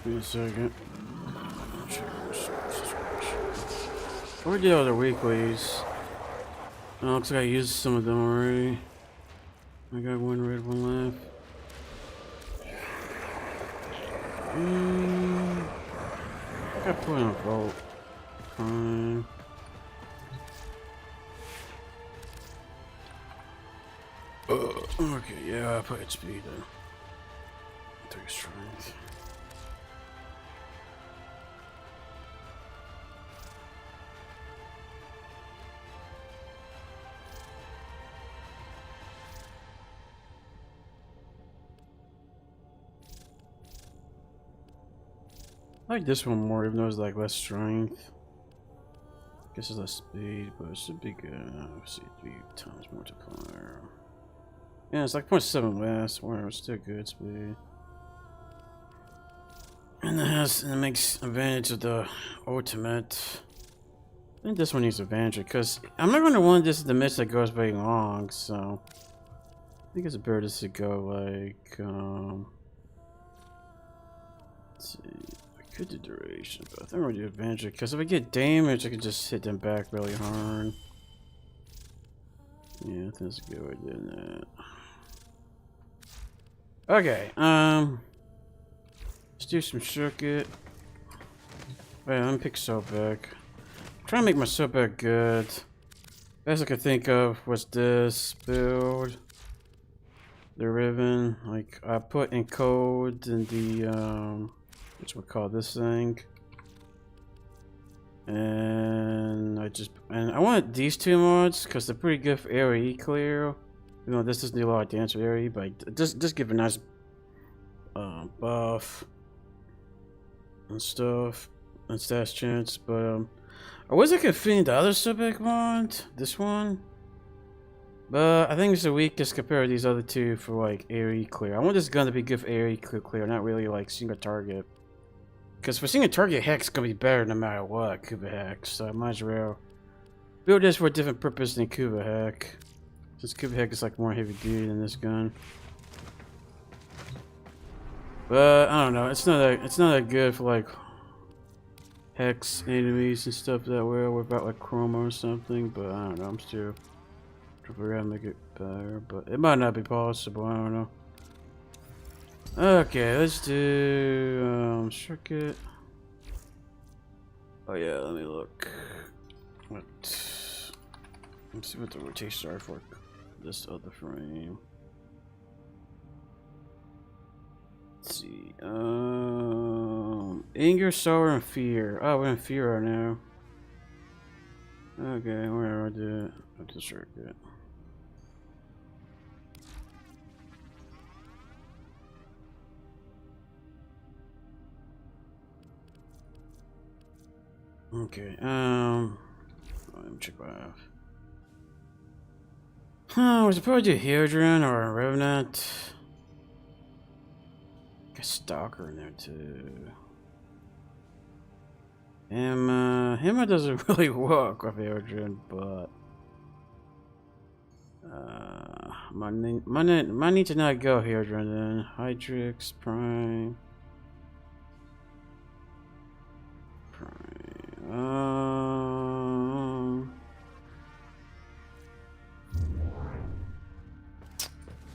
Give me a second. What we did other weeklies? Oh, looks like I used some of them already. I got one red, one left. I got put in a vault. Fine. Okay, yeah, I put speed though. 3 strength. I like this one more, even though it's like less strength. Guess it's less speed, but it should be good. Let's see, 3 times multiplier. Yeah, it's like 0.7 less, whatever, it's still good speed. And it makes advantage of the ultimate. I think this one needs advantage because I'm not gonna want this in the midst that goes very long, so I think it's better just to go like let's see. I could do duration, but I think we're gonna do advantage because if I get damage I can just hit them back really hard. Yeah, I think that's a good way of doing that. Okay, let's do some circuit. Wait, let me pick soap back. I'm trying to make my soap back good. Best I could think of was this build. The ribbon. Like I put encode in the whatchamacallit this thing. And I want these 2 mods because they're pretty good for area clear. You know, this doesn't do a lot of damage for area, but just give a nice buff and stuff and stash chance. But I wasn't confident the other subject mod, this one. But I think it's the weakest compared to these other 2 for like area clear. I want this gun to be good for area clear, not really like single target. Because for single target, Hex gonna be better no matter what, Kuba Hex. So I might as well build this for a different purpose than Kuba Hex. Since Kuba Hex is like more heavy duty than this gun. But I don't know, it's not that good for like Hex enemies and stuff that well without like chroma or something. But I don't know, I'm still trying to figure out how to make it better. But it might not be possible, I don't know. Okay, let's do circuit. Oh yeah, let me look. Let's see what the rotations are for this other frame. Let's see. Anger, sorrow, and fear. Oh, we're in fear right now. Okay, whatever. I do it. I'll do circuit. Okay, let me check what I have. We should probably do Hydron or a Revenant. Like a Stalker in there too. Him doesn't really work with Hydron, but might need to not go Hydron then. Hydrix, Prime.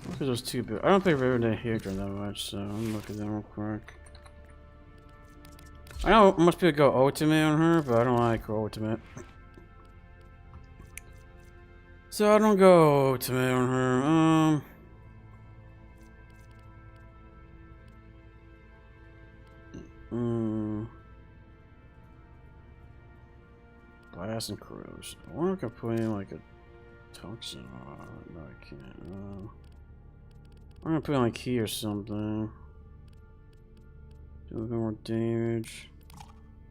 Look at those 2 builds. I don't play Revenant Hydron that much, so I'm looking at them real quick. I know most people go ultimate on her, but I don't like her ultimate. So I don't go ultimate on her. Blast and corrosion. I wonder if I can put in like a toxin. No, I can't. I'm gonna put in like key or something. Do a little more damage.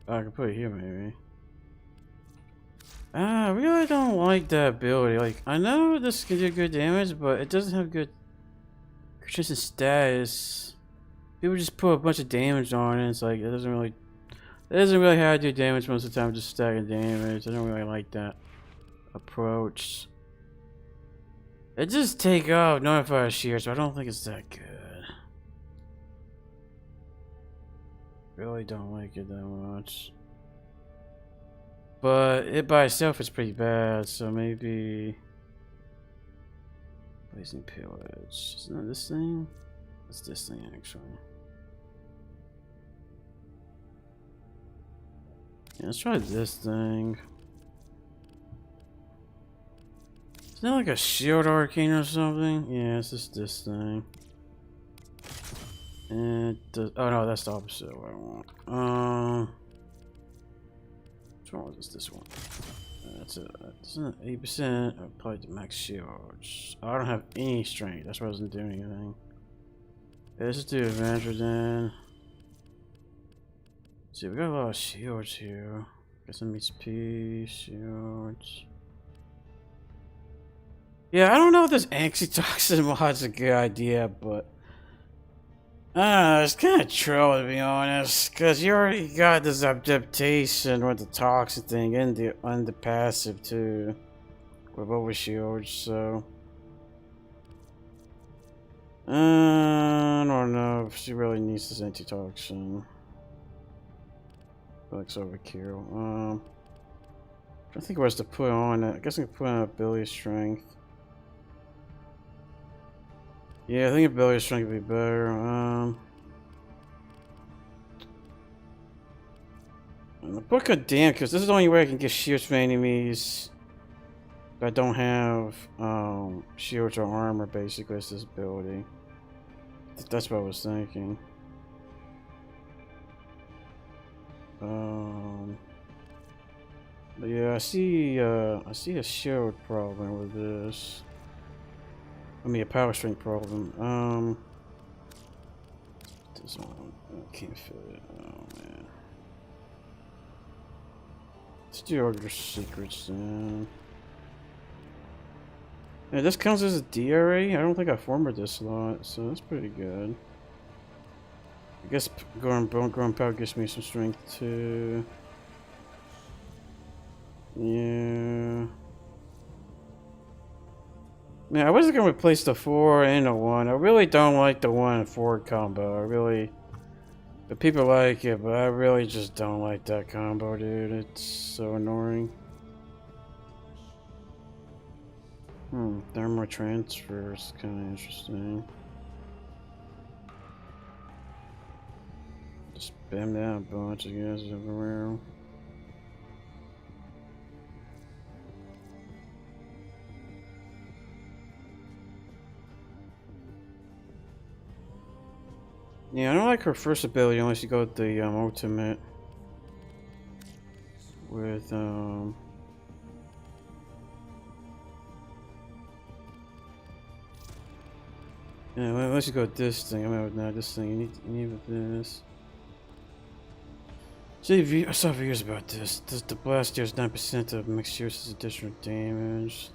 Oh, I can put it here maybe. I really don't like that ability. Like, I know this can do good damage, but it doesn't have good consistent status. People just put a bunch of damage on it. It's like it doesn't really have to do damage most of the time. Just stacking damage. I don't really like that approach. It just take off Notifier Shear, so I don't think it's that good. really don't like it that much. But it by itself is pretty bad, so maybe... Blazing Pillage. Isn't that this thing? It's this thing, actually. Yeah, let's try this thing. Isn't that like a shield arcane or something? Yeah, it's just this thing. And it does, oh no, that's the opposite of what I want. Which one was this one? That's it. That's 8%. I applied the max shields. I don't have any strength. That's why I wasn't doing anything. Yeah, let's just do adventure then. See, we got a lot of shields here. Got some HP shields. Yeah, I don't know if this antitoxin mod's a good idea, but it's kind of troll to be honest, because you already got this adaptation with the toxic thing and the passive too, with over shields. So I don't know if she really needs this antitoxin. Looks overkill. I think what's to put on it. I guess I can put on ability strength. Yeah, I think ability strength would be better. The book of damn, because this is the only way I can get shields from enemies that don't have shields or armor. Basically, it's this ability. That's what I was thinking. But yeah, I see a shield problem with this. I mean, a power strength problem. This one, I can't fit it. Oh man. Let's do other secrets then. Yeah, this counts as a DRA. I don't think I formed this slot, so that's pretty good. I guess growing power gives me some strength too. Yeah. Man, I wasn't gonna replace the 4 and the 1. I really don't like the 1 and 4 combo. I really... But people like it, but I really just don't like that combo, dude. It's so annoying. Thermal transfer is kind of interesting. Just spam down a bunch of guys everywhere. Yeah, I don't like her first ability unless you go with the ultimate. With yeah, unless you go with this thing. I mean, not this thing. You need with this. See, I saw videos about this. The blast deals 9% of mixed uses additional damage.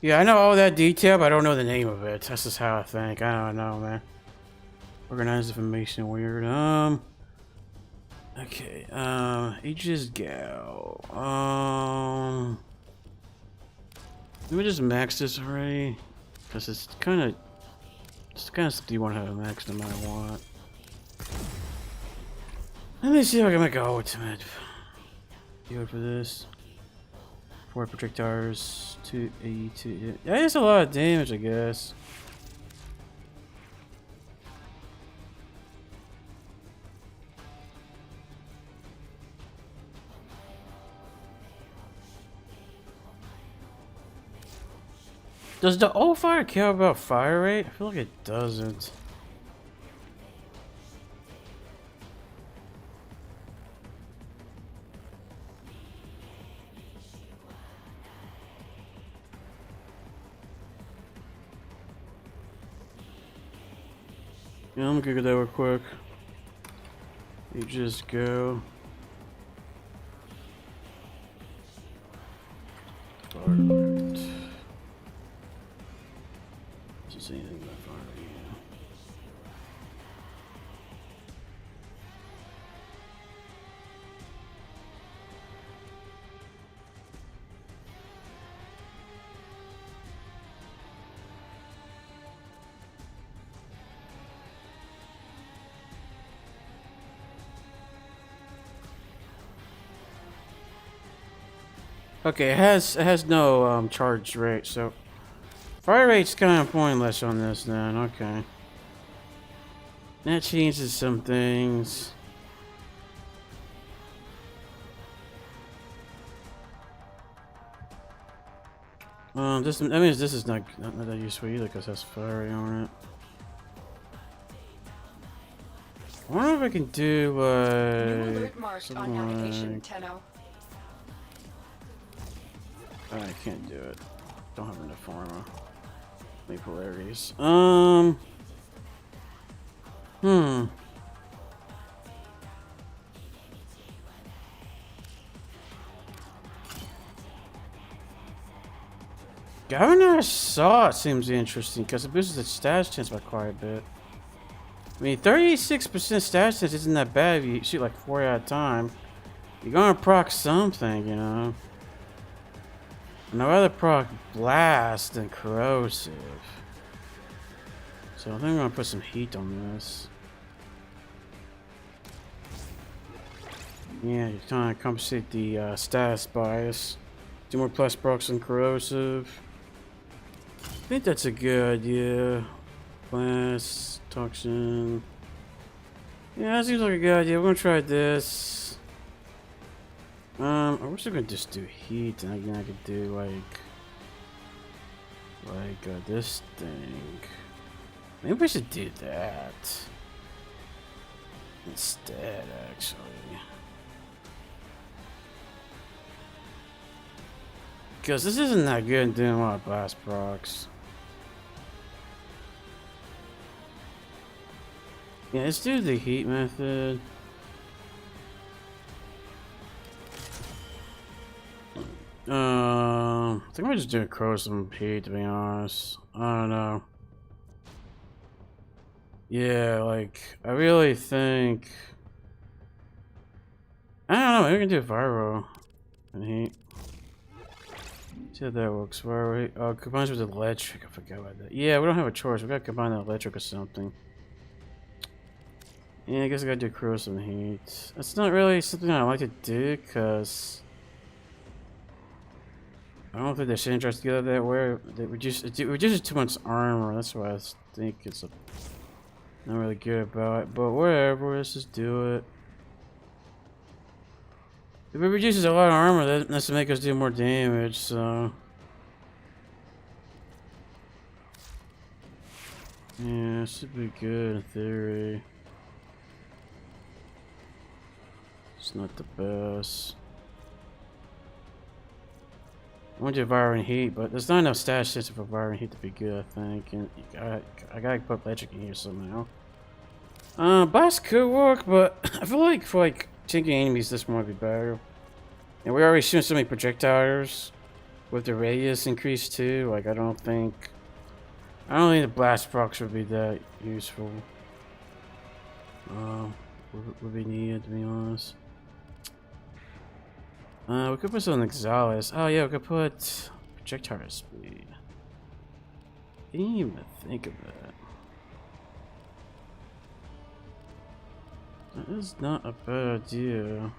Yeah, I know all that detail, but I don't know the name of it. That's just how I think. I don't know, man. Organized information weird. Okay, Aegis Gal. Let me just max this already. Because it's the kind of stuff you want to have maxed no matter what. Let me see if I can make a ultimate. Go for this. 4 projectiles, 282. Yeah, that's a lot of damage, I guess. Does the old fire care about fire rate? I feel like it doesn't. Yeah, I'm gonna get that real quick. You just go. Fire rate. Doesn't say anything about fire rate. Okay, it has no charge rate, so fire rate's kind of pointless on this then. Okay, that changes some things. That means this is not that useful either because it has fire rate on it. I wonder if I can do something like... I can't do it. Don't have enough armor. Many polarities. Governor Saw it seems interesting because it boosts the stash chance by quite a bit. I mean, 36% stash chance isn't that bad if you shoot like 4 at a time. You're gonna proc something, you know. And I'd rather proc blast than corrosive. So I think I'm gonna put some heat on this. Yeah, you kind of compensate the status bias. Do more plus procs than corrosive. I think that's a good idea. Blast, toxin. Yeah, that seems like a good idea. We're gonna try this. I wish I could just do heat, and again I could do like this thing. Maybe we should do that instead, actually, because this isn't that good at doing a lot of blast procs. Yeah, let's do the heat method. I think I'm just doing corrosive heat, to be honest. I don't know. Yeah, like, I really think... I don't know, maybe we can do viral and heat. See how that works. Viral, oh, combines with electric. I forgot about that. Yeah, we don't have a choice. We gotta combine the electric or something. Yeah, I guess I gotta do corrosive and heat. That's not really something I like to do, because... I don't think they synergize together that way. It reduces too much armor. That's why I think it's not really good about it. But whatever, let's just do it. If it reduces a lot of armor, that has to make us do more damage. So yeah, it should be good in theory. It's not the best. I want to do viral heat, but there's not enough stash system for viral heat to be good, I think. And I gotta put electric in here somehow. Blast could work, but I feel like for like tanking enemies, this might be better. And we're already shooting so many projectiles. with the radius increase too. Like I don't think the blast procs would be that useful. Would be needed, to be honest. We could put some Exalis. Oh yeah, we could put projectile speed. Didn't even think of that. That is not a bad idea.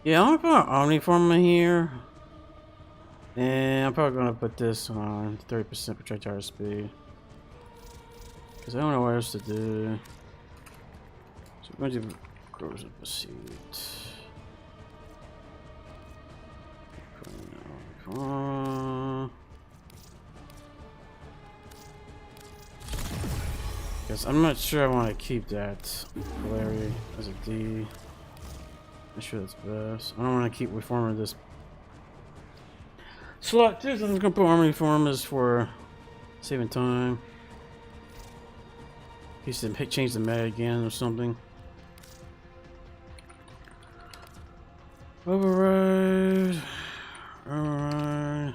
Yeah, I'm gonna put an Omniform in here. And I'm probably gonna put this on 30% projectile speed. Because I don't know what else to do. So we're going to do Corrosive Pursuit. Because I'm not sure I want to keep that Larry as a D. I'm sure that's best. I don't want to keep reforming this slot too, so I'm just gonna put army reformers for saving time. He said change the meta again or something. Override. Override.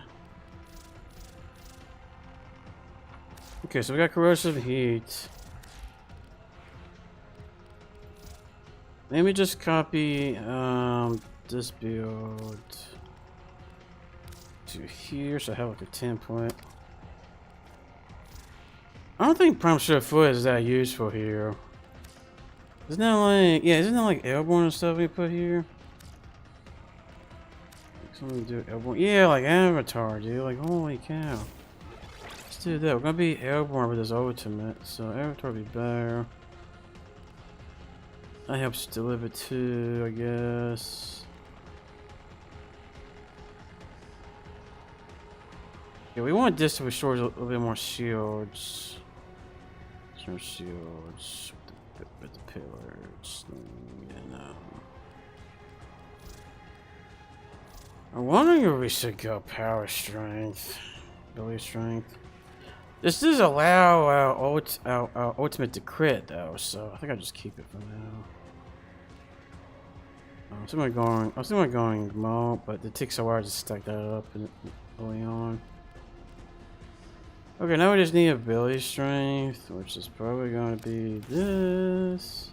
Okay, so we got corrosive heat. Let me just copy this build to here, so I have like a template. I don't think Prime Shift Foot is that useful here. Isn't that like, yeah, isn't that like airborne and stuff we put here? Something to do airborne. Yeah, like Avatar, dude. Like, holy cow. Let's do that. We're gonna be airborne with this ultimate, so Avatar would be better. That helps deliver too, I guess. Yeah, we want this to restore a little bit more shields. Some shields with the pillars. And, I'm wondering if we should go power strength, ability strength. This does allow our ultimate to crit though, so I think I'll just keep it for now. I was thinking about going Mo, but it takes a while to stack that up early on. Okay, now we just need ability strength, which is probably going to be this.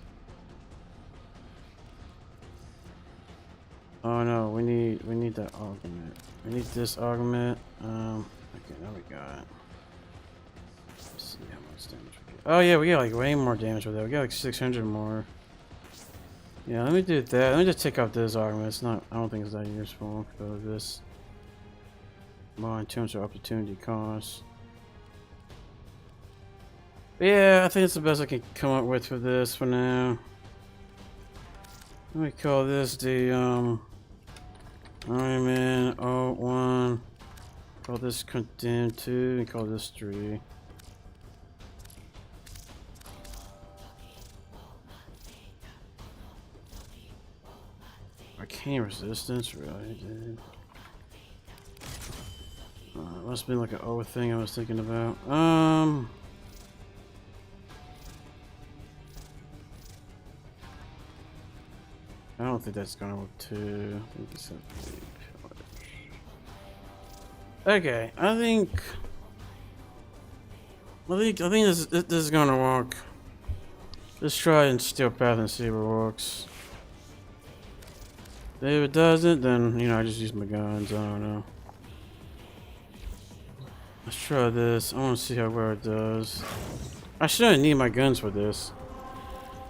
Oh no, we need that augment. We need this augment. Okay, now we got it. Let's see how much damage we get. Oh yeah, we get like way more damage with that. We got like 600 more. Yeah, let me do that. Let me just take out this augment. It's not. I don't think it's that useful for this. More in terms of opportunity cost. But yeah, I think it's the best I can come up with for this for now. Let me call this the Iron Man 01. Call this Condemn 2 and call this 3. Arcane resistance, really, dude. Must have been like an old thing I was thinking about. I don't think that's gonna work too. I think it's okay. I think this is gonna work. Let's try and steal path and see what works. If it doesn't, then I just use my guns. I don't know. Let's try this. I want to see how well it does. I shouldn't need my guns for this,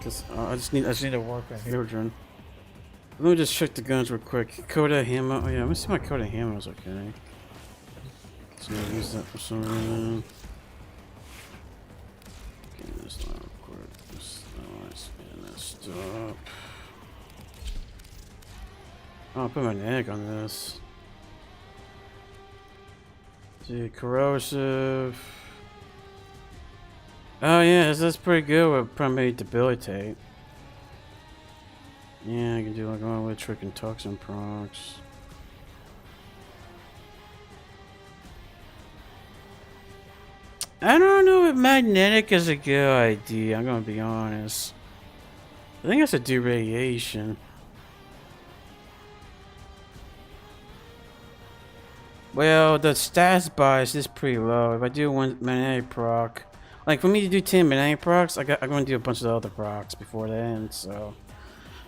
cause I just need to work on Hydrogen. Let me just check the guns real quick. Coda Hammer. Oh yeah, let me see my Coda Hammer is okay. Just gonna use that for some reason. Okay, this line real quick. Let's spin that stuff. I'll put my egg on this. See, corrosive. Oh yeah, that's pretty good with primary debilitate. Yeah, I can do like one with trick and toxin procs. I don't know if magnetic is a good idea. I'm gonna be honest. I think I should do radiation. Well, the stats bias is pretty low. If I do one magnetic proc, like for me to do 10 magnetic procs, I'm gonna do a bunch of the other procs before the end. So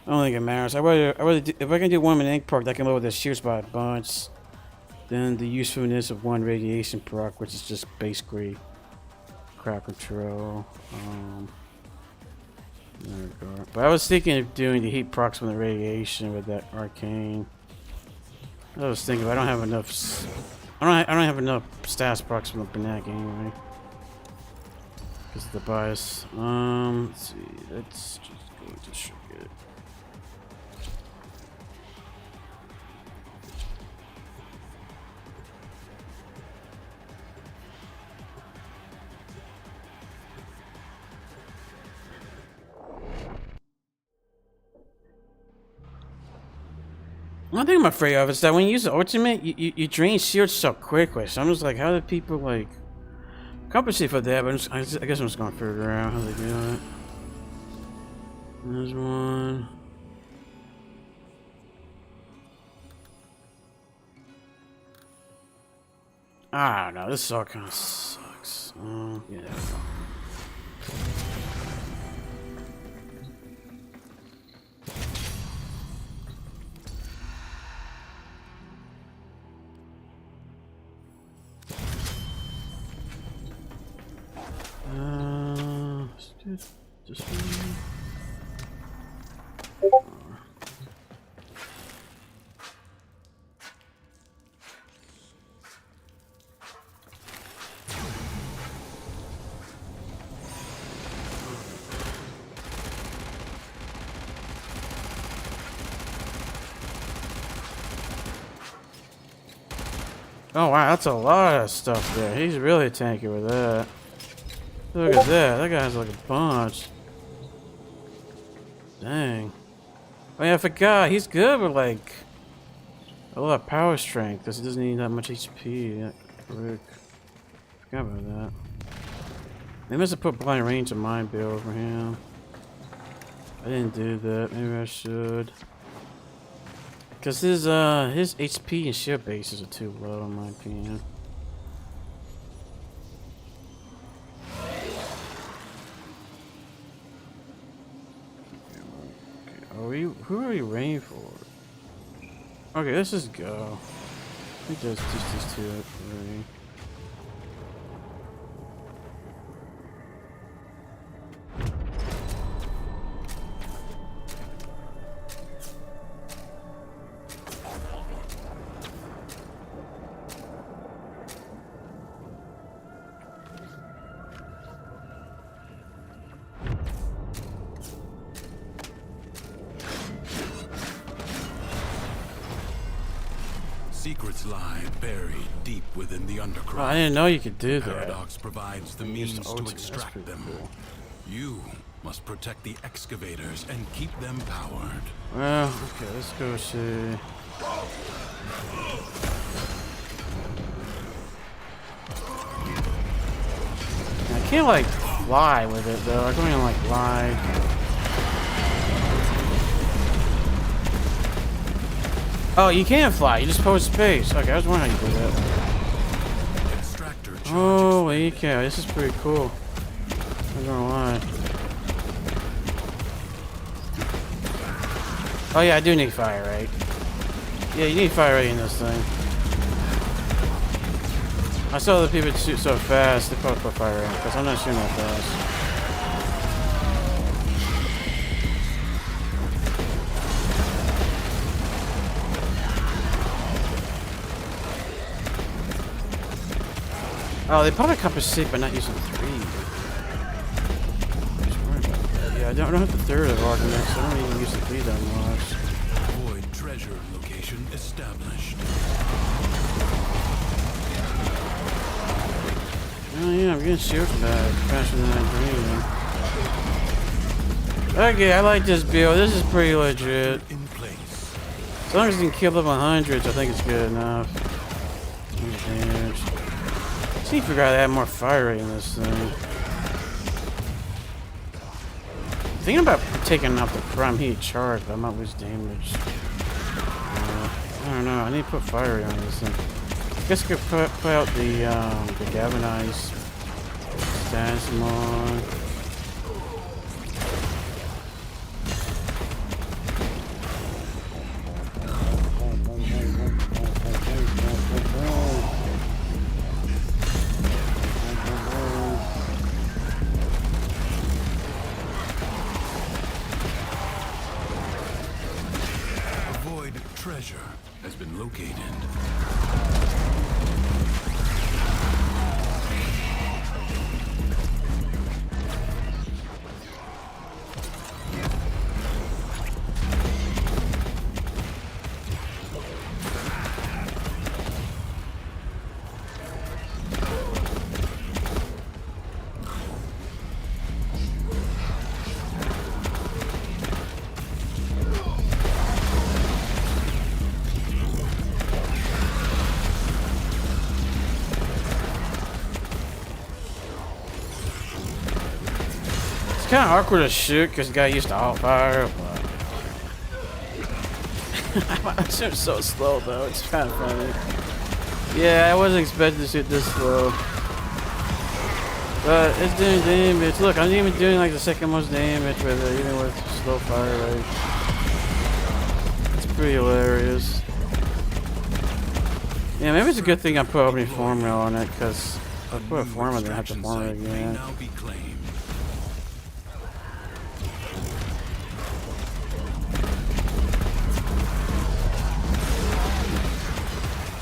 I don't think it matters. I rather do, if I can do one magnetic proc, that can lower the shear spot a bunch. Then the usefulness of one radiation proc, which is just basically crowd control. There we go. But I was thinking of doing the heat procs from the radiation with that arcane. I was thinking, but I don't have enough. I don't have enough stats procs from the Benak anyway, because of the bias. Let's see. Let's just go to shortcut. One thing I'm afraid of is that when you use the ultimate, you drain shields so quickly. So I'm just like, how do people like compensate for that? But I guess I'm just gonna figure out how they do it. There's one. I don't know. This all kind of sucks. Yeah. Let's do this one. Oh wow, that's a lot of stuff there. He's really tanky with that. Look at that. That guy's like a bunch. Dang. Oh yeah, I forgot. He's good with like a lot of power strength because he doesn't need that much HP. That quick. Forgot about that. They must have put blind range in my build for him. I didn't do that. Maybe I should. Because his HP and shield bases are too low in my opinion. Who are we waiting for? Okay, let's just go. I think there's just these two already. Secrets lie buried deep within the underground. Oh, I didn't know you could do that. Paradox provides the means to extract them. Cool. You must protect the excavators and keep them powered. Well, okay, let's go see. I can't like fly with it though. I can't even like fly. Oh, you can't fly. You just hold space. Okay, I was wondering how you do that. Holy cow, this is pretty cool. I'm not gonna lie. Oh yeah, I do need fire rate. Yeah, you need fire rate in this thing. I saw the people shoot so fast, they probably put fire rate because I'm not shooting that fast. Oh, they probably compensate by not using 3. Yeah, I don't have the third of arguments, so I don't even use the 3 that much. Void treasure location established. Oh yeah, I'm getting shield back faster than I dreamed. Okay, I like this build. This is pretty legit. In place. As long as you can kill level 100s, I think it's good enough. Damage. See if we gotta add more fire rate in this thing. Thinking about taking out the prime heat charge, but I might lose damage. I don't know. I need to put fire rate on this thing. I guess I could put out the galvanized stats mod. Treasure has been located. It's kind of awkward to shoot because the guy used to alt fire, but I shoot so slow though. It's kind of funny. Yeah, I wasn't expecting to shoot this slow, but it's doing damage. Look, I'm even doing like the second most damage with it, even with slow fire rate. It's pretty hilarious. Yeah, maybe it's a good thing I put opening formula on it because if I put a formula, then I have to form it again.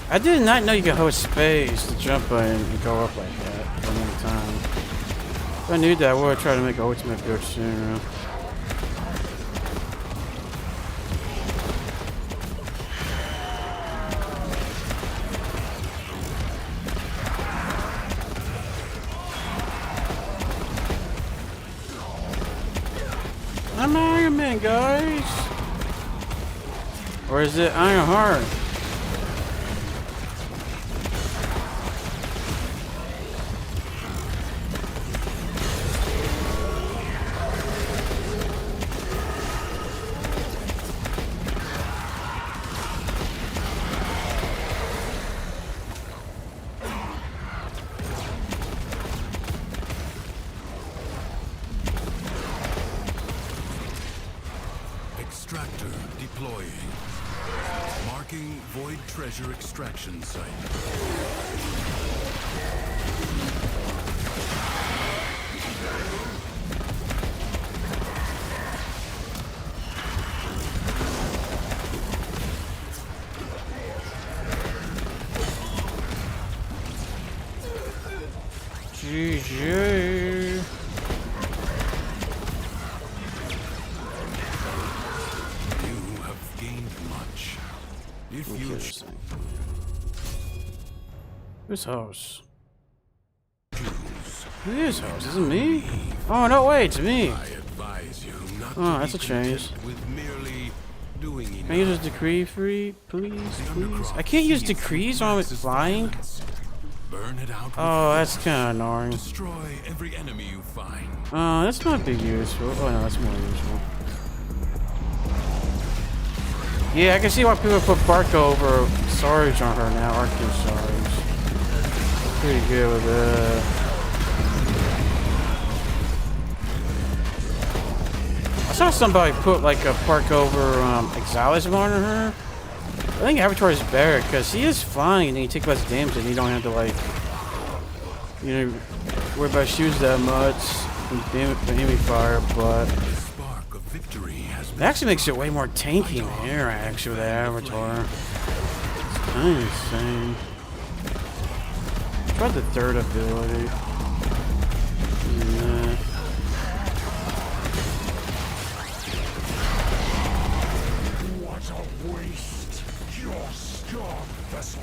I did not know you could hold space to jump in and go up like that for a long time. If I knew that, I would have tried to make an ultimate build sooner. I'm Iron Man, guys! Or is it Iron Heart? Extractor deploying. Marking void treasure extraction site. GG. Whose house? Whose house? Is it me? Oh no, wait, it's me. Oh, that's a change. Can I use this decree free, please? I can't use decrees while I'm flying. Oh, that's kind of annoying. Destroy every enemy you find. That's not big useful. Oh no, that's more useful. Yeah, I can see why people put Bark over Sarge on her now, Arctic Sarge. Pretty good with that. I saw somebody put like a Park over Exilis on her. I think Avatar is better because he is flying and he take less damage and you don't have to like, you know, worry about shoes that much from enemy fire, but it actually makes it way more tanky in the air, actually, with that Avatar. It's kind of insane. Try the third ability. Nah. What a waste. Your strong vessel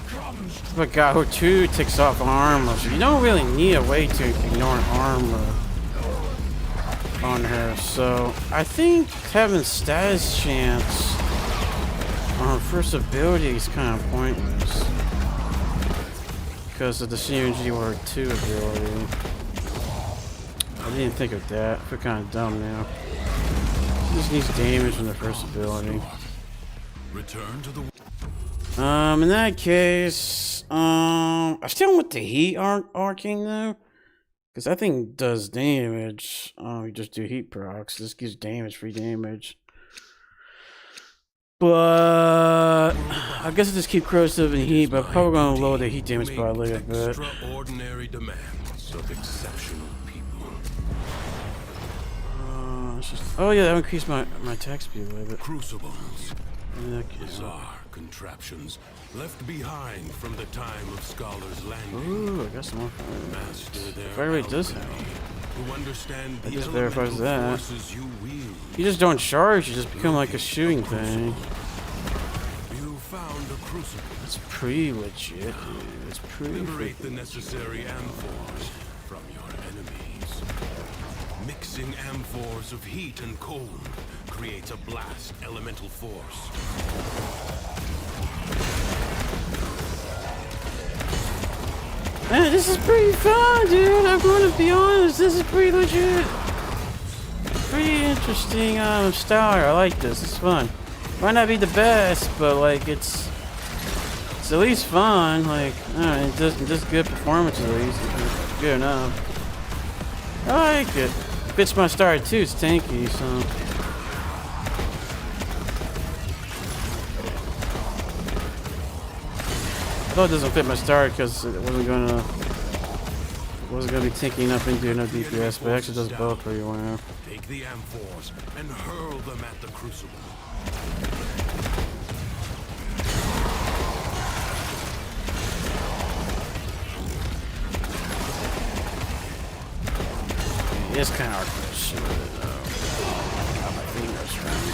comes. But God, who 2 takes off armor, so you don't really need a way to ignore armor on her, so I think having status chance on her first ability is kind of pointless because of the CNG Ward 2 ability. I didn't think of that. I feel kind of dumb now. He just needs damage from the first ability. Return to the. In that case, I still want the heat arcing though, because that thing does damage. You just do heat procs. This gives damage, free damage. But I guess I just keep corrosive and heat, but I'm probably gonna lower the heat damage by a little bit. Extraordinary demands of exceptional people. Oh yeah, that increased my attack speed a little bit. Crucibles. Bizarre contraptions left behind from the time of Scholar's Landing. Ooh, I got some more. Master their fire rate does help. who understand That the just verifies elemental that. forces you wield. You just don't charge, you just become like a shooting thing. You found a crucible. That's pretty legit, dude. It's pretty Liberate the freaking necessary amphors from your enemies. Mixing amphors of heat and cold creates a blast elemental force. Man, this is pretty fun, dude. I'm gonna be honest, this is pretty legit. Pretty interesting style. I like this. It's fun. Might not be the best, but like it's at least fun. Like, it does good performance at least. It's good enough. I like it. Fits my style too. It's tanky, so. I thought it doesn't fit my start because it wasn't gonna be tanky enough into enough DPS, but it actually does both pretty well. Take the amphors and hurl them at the crucible. It's kind of hard to shoot it though. Got my fingers around.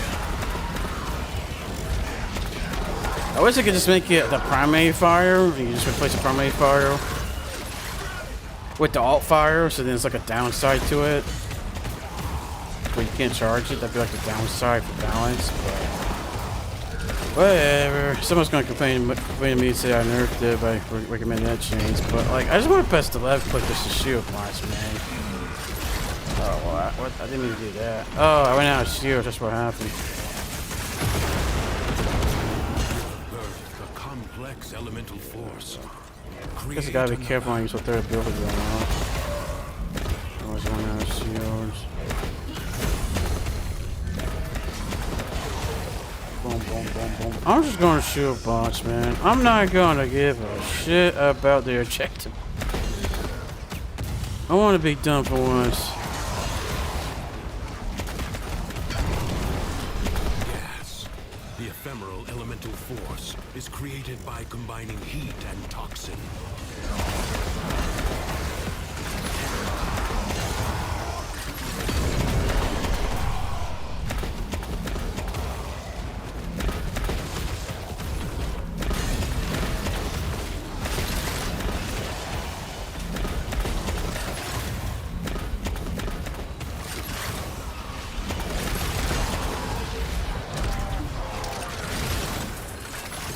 I wish I could just make it the primary fire. You can just replace the primary fire with the alt fire, so then it's like a downside to it. Where you can't charge it. That'd be like the downside for balance, but whatever. Someone's gonna complain to me and say I nerfed it by recommending that change, but like I just want to press the left click just to shoot once, man. Oh, well, I didn't mean to do that. Oh, I went out of shield. That's what happened. A complex elemental force. I guess I gotta be careful when I use a third ability going on. Always run out of shields. Boom, boom, boom, boom. I'm just gonna shoot a bunch, man. I'm not gonna give a shit about the objective. I want to be done for once. The ephemeral elemental force is created by combining heat and toxin.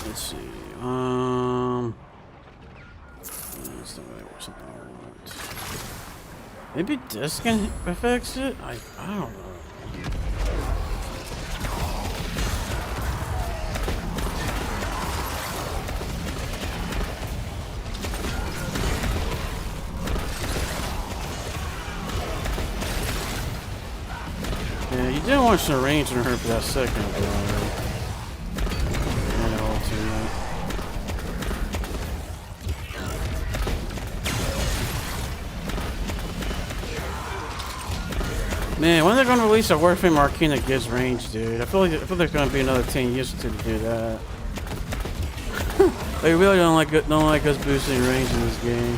Let's see. That's not really something I want. Maybe this can affect it? I don't know. Yeah, you didn't want some range on her for that second, though. Man, when are they gonna release a Warframe Arcane that gives range, dude? I feel there's gonna be another 10 years to do that. They really don't like us boosting range in this game.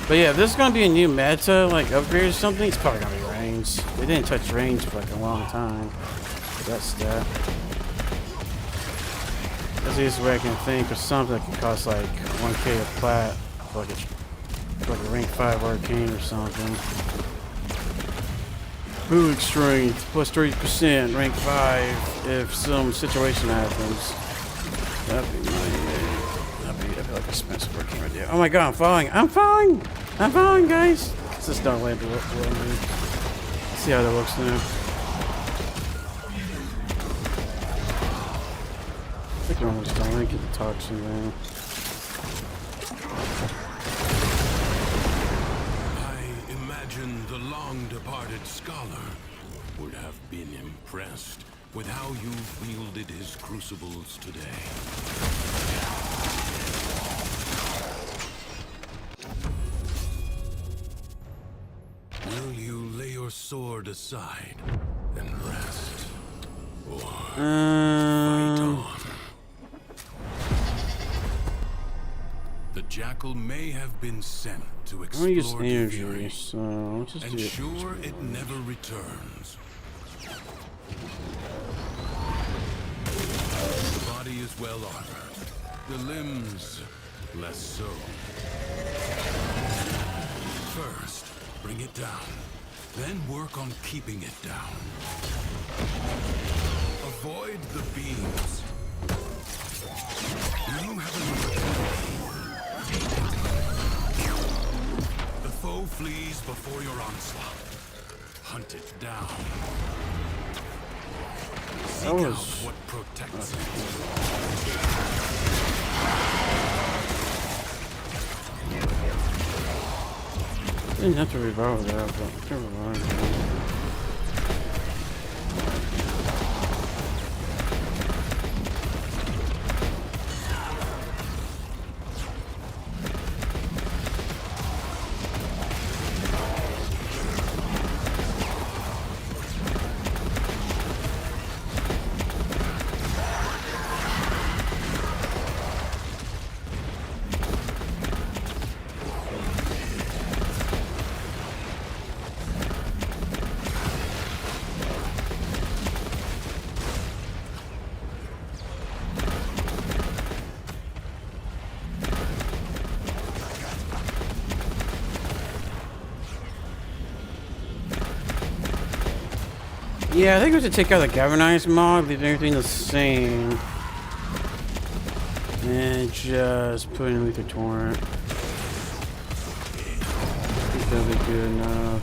But yeah, if this is gonna be a new meta, like upgrade or something, it's probably gonna be range. They didn't touch range for like a long time. That stat. That's the easiest way I can think of something that could cost like 1k a plat, like a rank 5 arcane or something. Bullet strength plus 30%, rank 5 if some situation happens. That'd be that'd be like expensive working right there. Oh my god, I'm falling! I'm falling! I'm falling, guys! Let's just don't land below me. Let's see how that looks now. I think you're almost done. Let me get the toxin there. I imagine the long-departed scholar would have been impressed with how you've wielded his crucibles today. Will you lay your sword aside and rest? Or fight on? The jackal may have been sent to I'm gonna use explore energy, Fury, so let's just do it. ensure it never returns. The body is well armored, the limbs less so. First, bring it down, then work on keeping it down. Avoid the beams. You have an opportunity. The foe flees before your onslaught. Hunt it down. Seek out what protects Didn't have to revolve that, but never mind. Yeah, I think we should take out the galvanized mod, leave everything the same, and just put in Luther Torrent. I think that'll be good enough.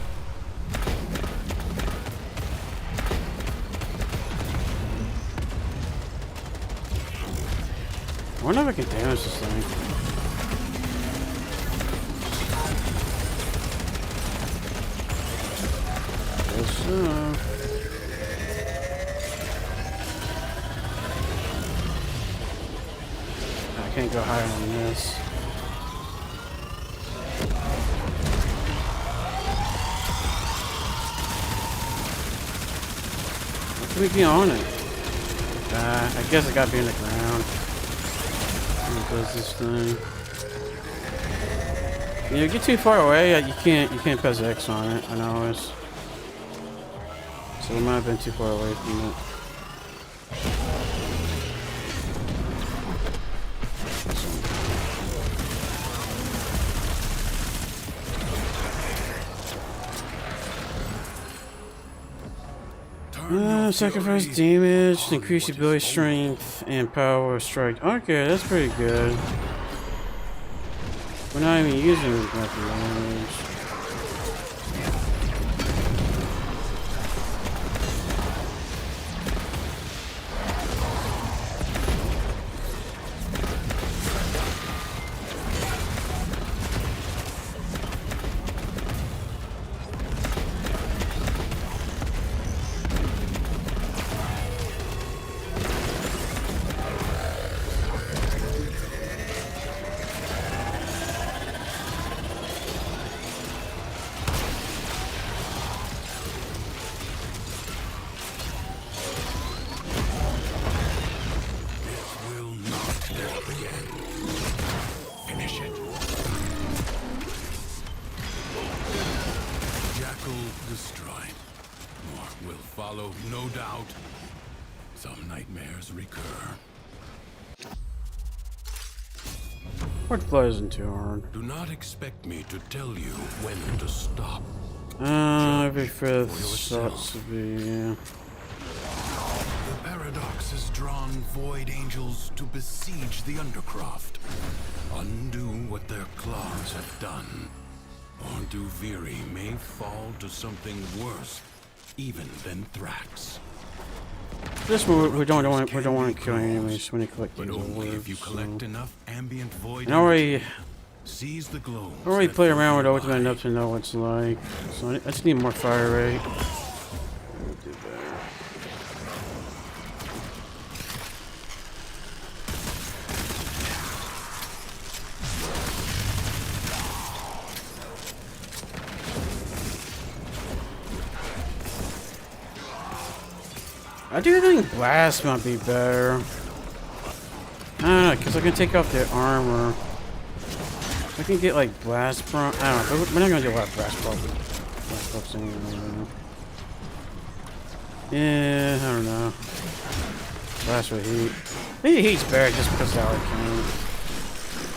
I wonder if I can damage this thing. Guess so. I can't go higher than this. What can we be on it? I guess it gotta be in the ground. Does this thing? You get too far away, you can't press X on it. I know it's. So we might have been too far away from it. Sacrifice damage, increase ability strength, and power strike. Okay, that's pretty good. We're not even using weapon damage. Destroyed. More will follow, no doubt. Some nightmares recur. What blood isn't too hard? Do not expect me to tell you when to stop. Every fifth sucks to be, yeah. The paradox has drawn void angels to besiege the Undercroft, undo what their claws have done. Or Duviri may fall to something worse, even than Thrax. This one we don't want to kill enemies when you collect these But only orbs, if you collect enough ambient void. I already seize the glow. played around with Ultimate enough to know what it's like. So I just need more fire rate. I do think Blast might be better. I don't know, because I can take off the armor. I can get like Blast Prompt. I don't know, we're not going to do a lot of Blast Prompts anyway. Yeah, I don't know. Blast with Heat. Maybe Heat's better just because of the Arcane.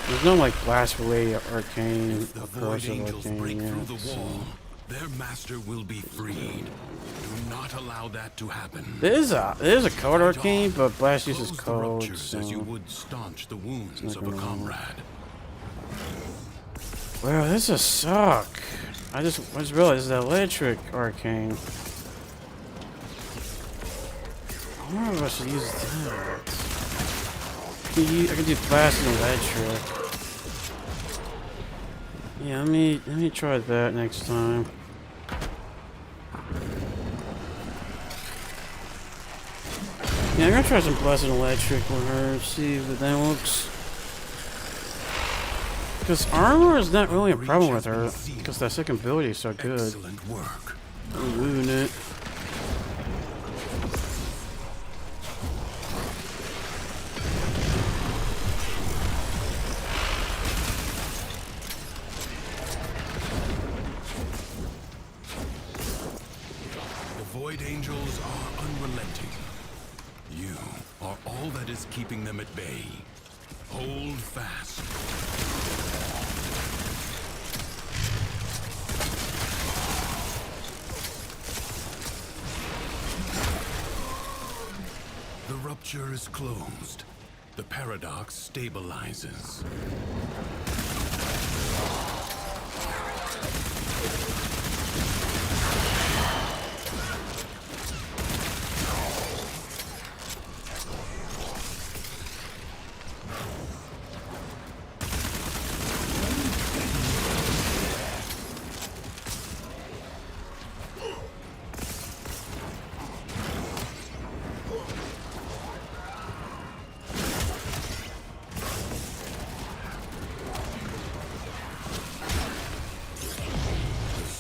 There's no like Blast related Arcane If the or void Corrosive angels break Arcane through yet, the so. wall, their master will be freed. Do not allow that to happen. There is a code Arcane, but Blast uses Close the code, ruptures so. as you would staunch the wounds not of a gonna comrade. Wow, this is suck. I just realized the electric Arcane. I wonder if I should use that. I can do Blast and electric. Yeah, let me try that next time. Yeah, I'm gonna try some Blast and electric with her, see if that works. Because armor is not really a problem with her, because that second ability is so good. Excellent work. I'm moving it. The void angels are unrelenting. You are all that is keeping them at bay. Hold fast. The rupture is closed. The paradox stabilizes.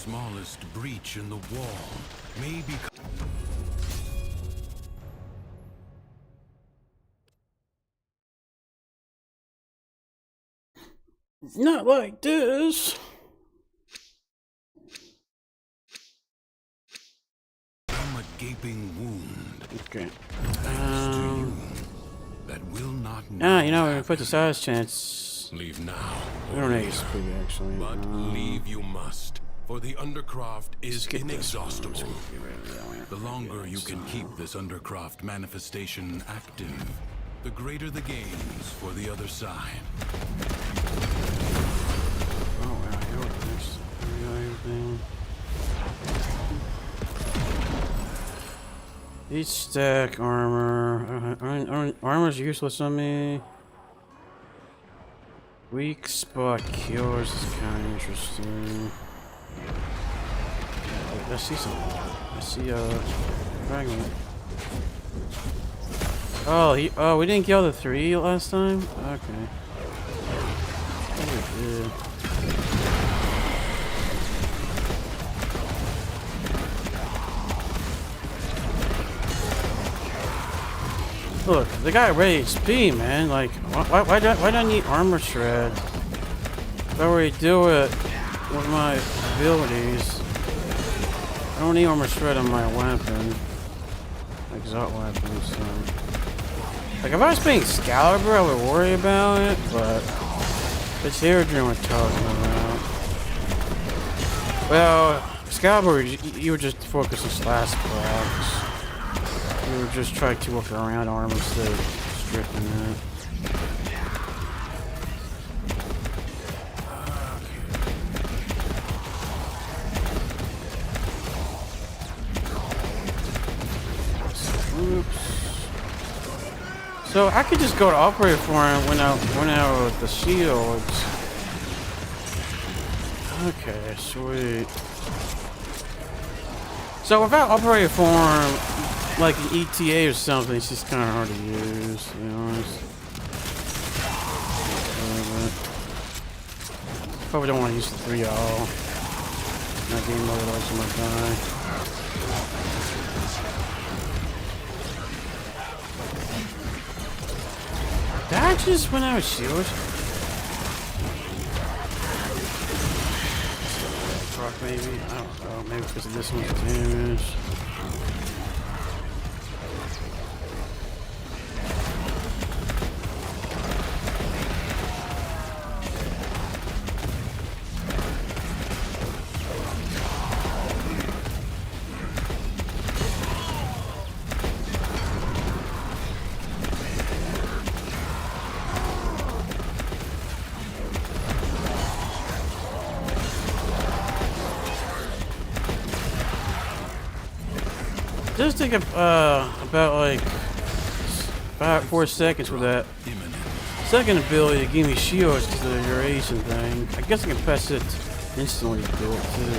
Smallest breach in the wall may be. Not like this. From a gaping wound. Okay. Thanks to you. That will not. You know, when we put the size chance. Leave now. We don't need speed actually. But leave you must, for the Undercroft is inexhaustible. The longer you can keep this Undercroft manifestation active, the greater the gains for the other side. Oh wow, I got everything. Each stack armor. Armor's useless on me. Weak spot kills is kind of interesting. I see something. I see a fragment. Oh, we didn't kill the 3 last time? Okay. Oh, we did. Look, they got ready HP, man. Like, why do I need armor shred? If I already do it with my abilities, I don't need armor shred on my weapon. Exalt weapon, so. Like, if I was playing Excalibur, I would worry about it, but it's Herodrin we're talking about. Well, Excalibur, you were just focused on slash blocks. You were just trying to work around armor instead of stripping it. Oops. So I could just go to upgrade for him when I with the shields. Okay, sweet. So without upgrade form, like an ETA or something, it's just kind of hard to use, to be honest. Probably don't want to use the 3-all. Not getting low loads on my guy. Did I just went out of shield? Rock maybe? I don't know. Maybe because of this one's damage. It does take about like 4 seconds with that second ability to give me shields to the duration thing. I guess I can press it instantly to do it too.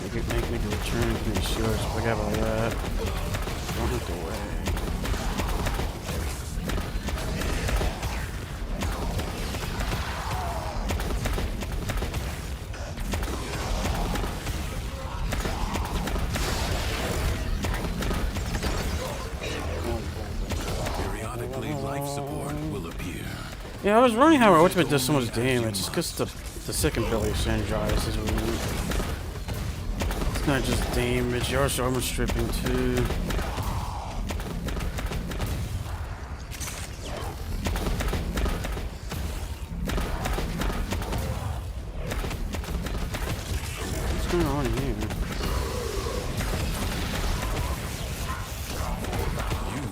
Make it return to me shields. Forget about that. Don't have to wait. Yeah, I was wondering how our ultimate does so much damage. It's because the second ability synergizes is weird. It's not just damage, you're also armor stripping too. What's going on here?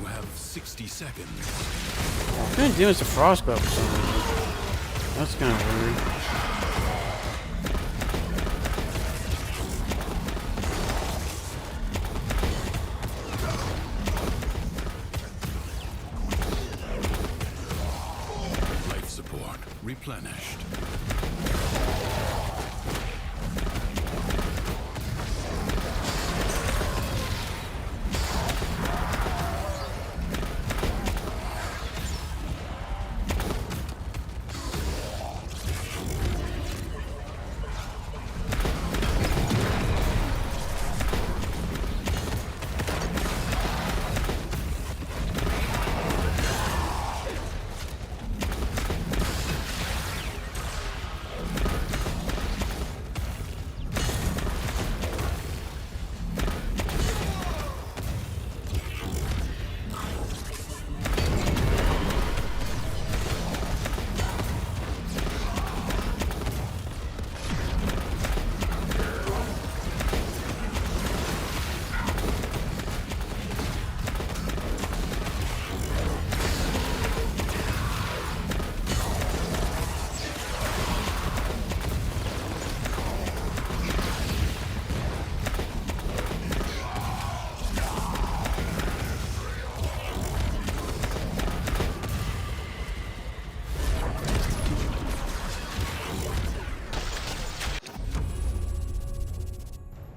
You have 60 seconds. I couldn't do it to frostbite for some reason. That's kind of weird. Life support replenished.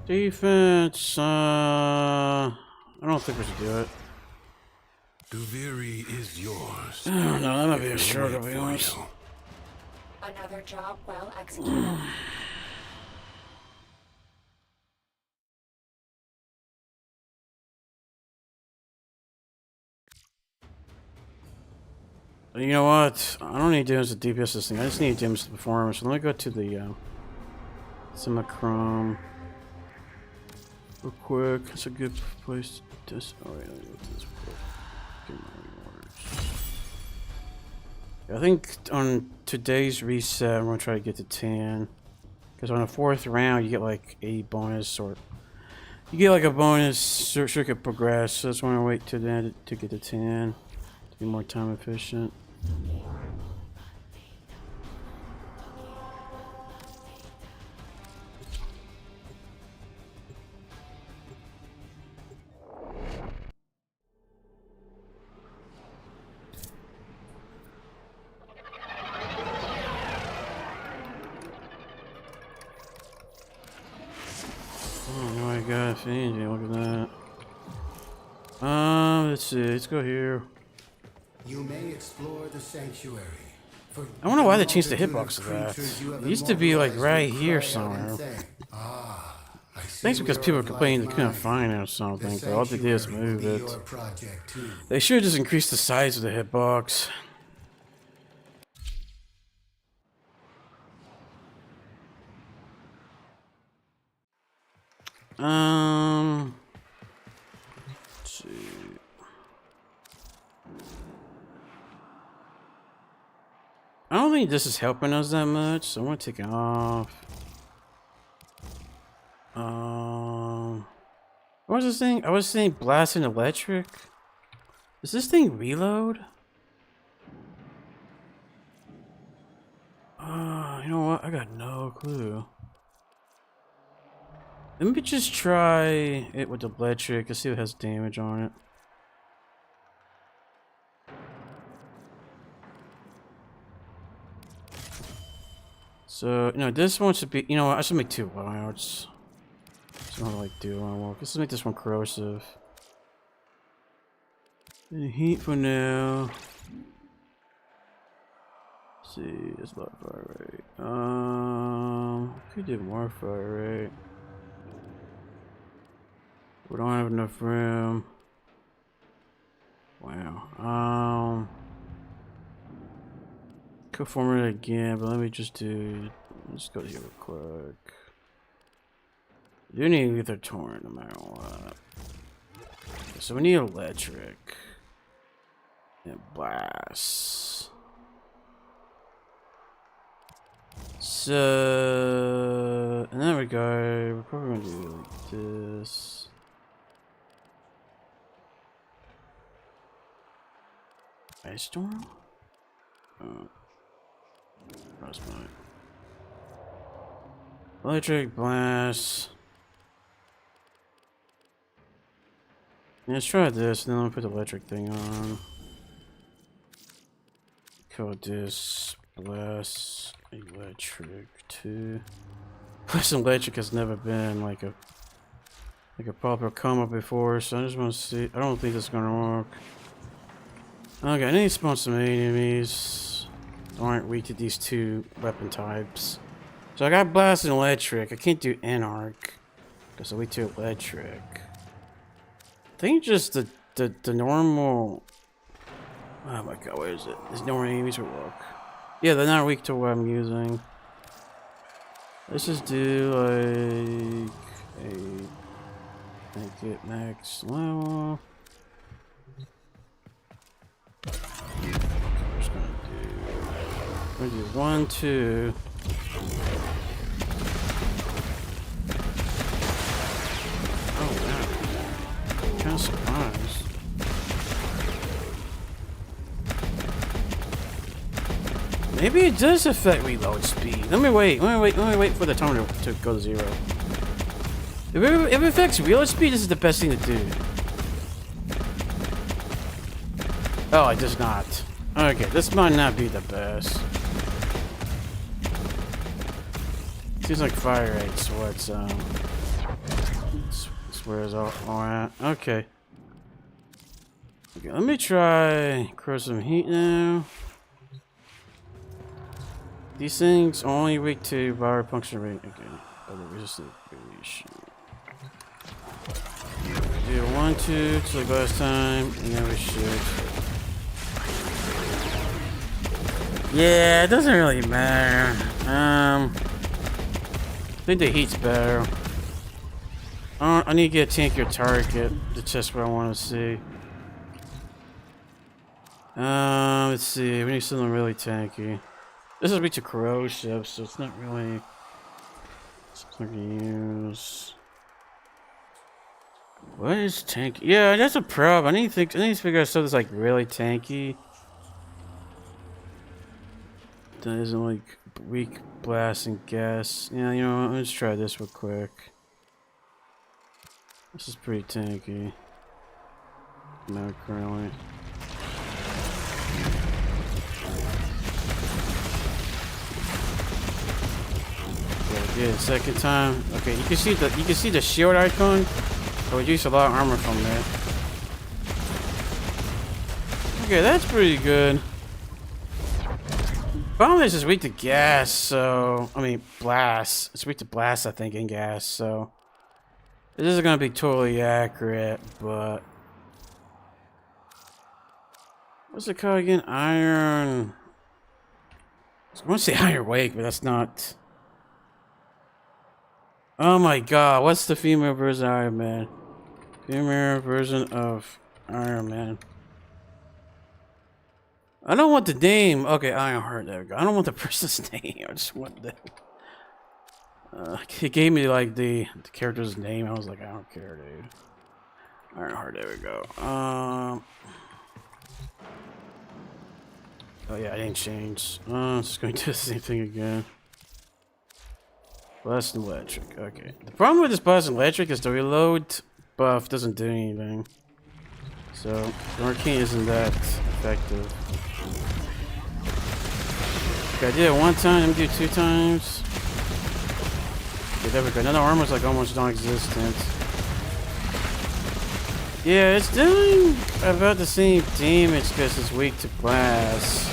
Defense, I don't think we should do it. Duviri is yours. I don't know, that might be a struggle, to be honest. Another job well executed. You know what? I don't need damage to DPS this thing. I just need damage to performance. So let me go to the Simichrome real quick. It's a good place to test. Oh, wait, let me go to this real quick. Get my rewards. I think on today's reset, I'm gonna try to get to 10. Because on the 4th round, you get like a bonus, or you get like a bonus circuit progress. So that's why I wait till the end to get to 10 to be more time efficient. Oh my god, Fiend, look at that. Let's see, let's go here. You may explore the sanctuary. I wonder why they changed the hitbox of that. It used to be like right here somewhere. I think it's because people were complaining they couldn't find it or something, but all they did is move it. They should just increase the size of the hitbox. Let's see. I don't think this is helping us that much, so I'm gonna take it off. What was this thing? I was saying blasting electric. Does this thing reload? You know what? I got no clue. Let me just try it with the electric and see if it has damage on it. So, you know, this one should be, you know what, I should make 2 louds. So I don't like do one walk. Let's make this one corrosive. And heat for now. Let's see, it's a lot of fire rate. Could do more fire rate. We don't have enough room. Wow. Could form it again, but let me just do. Let's go here real quick. You need Ether Torrent no matter what. Okay, so we need electric. And blast. So, in that regard, we're probably gonna do like this. Ice Storm? Oh. Frostbite. Electric blast. Yeah, let's try this, and then I'll put the electric thing on. Call this blast electric 2. Blast electric has never been like a proper combo before, so I just want to see. I don't think this is gonna work. Okay, I need to spawn some enemies that aren't weak to these 2 weapon types. So I got blast and electric. I can't do Anarch because I weak to electric. I think just the normal. Oh my god, where is it? These normal enemies will work. Yeah, they're not weak to what I'm using. Let's just do like make it max level. We're gonna do 1, 2. Oh wow. Kind of surprised. Maybe it does affect reload speed. Let me wait for the timer to go to 0. If it affects reload speed, this is the best thing to do. Oh, it does not. Okay, this might not be the best. Seems like fire rate's what's where it's all at. Okay. Okay, let me try grow some heat now. These things only weak to power puncture rate. Okay, other resistant radiation. Do 1, 2, just like last time, and then we shoot. Yeah, it doesn't really matter. I think the heat's better. I need to get a tankier target to test what I want to see. Let's see. We need something really tanky. This is weak to corrosive, so it's not really I can use. What is tanky? Yeah, that's a problem. I need to figure out stuff that's like really tanky. That isn't like weak blast and gas. Yeah, you know what? Let's try this real quick. This is pretty tanky. Not currently. Yeah, second time. Okay, you can see the shield icon. I would use a lot of armor from that. Okay, that's pretty good. Bomb is just weak to gas, so I mean blast. It's weak to blast, I think, and gas. So it isn't gonna be totally accurate, but what's it called again? Iron. I want to say Iron Wake, but that's not. Oh my god, what's the female version of Iron Man? Female version of Iron Man. I don't want the name. Okay, Ironheart, there we go. I don't want the person's name. I just want the... he gave me like the character's name. I was like, I don't care, dude. Ironheart, there we go. Oh yeah, I didn't change. I'm just going to do the same thing again. Blast and electric. Okay. The problem with this blast and electric is the reload buff doesn't do anything. So the arcane isn't that effective. Okay, I did it one time. Let me do it 2 times. Okay, there we go. Now the armor's like almost non-existent. Yeah, it's doing about the same damage because it's weak to blast.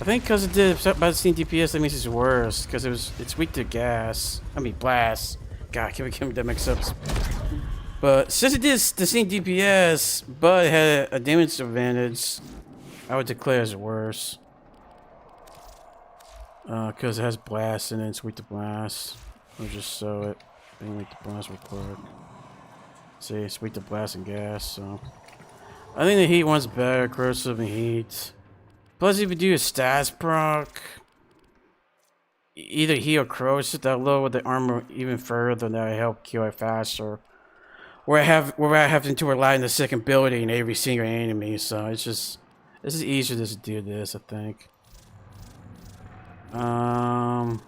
I think because it did about the same DPS, that means it's worse because it's weak to gas. I mean blast. God, I can't get that mixed up. But since it did the same DPS, but it had a damage advantage, I would declare it's worse. Because it has blast and it's weak to blast. I'll just sew it. Being weak to blast real quick. See, it's weak to blast and gas, so. I think the heat one's better, corrosive and heat. Plus, if you do a stats proc, either heat or corrosive, that lower the armor even further, and that help kill it faster. Where I have to rely on the second ability in every single enemy, so it's just easier just to do this, I think. Well,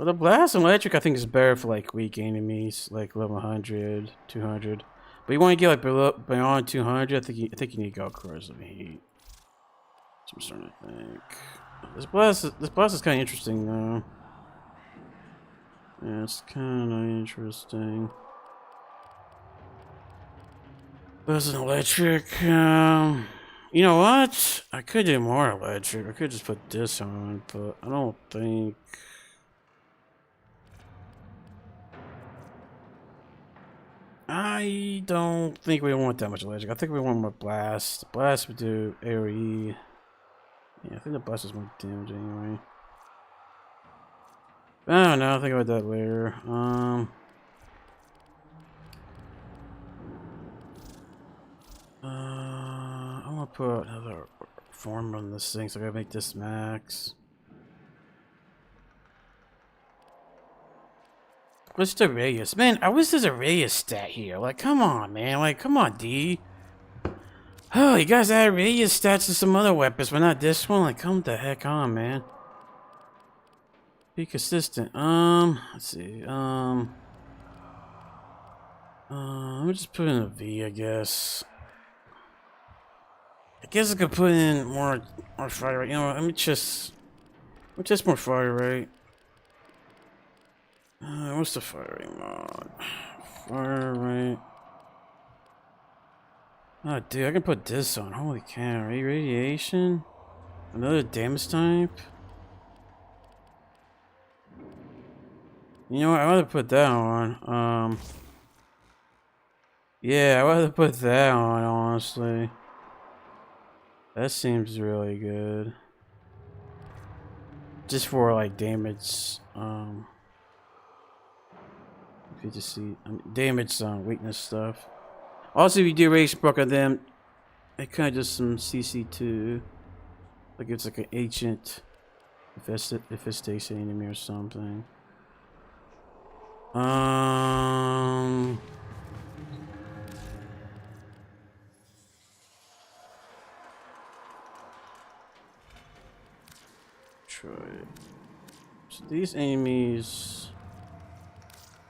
the blast and electric I think is better for like weak enemies, like level 100, 200. But you want to get like beyond 200, I think you need to go corrosive heat. So I'm starting to think. This blast is kind of interesting though. Yeah, it's kind of interesting. Blast and electric. You know what? I could do more electric. I could just put this on, but I don't think. I don't think we want that much electric. I think we want more blast. Blast would do AoE. Yeah, I think the blast is more damage anyway. I don't know. I'll think about that later. I want to put another form on this thing, so I gotta make this max. What's the radius? Man, I wish there's a radius stat here. Like, come on, man. Like, come on, D. Oh, you guys add radius stats to some other weapons, but not this one? Like, come the heck on, man. Be consistent. Let's see. Let me just put in a V, I guess. I guess I could put in more fire rate. You know what? Let me just more fire rate. What's the fire rate mod? Fire rate. Oh, dude, I can put this on. Holy cow. Radiation? Another damage type? You know what? I'd rather put that on. Yeah, I'd rather put that on, honestly. That seems really good. Just for, like, damage, if you just see damage weakness stuff. Also, if you do rage proc on them, it kind of does some CC2. Like it's like an ancient If it's stays enemy or something. Try. So these enemies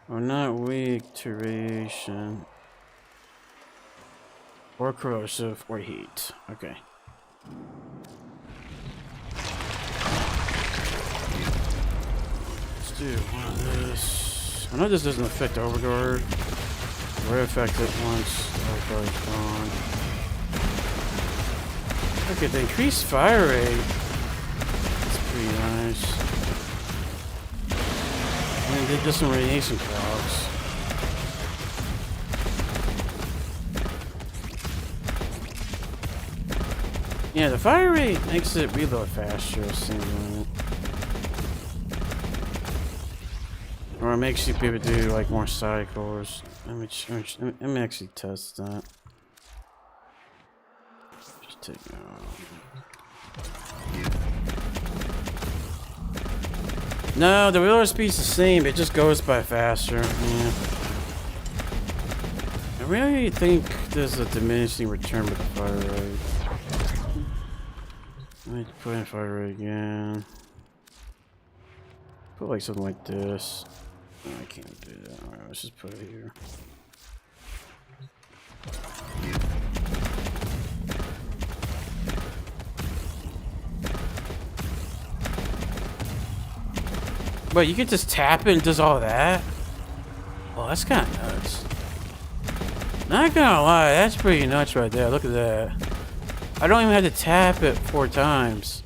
are not weak to radiation or corrosive or heat. Okay. Let's do one of this. I know this doesn't affect Overguard. It will affect it once Overguard's gone. Look at the increased fire rate. That's pretty nice. I mean, they did some radiation procs. Yeah, the fire rate makes it reload faster, it seems like. Or it makes you be able to do like more cycles. Let me actually test that. Just take it out. No, the reload speed's the same, it just goes by faster. Yeah. I really think there's a diminishing return with the fire rate. Let me put in fire rate again. Put like something like this. No, I can't do that. Alright, let's just put it here. But you can just tap it and does all that? Well, that's kind of nuts. Not gonna lie, that's pretty nuts right there. Look at that. I don't even have to tap it 4 times.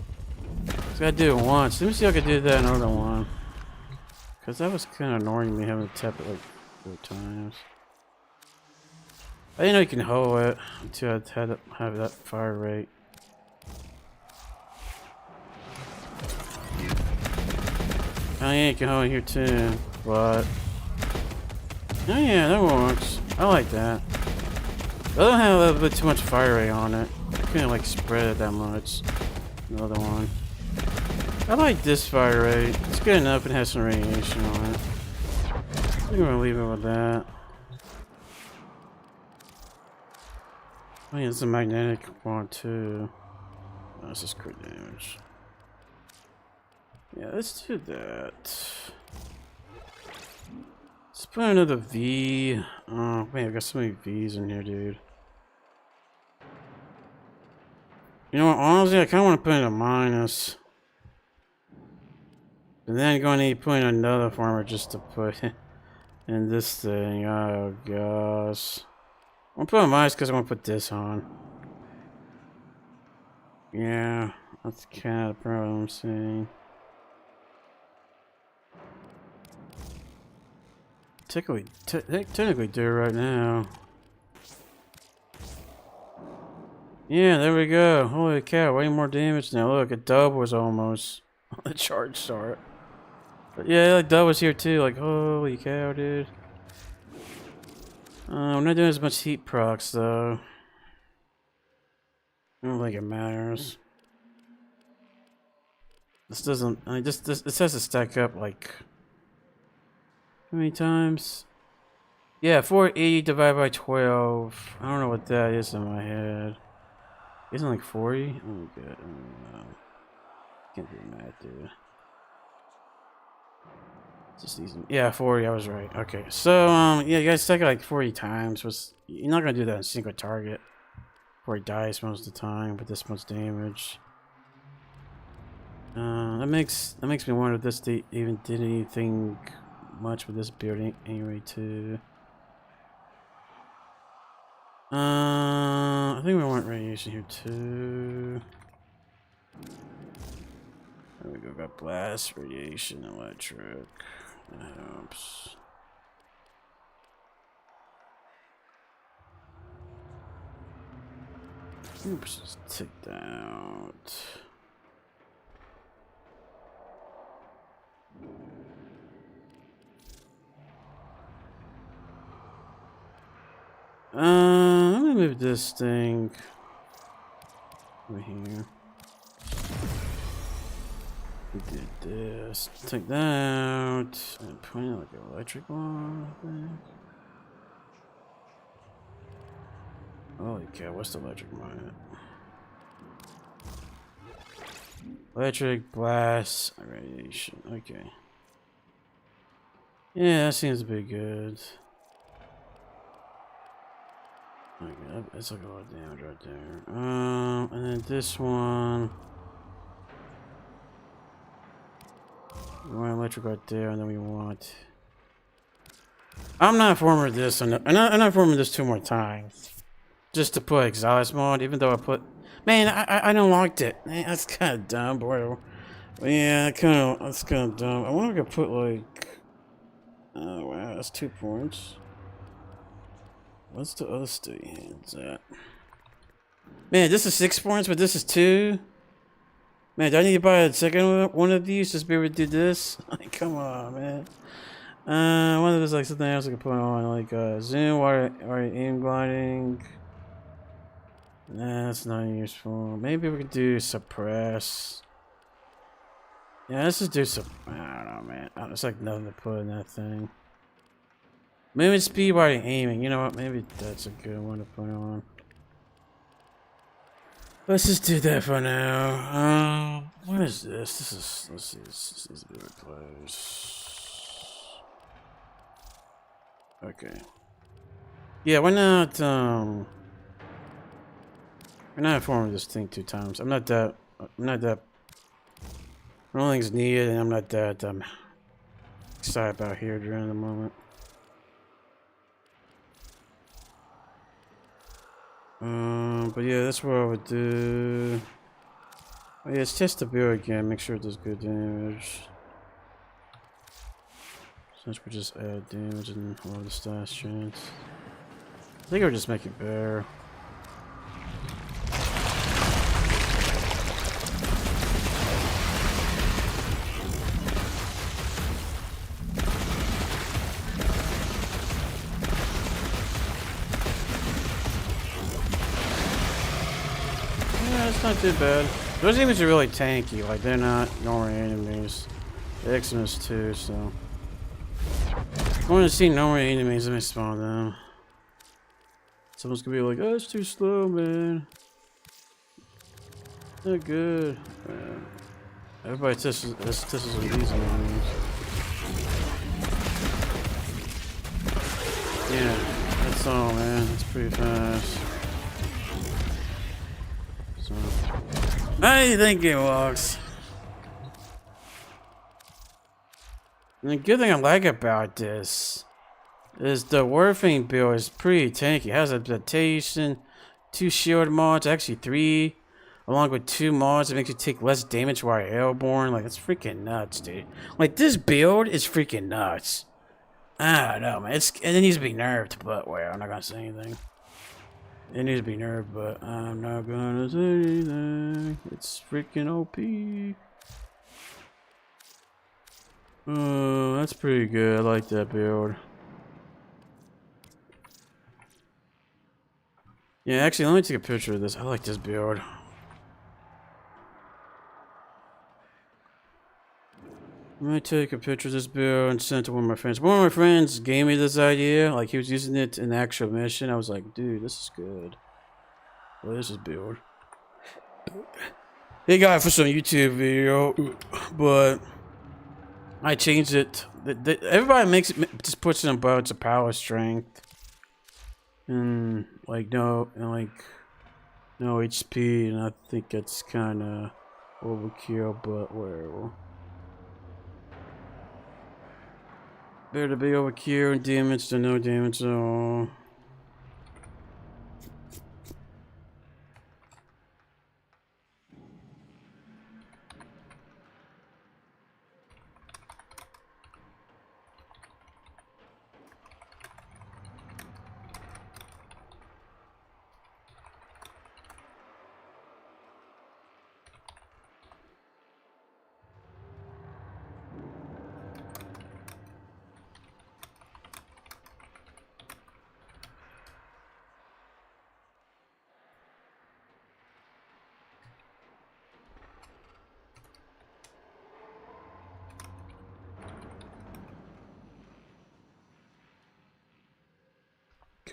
Just gotta do it once. Let me see if I can do that another one. Cause that was kind of annoying me having to tap it like 4 times. I didn't know you can hold it until I had to have that fire rate. Oh yeah, you can hold it here too, but oh yeah, that works. I like that. The other one had a little bit too much fire rate on it. I couldn't like spread it that much. Another one. I like this fire rate. It's good enough. It has some radiation on it. I'm gonna leave it with that. Oh yeah, it's a magnetic one too. Oh, this is crit damage. Yeah, let's do that. Let's put another V. Oh man, I've got so many V's in here, dude. You know what, honestly, I kinda wanna put in a minus. And then I'm gonna need to put in another farmer just to put in this thing. Oh gosh. I'm gonna put a minus because I want to put this on. Yeah, that's kind of the problem I'm seeing. Technically do it right now. Yeah, there we go. Holy cow, way more damage now. Look, a dub was almost on the charge start. But yeah, like dub was here too. Like, holy cow, dude. We're not doing as much heat procs though. I don't think it matters. This doesn't. I mean, this has to stack up like how many times? Yeah, 480 divided by 12. I don't know what that is in my head. Isn't it like 40? Oh god, I don't know. Can't do math, dude. Just these. Yeah, 40. I was right. Okay, so yeah, you guys stack it like 40 times. You're not gonna do that in a single target. 40 dice most of the time, but this much damage. That makes me wonder if this even did anything much with this build anyway too. I think we want radiation here too. There we go. Got blast, radiation, electric. That helps. Oops, just take that out. Let me move this thing over here. We did this. Take that out. And put in like an electric one, I think. Holy cow, what's the electric one? Electric blast radiation. Okay. Yeah, that seems to be good. Okay, that's like a lot of damage right there. And then this one. We want electric right there, and then we want. I'm not forming this, and I'm not forming this 2 more times, just to put exhaust mode. Even though I put, man, I don't like it. Man, that's kind of dumb, boy. Yeah, that's kind of dumb. I wonder if I could put like. Oh wow, that's 2 points. What's the other state hands at? Man, this is 6 points, but this is 2. Man, do I need to buy a second one of these just to be able to do this? Like, come on, man. One of those like something else I can put on, like zoom, water aim gliding. Nah, that's not useful. Maybe we could do suppress. Yeah, let's just do some. I don't know, man. It's like nothing to put in that thing. Maybe speed while aiming. You know what? Maybe that's a good one to put on. Let's just do that for now. What is this? This is. Let's see. This needs to be replaced. Okay. Yeah, we're not forming this thing 2 times. I'm not that. Rolling's needed, and I'm not that excited about here during the moment. But yeah, that's what I would do. Oh yeah, let's test the build again. Make sure it does good damage. Since we just add damage and all the stash chance. I think I'll just make it better. It's not too bad. Those enemies are really tanky, like they're not normal enemies. The Xmas too, so. I want to see normal enemies, let me spawn them. Someone's gonna be like, oh, it's too slow, man. They're good. Everybody tests on these enemies. Yeah, that's all, man. That's pretty fast. How do you think it works? And the good thing I like about this is the Warframe build is pretty tanky. It has adaptation, 2 shield mods, actually 3, along with 2 mods that makes you take less damage while you're airborne. Like, that's freaking nuts, dude. Like, this build is freaking nuts. I don't know, man. It needs to be nerfed, but well, I'm not gonna say anything. It needs to be nerfed, but I'm not gonna say anything. It's freaking OP. Oh, that's pretty good. I like that build. Yeah, actually, let me take a picture of this. I like this build. Let me take a picture of this build and send it to one of my friends. One of my friends gave me this idea. Like, he was using it in the actual mission. I was like, dude, this is good. Well, this is build. He got it for some YouTube video, but I changed it. Everybody makes it, just puts it in boats of power strength. And, like, no HP, and I think it's kind of overkill, but whatever. Better to be overkill and damage than no damage at all.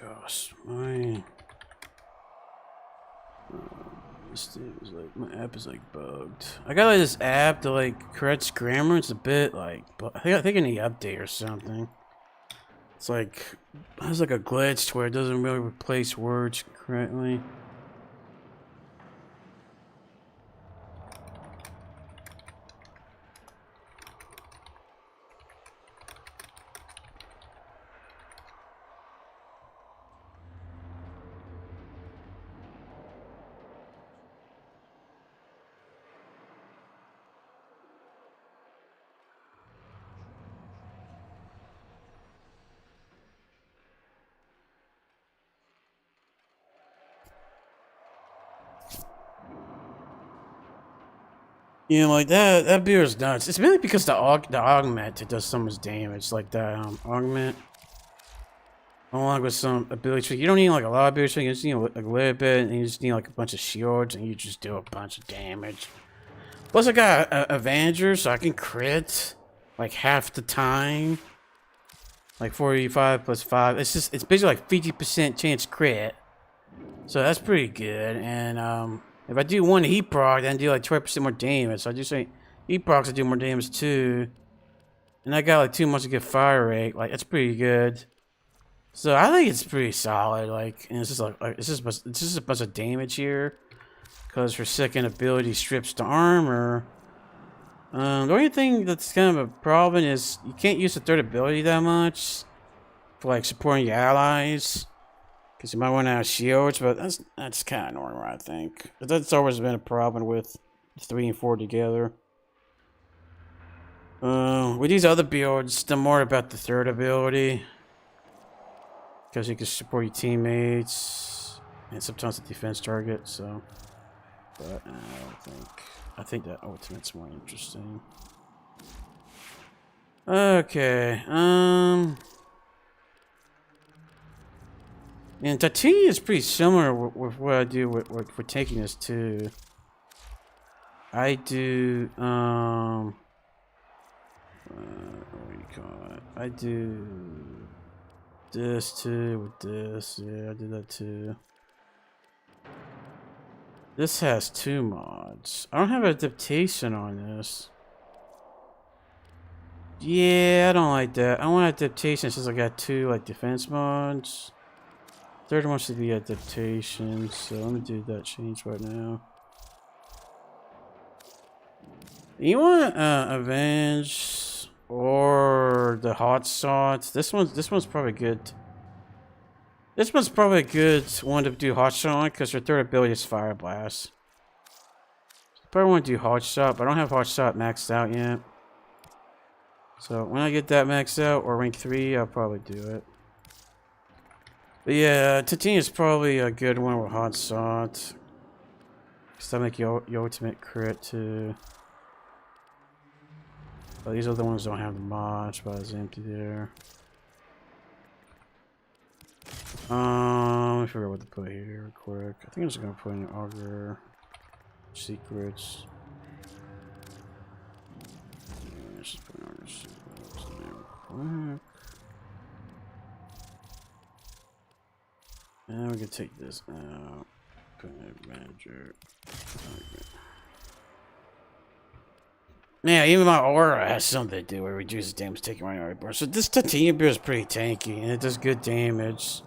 gosh, my this thing is like, my app is like bugged. I got like this app that like corrects grammar. It's a bit like, but I think I need an update or something. It's like, it has like a glitch where it doesn't really replace words correctly. You know, like that beer is nuts. It's mainly because the augment, it does so much damage. Like that augment, along with some ability. You don't need like a lot of ability. You just need like a little bit, and you just need like a bunch of shields, and you just do a bunch of damage. Plus, I got Avenger, so I can crit like half the time. Like 45 plus 5. It's basically like 50% chance crit. So that's pretty good. And if I do one heat proc, then I do like 20% more damage. So I do say heat procs, I do more damage too. And I got like 2 months to get fire rate. Like, that's pretty good. So I think it's pretty solid. Like, and it's just like it's just a bunch of damage here. Because her second ability strips the armor. The only thing that's kind of a problem is you can't use the third ability that much for like supporting your allies. Because you might run out of shields, but that's kind of normal, I think. But that's always been a problem with 3 and 4 together. With these other builds, they're more about the third ability. Because you can support your teammates. And sometimes the defense target, so. But I think that ultimate's more interesting. Okay, and Tatini is pretty similar with what I do with taking this too. I do, what do you call it? I do this too with this. Yeah, I do that too. This has 2 mods. I don't have adaptation on this. Yeah, I don't like that. I want adaptation since I got 2 like defense mods. Third one should be adaptation, so let me do that change right now. You want Avenge or the Hot Shot? This one's probably good. This one's probably a good one to do Hot Shot because her third ability is Fire Blast. Probably want to do Hot Shot, but I don't have Hot Shot maxed out yet. So when I get that maxed out or rank 3, I'll probably do it. But yeah, Tatini is probably a good one with Hot Shot. Because that'll make your ultimate crit too. But these other ones don't have the mods, but it's empty there. Let me figure out what to put here real quick. I think I'm just gonna put in Augur Secrets. Yeah, let's just put in Augur Secrets in there real quick. And we can take this out. Put in Manager. Okay. Yeah, even my aura has something to do with it reduces damage taken by an burst. So this Tatini beer is pretty tanky and it does good damage.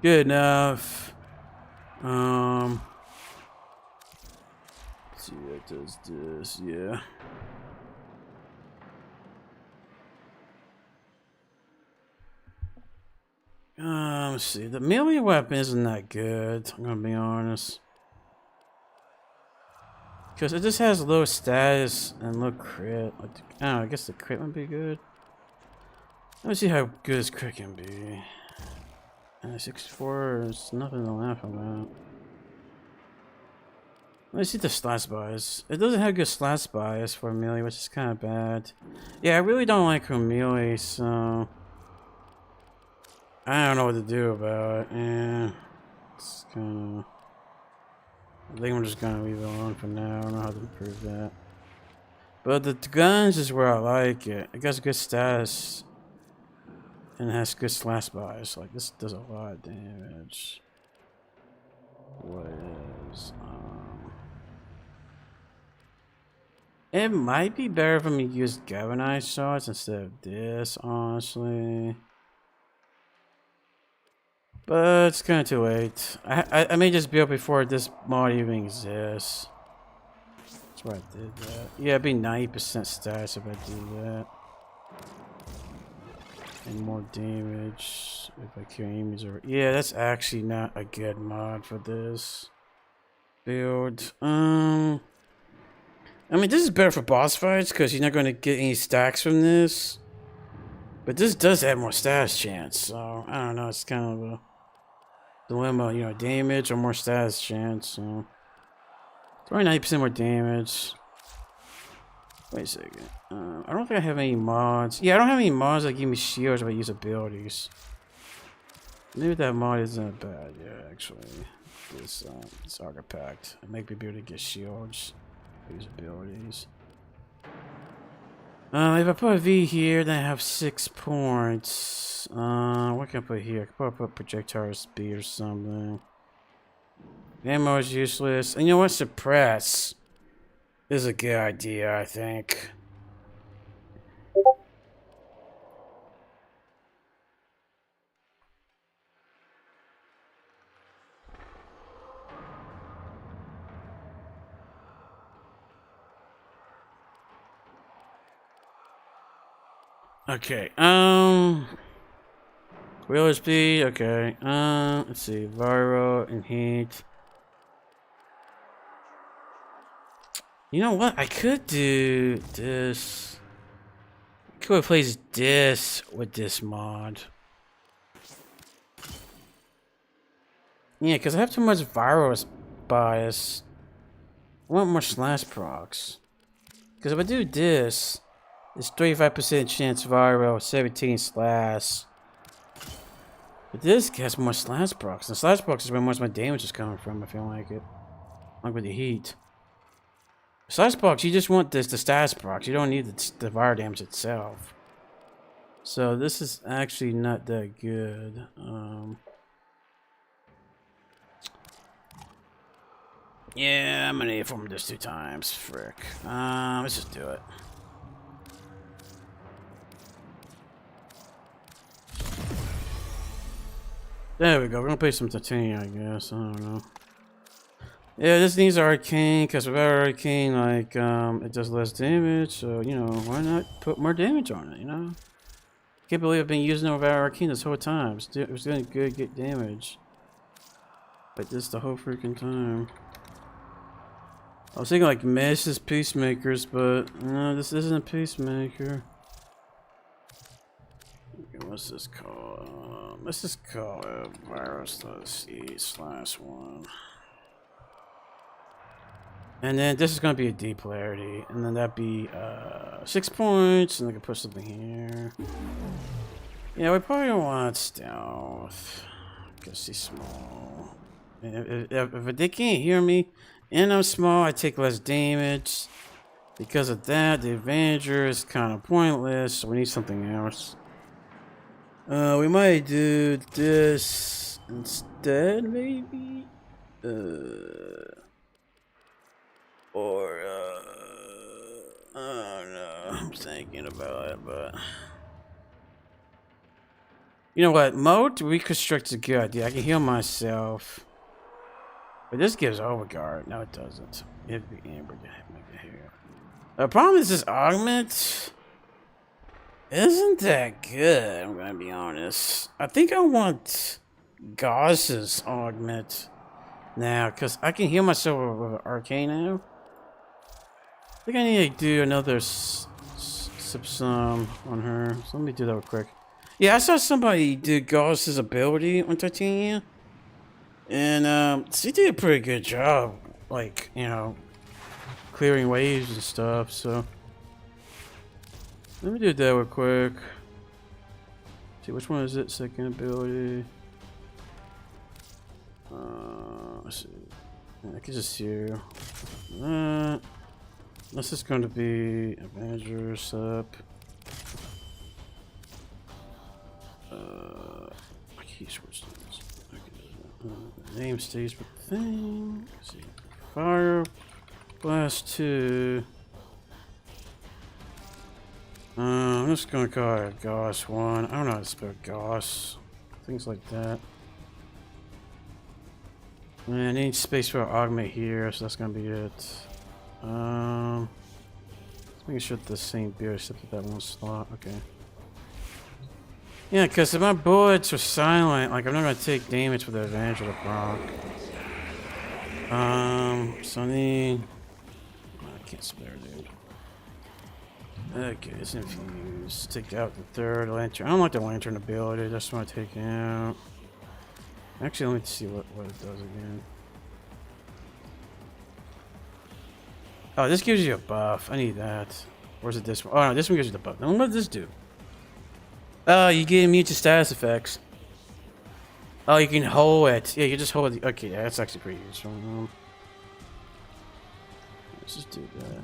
Good enough. Let's see, it does this, yeah. Let's see, the melee weapon isn't that good, I'm gonna be honest. Because it just has low status and low crit. Like, I don't know, I guess the crit would be good. Let me see how good this crit can be. 64 is nothing to laugh about. Let me see the slash bias. It doesn't have good slash bias for melee, which is kind of bad. Yeah, I really don't like her melee, so I don't know what to do about it. Yeah, it's kind of. I think I'm just gonna leave it alone for now. I don't know how to improve that. But the guns is where I like it. It got good status. And it has good slash bias. Like, this does a lot of damage. What is, it might be better for me to use galvanized shots instead of this, honestly. But it's kind of too late. I may just build before this mod even exists. That's why I did that. Yeah, it'd be 90% stats if I do that. And more damage if I kill enemies. Or yeah, that's actually not a good mod for this build. I mean, this is better for boss fights because you're not going to get any stacks from this. But this does have more status chance, so I don't know. It's kind of a dilemma, you know, damage or more status chance. So it's only 90% more damage. Wait a second. I don't think I have any mods. Yeah, I don't have any mods that give me shields if I use abilities. Maybe that mod isn't bad. Yeah, actually, this artifact it make me be able to get shields. Use abilities. If I put a V here, then I have 6 points. What can I put here? I can probably put projectile speed or something. Ammo is useless. And you know what? Suppress is a good idea, I think. Okay, wheel speed, okay, let's see, viral and heat. You know what, I could do this. I could replace this with this mod. Yeah, because I have too much viral bias. I want more slash procs. Because if I do this, it's 35% chance viral, 17 slash. But this has more slash procs. The slash procs is where most of my damage is coming from, I feel like it. Like with the heat. Slash procs, you just want this, the status procs. You don't need the viral damage itself. So this is actually not that good. Yeah, I'm gonna need to form this 2 times. Frick. Let's just do it. There we go. We're gonna play some titanium, I guess. I don't know. Yeah, this needs arcane because without arcane, like, it does less damage. So you know, why not put more damage on it? You know, can't believe I've been using it without arcane this whole time. It was doing good, get damage, but this the whole freaking time. I was thinking like Mesh's Peacemakers, but no, this isn't a Peacemaker. What's this called? Let's just call it virus.c/1. And then this is going to be a D polarity. And then that'd be 6 points. And I can put something here. Yeah, we probably don't want stealth. Because he's small. If they can't hear me and I'm small, I take less damage. Because of that, the Avenger is kind of pointless. So we need something else. We might do this instead, maybe? Or, I don't know. I'm thinking about it, but... You know what? Mode reconstruct is a good idea. I can heal myself. But this gives overguard. No, it doesn't. It'd be Amber to make it here. The problem is this augment isn't that good, I'm gonna be honest. I think I want Gauss's augment now, because I can heal myself with arcane now. I think I need to do another subsum on her. So let me do that real quick. Yeah, I saw somebody do Gauss's ability on Titania. And she did a pretty good job. Like, you know, clearing waves and stuff, so let me do that real quick. See, which one is it? Second ability. Let's see. I can just hear. This is going to be Avengers up. Key sources. Name stays with the thing. Let's see. Fire blast 2. I'm just gonna call it Gauss 1. I don't know how to spell Gauss. Things like that. And I need space for augment here, so that's gonna be it. Making sure the same beer except for that one slot. Okay. Yeah, because if my bullets are silent, like I'm not gonna take damage with the advantage of the proc. So I need. I can't spare, dude. Okay, it's infused. Take out the third lantern. I don't like the lantern ability. That's what I take out. Actually, let me see what it does again. Oh, this gives you a buff. I need that. Where's it this one? Oh, no, this one gives you the buff. Now, what does this do? Oh, you get immune to status effects. Oh, you can hold it. Yeah, you just hold it. Okay, yeah, that's actually pretty useful. Let's just do that.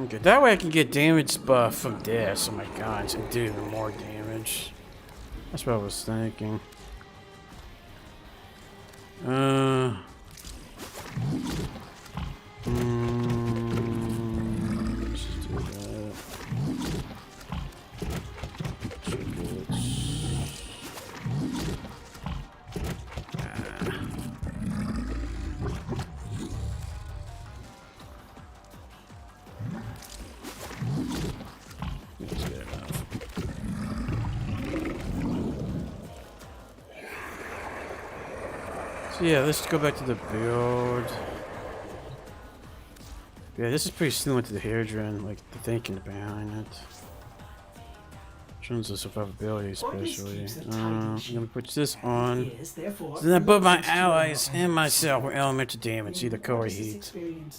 Okay, that way I can get damage buff from this. Oh my god, so do even more damage. That's what I was thinking. Let's just do that. So yeah, let's go back to the build. Yeah, this is pretty similar to the Hairdren, like the thinking behind it. In terms of survivability, especially. I'm gonna put this on. So then I put my allies and myself with elemental damage, either cold or heat. And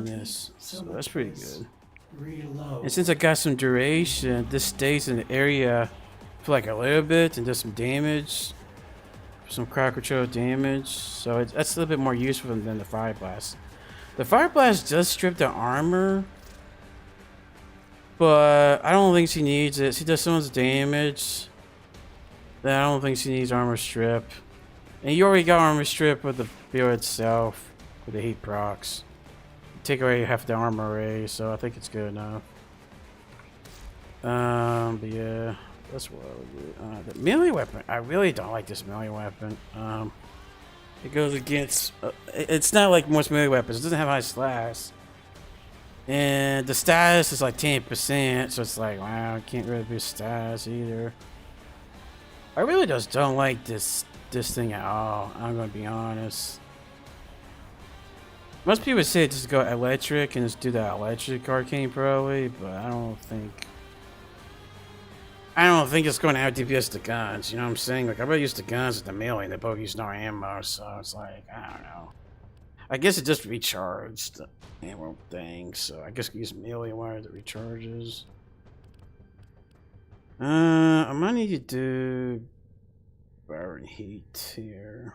this, so that's pretty good. And since I got some duration, this stays in the area for like a little bit and does some damage. Some crowd control damage, so that's a little bit more useful than the Fire Blast. The Fire Blast does strip the armor, but I don't think she needs it. She does so much damage that I don't think she needs armor strip. And you already got armor strip with the build itself, with the heat procs. Take away half the armor array, so I think it's good enough. But yeah. That's what I would do. The melee weapon, I really don't like this melee weapon. It goes against. It's not like most melee weapons. It doesn't have high slash, and the status is like 10%. So it's like, wow, I can't really be status either. I really just don't like this thing at all. I'm gonna be honest. Most people say just go electric and just do that electric arcane probably, but I don't think it's going to out DPS the guns, you know what I'm saying? Like, I better use the guns with the melee, and they both use no ammo, so it's like, I don't know. I guess it just recharged the ammo thing, so I guess I can use melee wire that recharges. I might need to do Baron Heat here.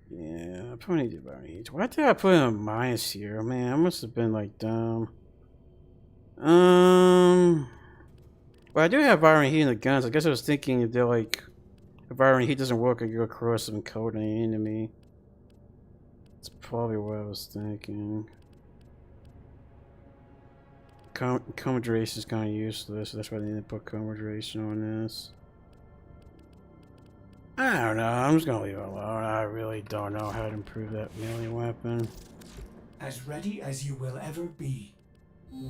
Yeah, I probably need to do Baron Heat. Why did I put a minus here? Man, I must have been like dumb. Well, I do have Byron Heat in the guns. I guess I was thinking if they're like, if Byron Heat doesn't work, I go across some code on the enemy. That's probably what I was thinking. Coma duration is kind of useless. So that's why I need to put coma duration on this. I don't know. I'm just gonna leave it alone. I really don't know how to improve that melee weapon. As ready as you will ever be.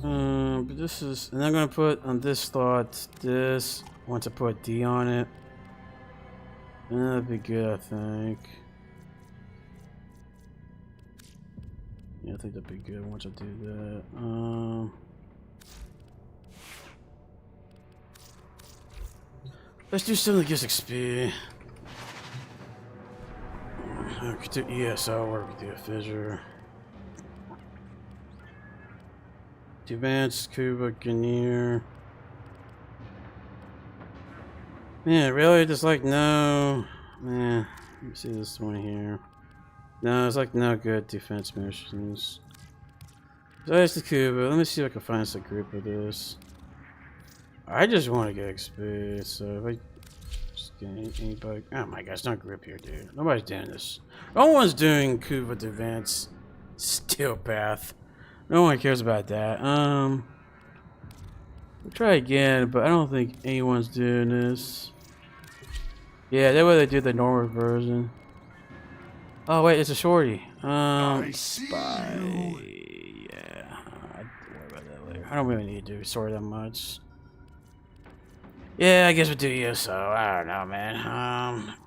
But this is, and I'm gonna put on this slot this. Once I put D on it, and that'd be good, I think. Yeah, I think that'd be good once I do that. Let's do something that gives XP. I could do ESO or we could do a fissure. Advanced Cuba Ganir. Yeah, really? Just like, no. Let me see this one here. No, it's like no good defense missions. So that's the Cuba. Let me see if I can find us a group of this. I just want to get XP, so if I just get anybody. Oh my gosh, no group here, dude. Nobody's doing this. No one's doing Cuba Defense Steel Path. No one cares about that. We'll try again, but I don't think anyone's doing this. Yeah, that way they do the normal version. Oh wait, it's a shorty. Spy. Yeah, I'll worry about that later. I don't really need to do sword that much. Yeah, I guess we'll do ESO. I don't know, man.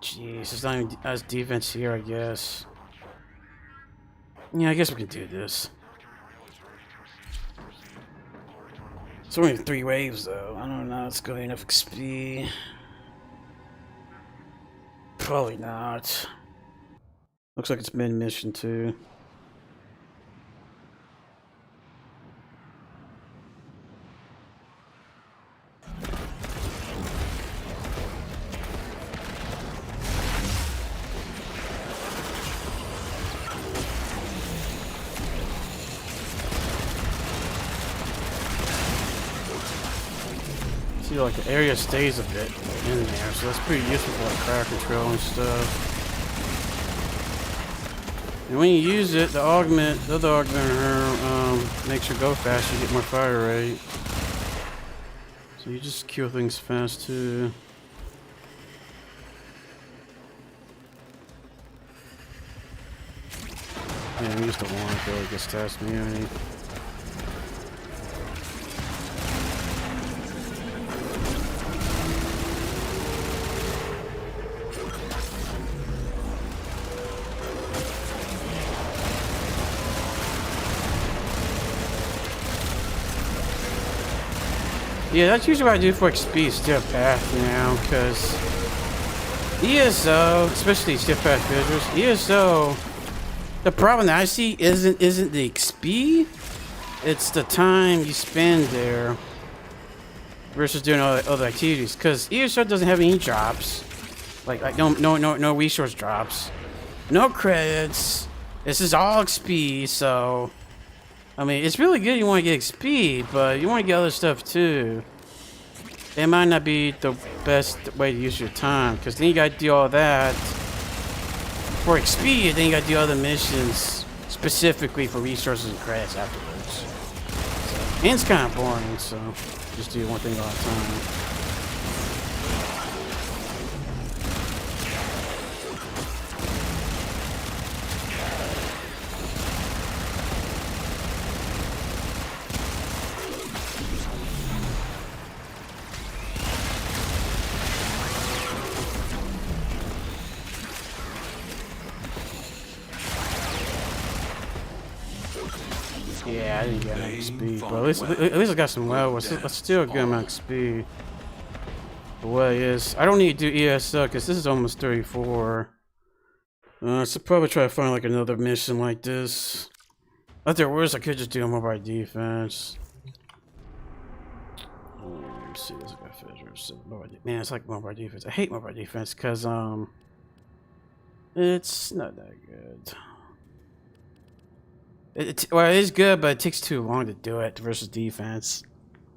Jeez, it's not even us defense here, I guess. Yeah, I guess we can do this. It's only 3 waves, though. I don't know. It's going enough XP. Probably not. Looks like it's mid-mission, too. See, like, the area stays a bit in there, so that's pretty useful for, like, fire control and stuff. And when you use it, the other augmenter, makes her go faster, you get more fire rate. So you just kill things fast, too. Yeah, we just don't want to go against task immunity. Yeah, that's usually what I do for XP, Steel Path, you know, because ESO, especially Steel Path visuals, ESO, the problem that I see isn't the XP, it's the time you spend there versus doing other activities. Because ESO doesn't have any drops, like no resource drops, no credits. This is all XP, so. I mean, it's really good you want to get XP, but you want to get other stuff too. It might not be the best way to use your time, because then you got to do all that for XP, and then you got to do other missions specifically for resources and credits afterwards. So, and it's kind of boring, so just do one thing all the time. Yeah, I didn't get enough XP, but at least I got some levels. It's still a good amount of XP. But what it is, I don't need to do ESO because this is almost 34. I should probably try to find like another mission like this. If there was, I could just do a mobile defense. Let me see, this guy features. Man, it's like mobile defense. I hate mobile defense because it's not that good. Well, it is good, but it takes too long to do it versus defense.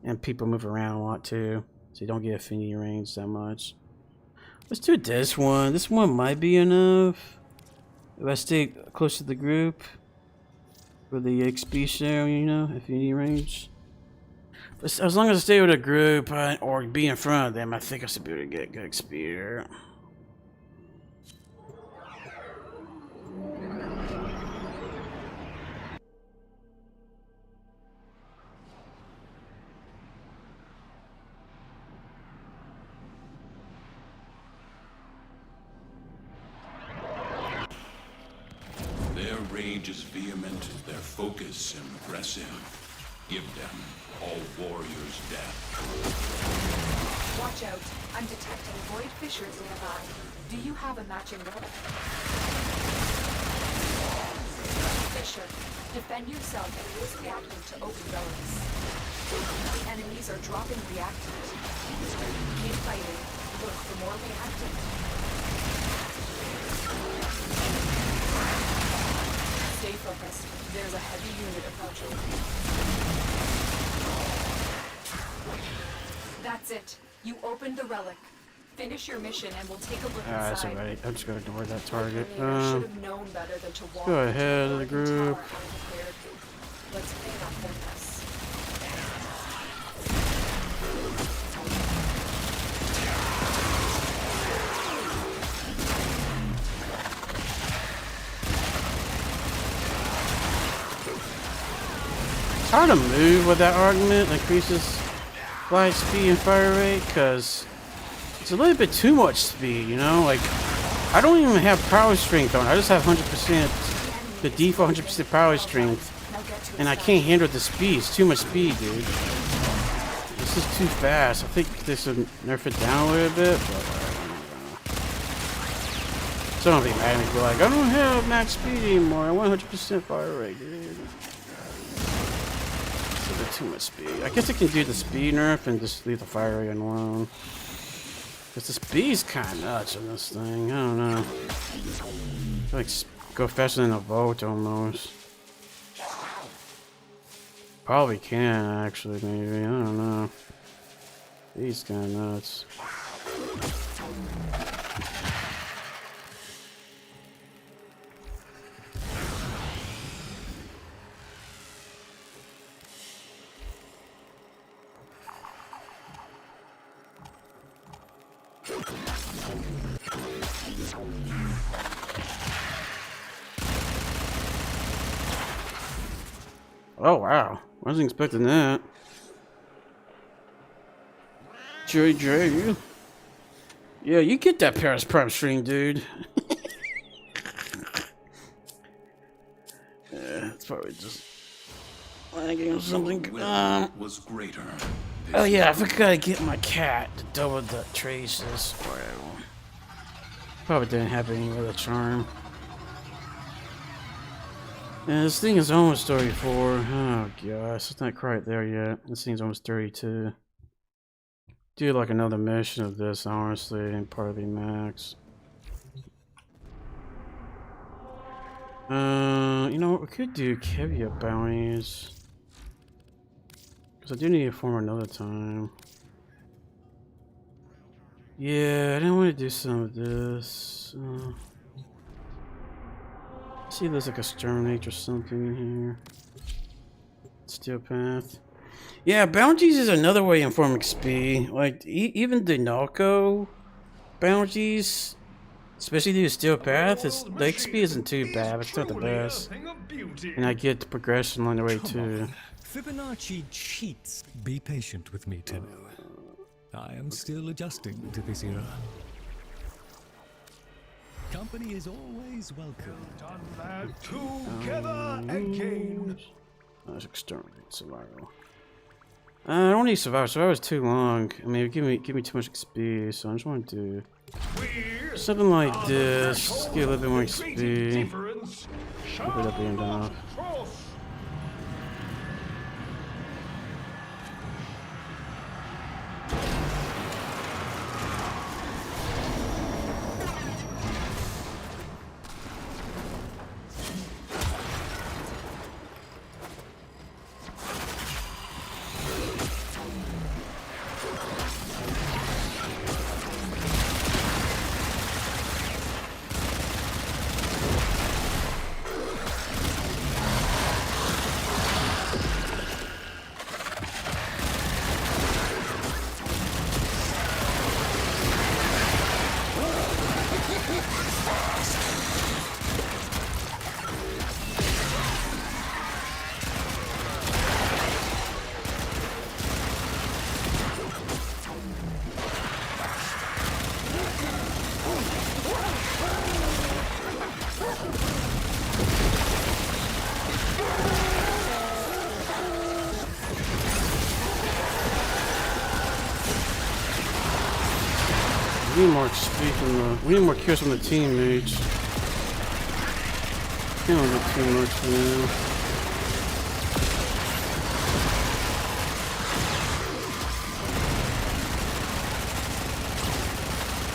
And people move around a lot too, so you don't get affinity range that much. Let's do this one. This one might be enough. If I stay close to the group for the XP share, you know, affinity range. But as long as I stay with a group or be in front of them, I think I should be able to get good XP here. Is vehement, their focus impressive. Give them all warriors death. Watch out. I'm detecting void fissures nearby. Do you have a matching weapon? Fissure. Defend yourself and use reactant to open relics. The enemies are dropping reactant. Keep fighting. Look for more reactant. focused. There's a heavy unit approaching. That's it. You opened the relic. Finish your mission and we'll take a look inside. That's alright. I'm just gonna ignore that target. Should have known better than to walk go ahead of the group. Let's clean up this. It's hard to move with that argument. It increases flight speed and fire rate because it's a little bit too much speed, you know? Like, I don't even have power strength on. I just have 100%, the default 100% power strength. And I can't handle the speed. It's too much speed, dude. This is too fast. I think this would nerf it down a little bit, but so don't be mad at me. Like, I don't have max speed anymore. I want 100% fire rate, dude. It's a bit too much speed. I guess I can do the speed nerf and just leave the fire rate alone. Because the speed's kind of nuts on this thing. I don't know. Like, go faster than a boat almost. Probably can, actually, maybe. I don't know. He's kind of nuts. Oh, wow. I wasn't expecting that. JJ. Yeah, you get that Paris Prime string, dude. Yeah, it's probably just lagging or something. Was greater. Oh yeah, I forgot to get my cat to double the traces. Probably didn't have any other charm. Yeah, this thing is almost 34. Oh gosh, it's not quite there yet. This thing's almost 32. Do like another mission of this, honestly, and probably max. You know what? We could do caveat bounties. Because I do need to form another time. Yeah, I didn't want to do some of this. See, there's like a exterminate or something in here. Steel path. Yeah, bounties is another way in Form XP. Like, even the Nalco bounties, especially the steel path, the XP isn't too bad. It's not the best. And I get the progression along the way too. Fibonacci cheats. Be patient with me, Tenno. I am still adjusting to this era. Company is always welcome. Done that together again. Let's exterminate survival. I don't need survival. Survival is too long. I mean, give me too much XP. So I just want to do something like this. Get a little bit more XP. Keep it up and down. We need more XP from the. We need more kills from the teammates. Can't get too much for now.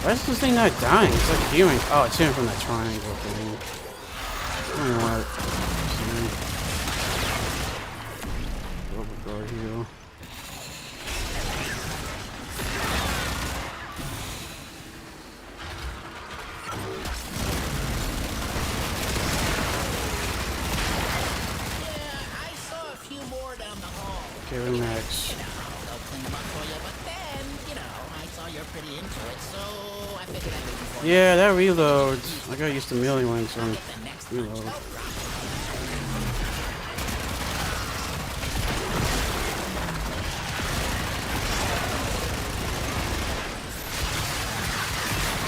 Why is this thing not dying? It's like healing. Oh, it's healing from that triangle thing. I don't know what. heal. Okay, we're max. They'll clean them up for you, but then, I saw you're pretty into it, so I figured I'd leave before Yeah, that reloads. I got used to melee ones on the next reload.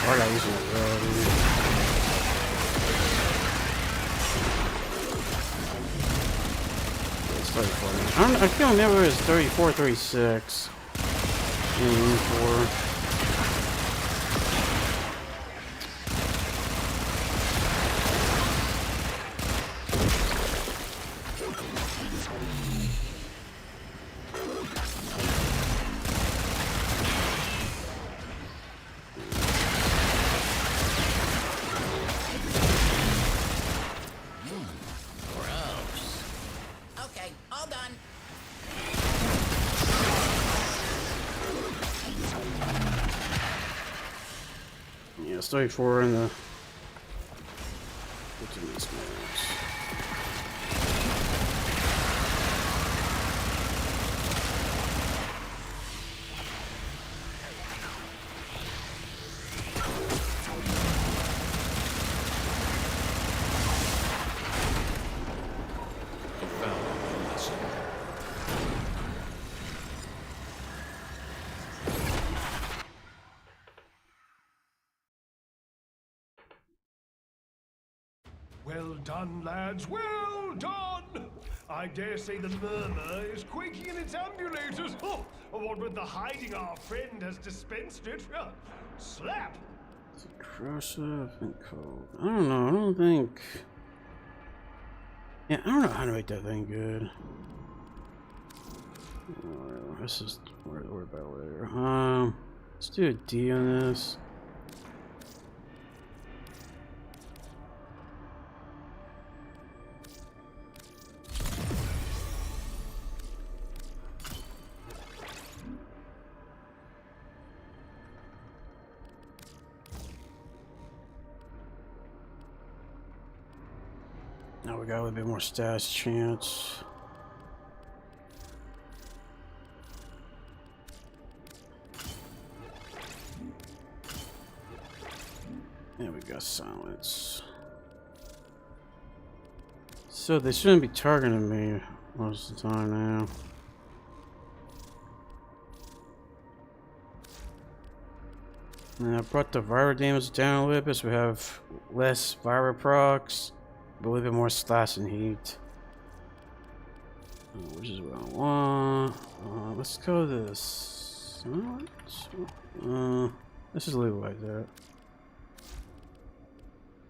Oh, I got used to it. I can't remember it's 34, 36. And 4. Okay, all done. Yeah, it's 34 in the ultimate max. Well done, lads, well done! I dare say the murmur is quaking in its ambulators. Oh, what with the hiding our friend has dispensed it. Slap! Corrosive and cold. I don't know, I don't think... Yeah, I don't know how to make that thing good. This is worry about later. Let's do a D on this. Now we got a little bit more stats chance. And we got silence. So they shouldn't be targeting me most of the time now. And I brought the Vira damage down a little bit so we have less Vira procs. But a little bit more slash and heat. Which is what I want. Let's go this. Let's just leave it like that.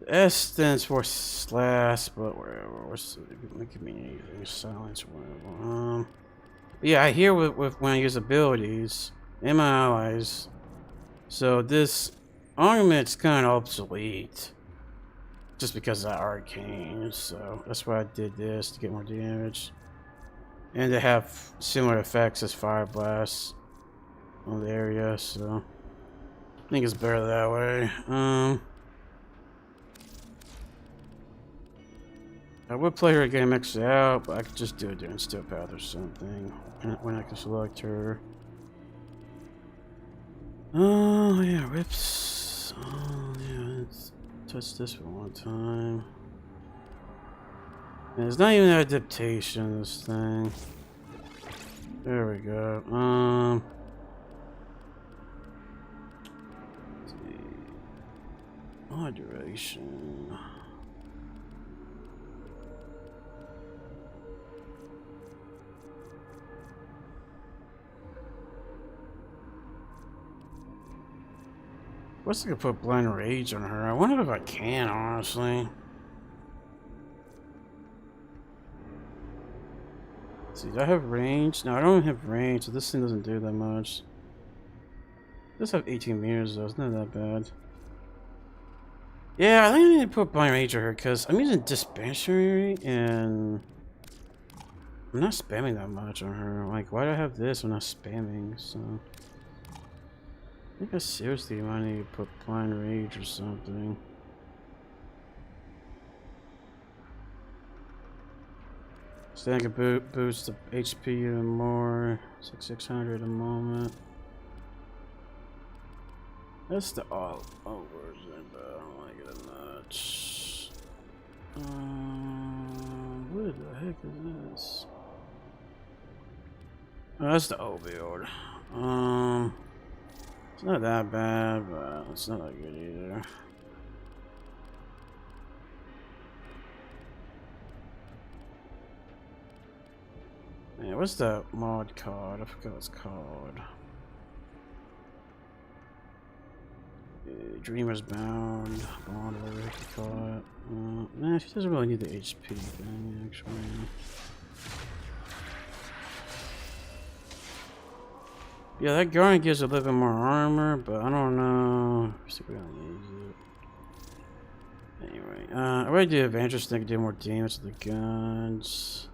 The S stands for slash, but whatever. It could mean anything. Silence or whatever. Yeah, I hear with when I use abilities and my allies. So this argument's kind of obsolete. Just because of arcane, so that's why I did this to get more damage. And to have similar effects as Fire Blast on the area, so I think it's better that way. I would play her again mix it out, but I could just do it during Steel Path or something when I can select her. Oh yeah, rips. Oh yeah, it's touch this for one time. And it's not even an adaptation, this thing. There we go. Let's see. Moderation. What's I could put Blind Rage on her? I wonder if I can, honestly. Let's see, do I have range? No, I don't have range, so this thing doesn't do that much. It does have 18 meters though, it's not that bad. Yeah, I think I need to put Blind Rage on her because I'm using Dispensary and I'm not spamming that much on her. Like, why do I have this? I'm not spamming, so. I think I seriously might need to put Blind Rage or something. So I can boost the HP even more. 600 a moment. That's the all version, but I don't like it much. What the heck is this? Oh, that's the O build. It's not that bad, but it's not that good either. Man, what's that mod called? I forgot what it's called. Dreamer's Bound, whatever you call it. Nah, she doesn't really need the HP thing, actually. Yeah, that Guardian gives a little bit more armor, but I don't know if we're gonna use it. Anyway, I already do Adventure so I can do more damage to the guns.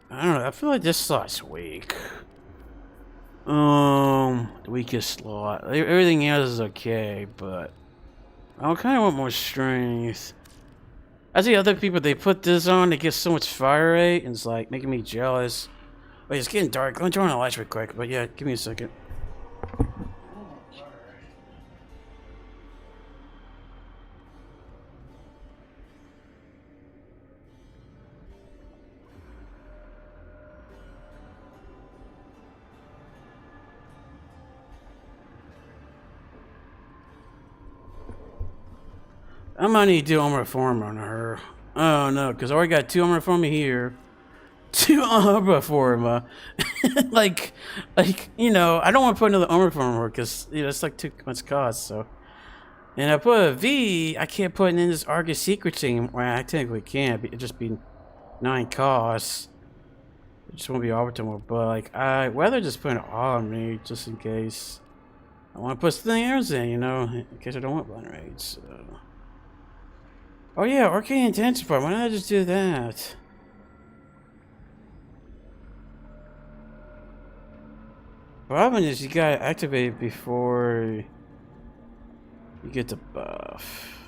I don't know, I feel like this slot's weak. The weakest slot. Everything else is okay, but I kind of want more strength. I see other people, they put this on, they get so much fire rate, and it's like making me jealous. Wait, it's getting dark. Let me turn on the lights real quick. But yeah, give me a second. I might need to do armor reform on her. Oh no, because I already got 2 armor reform here. 2 armor reform. like, you know, I don't want to put another armor reform on her because, you know, it's like too much cost, so. And I put a V, I can't put it in this Argus secret team. Well, I technically can, but it just be 9 costs. It just won't be optimal, but like, I rather just put it all on me just in case. I want to put something else in, you know, in case I don't want blind raids. So. Oh yeah, Arcane Intensify, why not I just do that? Problem is you gotta activate it before you get the buff.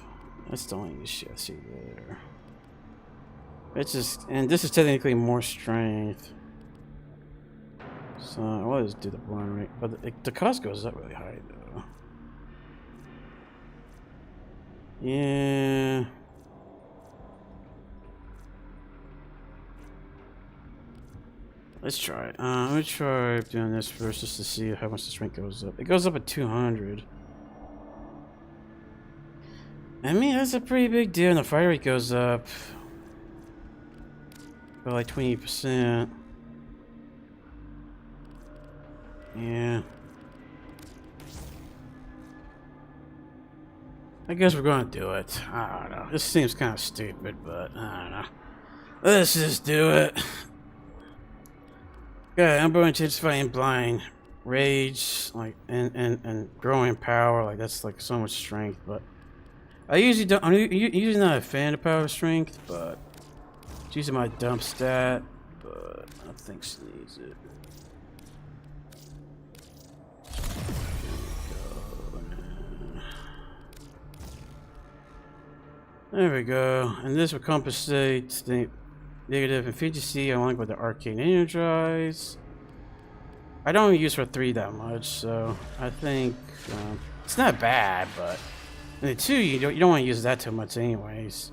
That's the only issue I see there. It's just, and this is technically more strength. So I want to do the blind rate, but the cost goes up really high though. Yeah. Let's try it. Let me try doing this first just to see how much the strength goes up. It goes up at 200. I mean, that's a pretty big deal, and the fire rate goes up by like 20%. Yeah. I guess we're gonna do it. I don't know. This seems kind of stupid, but I don't know. Let's just do it. Yeah, I'm going to intensify and blind rage, like and growing power, like that's like so much strength. But I usually don't. I'm usually not a fan of power strength, but it's usually my dump stat. But I think she needs it. There we go. And this will compensate the negative efficiency I like with the Arcane Energize. I don't use for 3 that much, so I think it's not bad, but the 2 you don't want to use that too much anyways.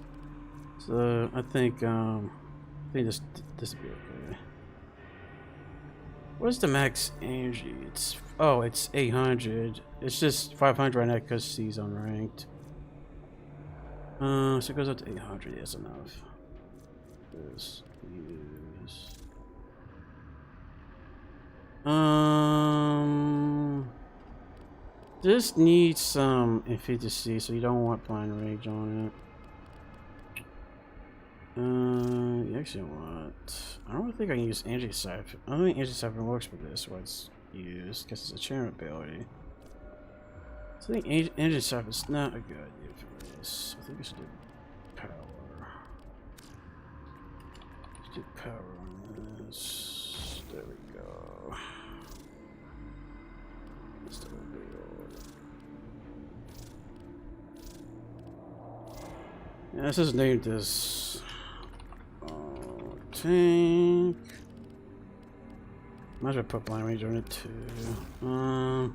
So I think this will be okay. What's the max energy? It's 800. It's just 500 right now because she's unranked. So it goes up to 800. That's enough. This use. This needs some efficiency, so you don't want blind rage on it. You actually want. I don't think I can use energy siphon. I don't think energy siphon works for this. What it's used because it's a chain ability. So I think energy siphon is not a good idea for this. I think I should do power. do power on this. There we go. Let's do a reload. Yeah, let's just name this tank. Might as well put blind range on it too.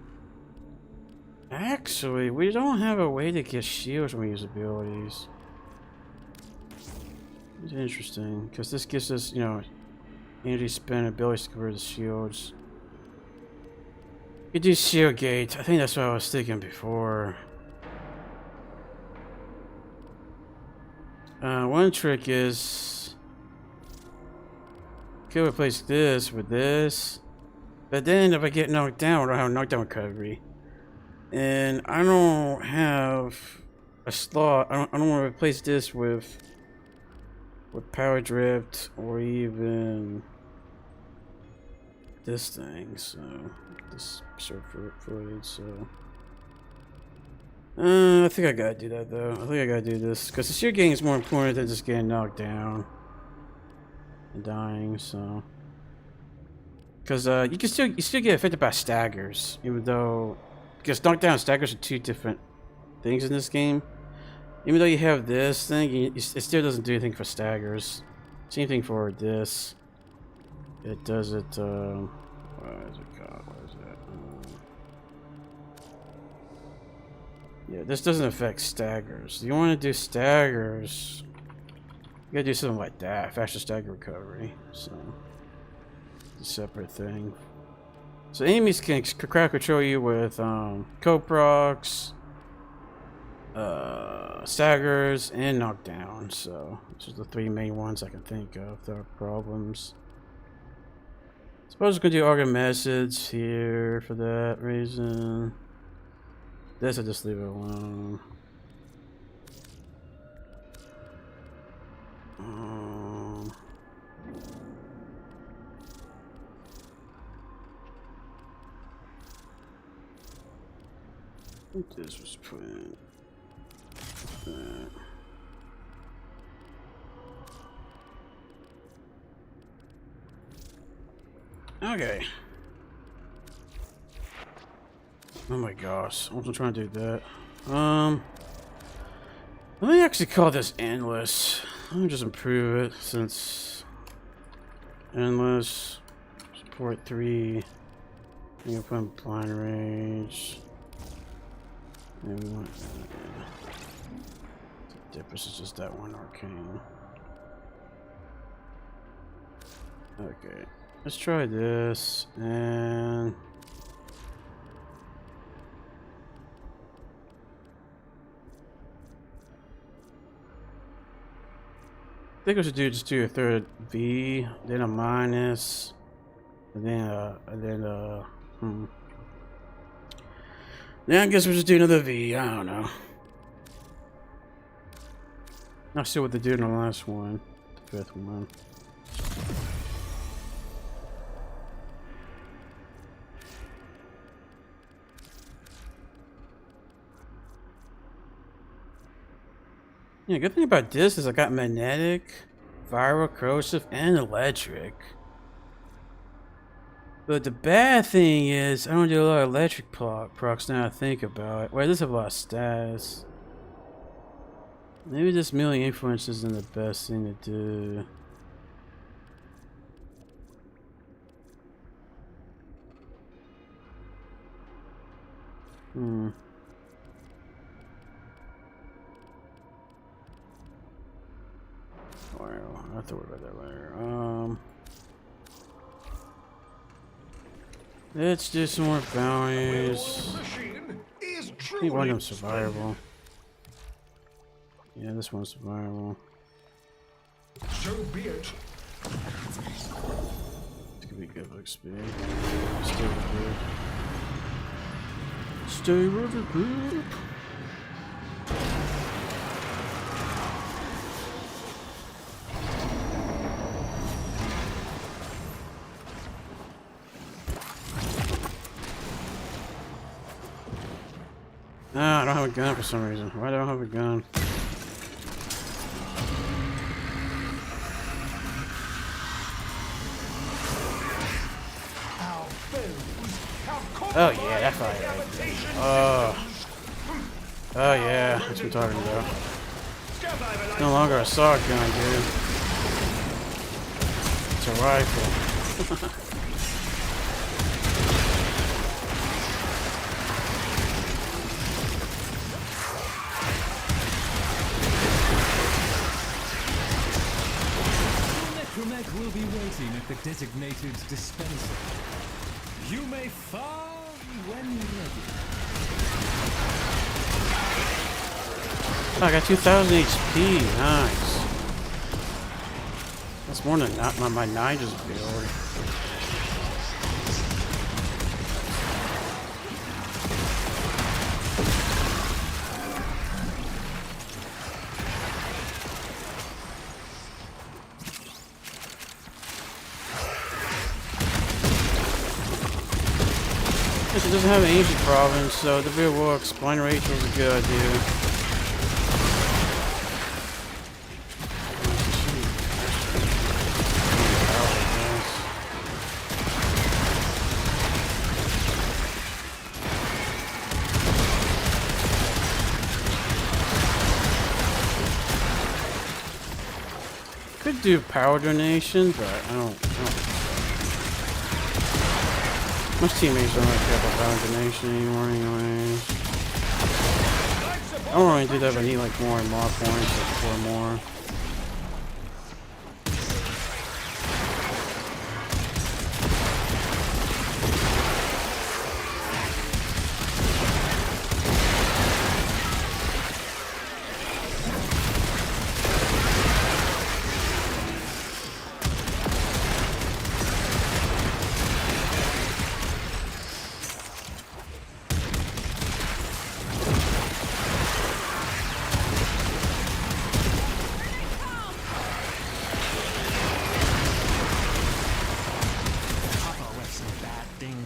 Actually, we don't have a way to get shields when we use abilities. It's interesting, because this gives us, you know, energy spend abilities to convert to shields. You do shield gate. I think that's what I was thinking before. One trick is could replace this with this, but then if I get knocked down, I don't have knockdown recovery, and I don't have a slot. I don't want to replace this with power drift or even this thing. So this sort of fluid. So I think I gotta do that though. I think I gotta do this because the sheer gain is more important than just getting knocked down and dying. So because you still get affected by staggers, even though because knockdown and staggers are two different things in this game. Even though you have this thing, it still doesn't do anything for staggers. Same thing for this. It does it. What is it called? What is that? Yeah, this doesn't affect staggers. You want to do staggers, you gotta do something like that. Faster stagger recovery. So, it's a separate thing. So enemies can crowd control you with coprocs, staggers, and knockdown. So those are the three main ones I can think of that are problems. Suppose we could do Argon methods here for that reason. This I just leave it alone. I think this was put in. Okay. Oh my gosh, I wasn't trying to do that. Let me actually call this endless. Let me just improve it since endless support 3. I'm gonna put in blind range. And we want the difference is just that one arcane. Okay, let's try this and I think we should just do a third V, then a minus, and then yeah, I guess we'll just do another V. I don't know. Not sure what they did in the last one, the fifth one. Yeah, good thing about this is I got magnetic, viral, corrosive, and electric. But the bad thing is I don't do a lot of electric procs now I think about it. Well, this have a lot of stats. Maybe this melee influence isn't the best thing to do. Well, I'll have to worry about that later. Let's do some more bounties. I think one of them's survivable. Yeah, this one's survivable. So be it. It's gonna be good for XP. Stay with the group. Stay with the group. Ah, I don't have a gun for some reason. Why do I don't have a gun? Oh yeah, that fire. Oh yeah, that's what I'm talking about. It's no longer a SAR gun, dude. It's a rifle. Necromech will be waiting at the designated dispenser. You may fire when ready. Oh, I got 2,000 HP. Nice. That's more than not my Nigel's build. It doesn't have an ancient province, so the build works. Blind Rachel's a good idea. Could do power donation, but I don't most teammates don't really care about power donation anymore anyways. I don't really do that, but I need like more and more points, like 4 more.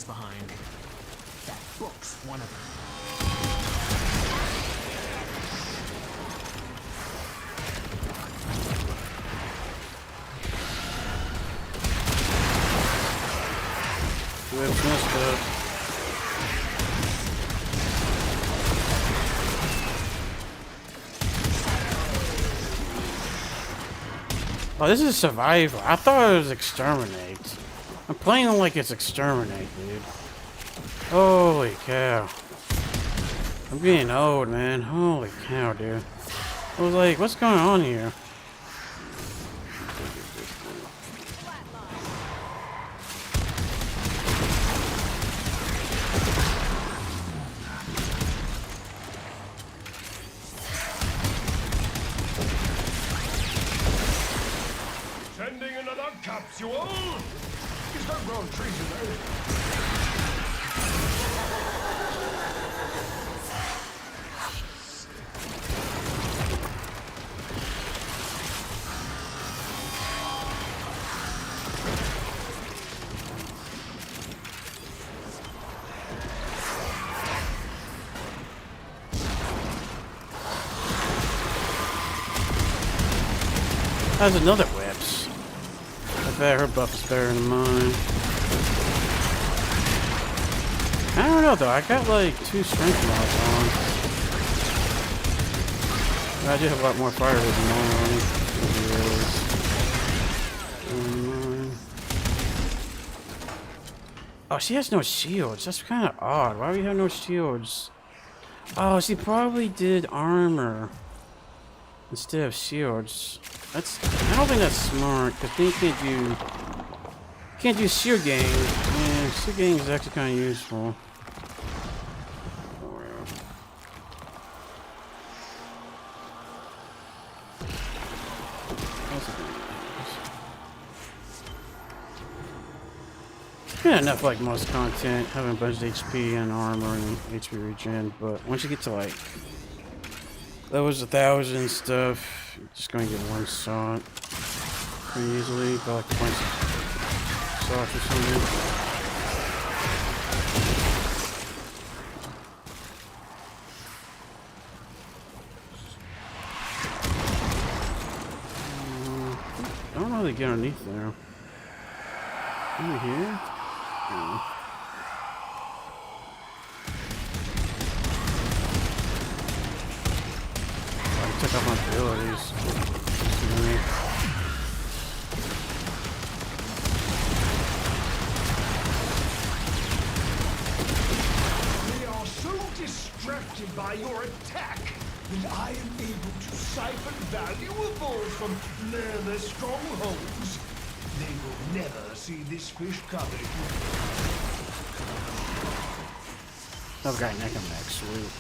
Behind. That book's one of them. Whip's messed up. Oh, this is survival. I thought it was exterminate. I'm playing like it's exterminate, dude. Holy cow. I'm getting old, man. Holy cow, dude. I was like, what's going on here? Sending another capsule? Is there ground trees in there? That's another whips. I bet her buff is better than mine. I don't know though, I got like 2 strength mods on. I do have a lot more fire than normally. Oh, she has no shields. That's kind of odd. Why do you have no shields? Oh, she probably did armor instead of shields. That's. I don't think that's smart because they can't do shield gang. Yeah, shield gang is actually kind of useful. Yeah, enough like most content, having a bunch of HP and armor and HP regen, but once you get to like levels 1,000 stuff, you're just gonna get one shot pretty easily, but like a bunch of shots or something. I don't know how they get underneath there. Over here? stuff on abilities. They are so distracted by your attack that I am able to siphon valuables from murmur strongholds. They will never see this fish coming. Another guy neck and neck, sweet.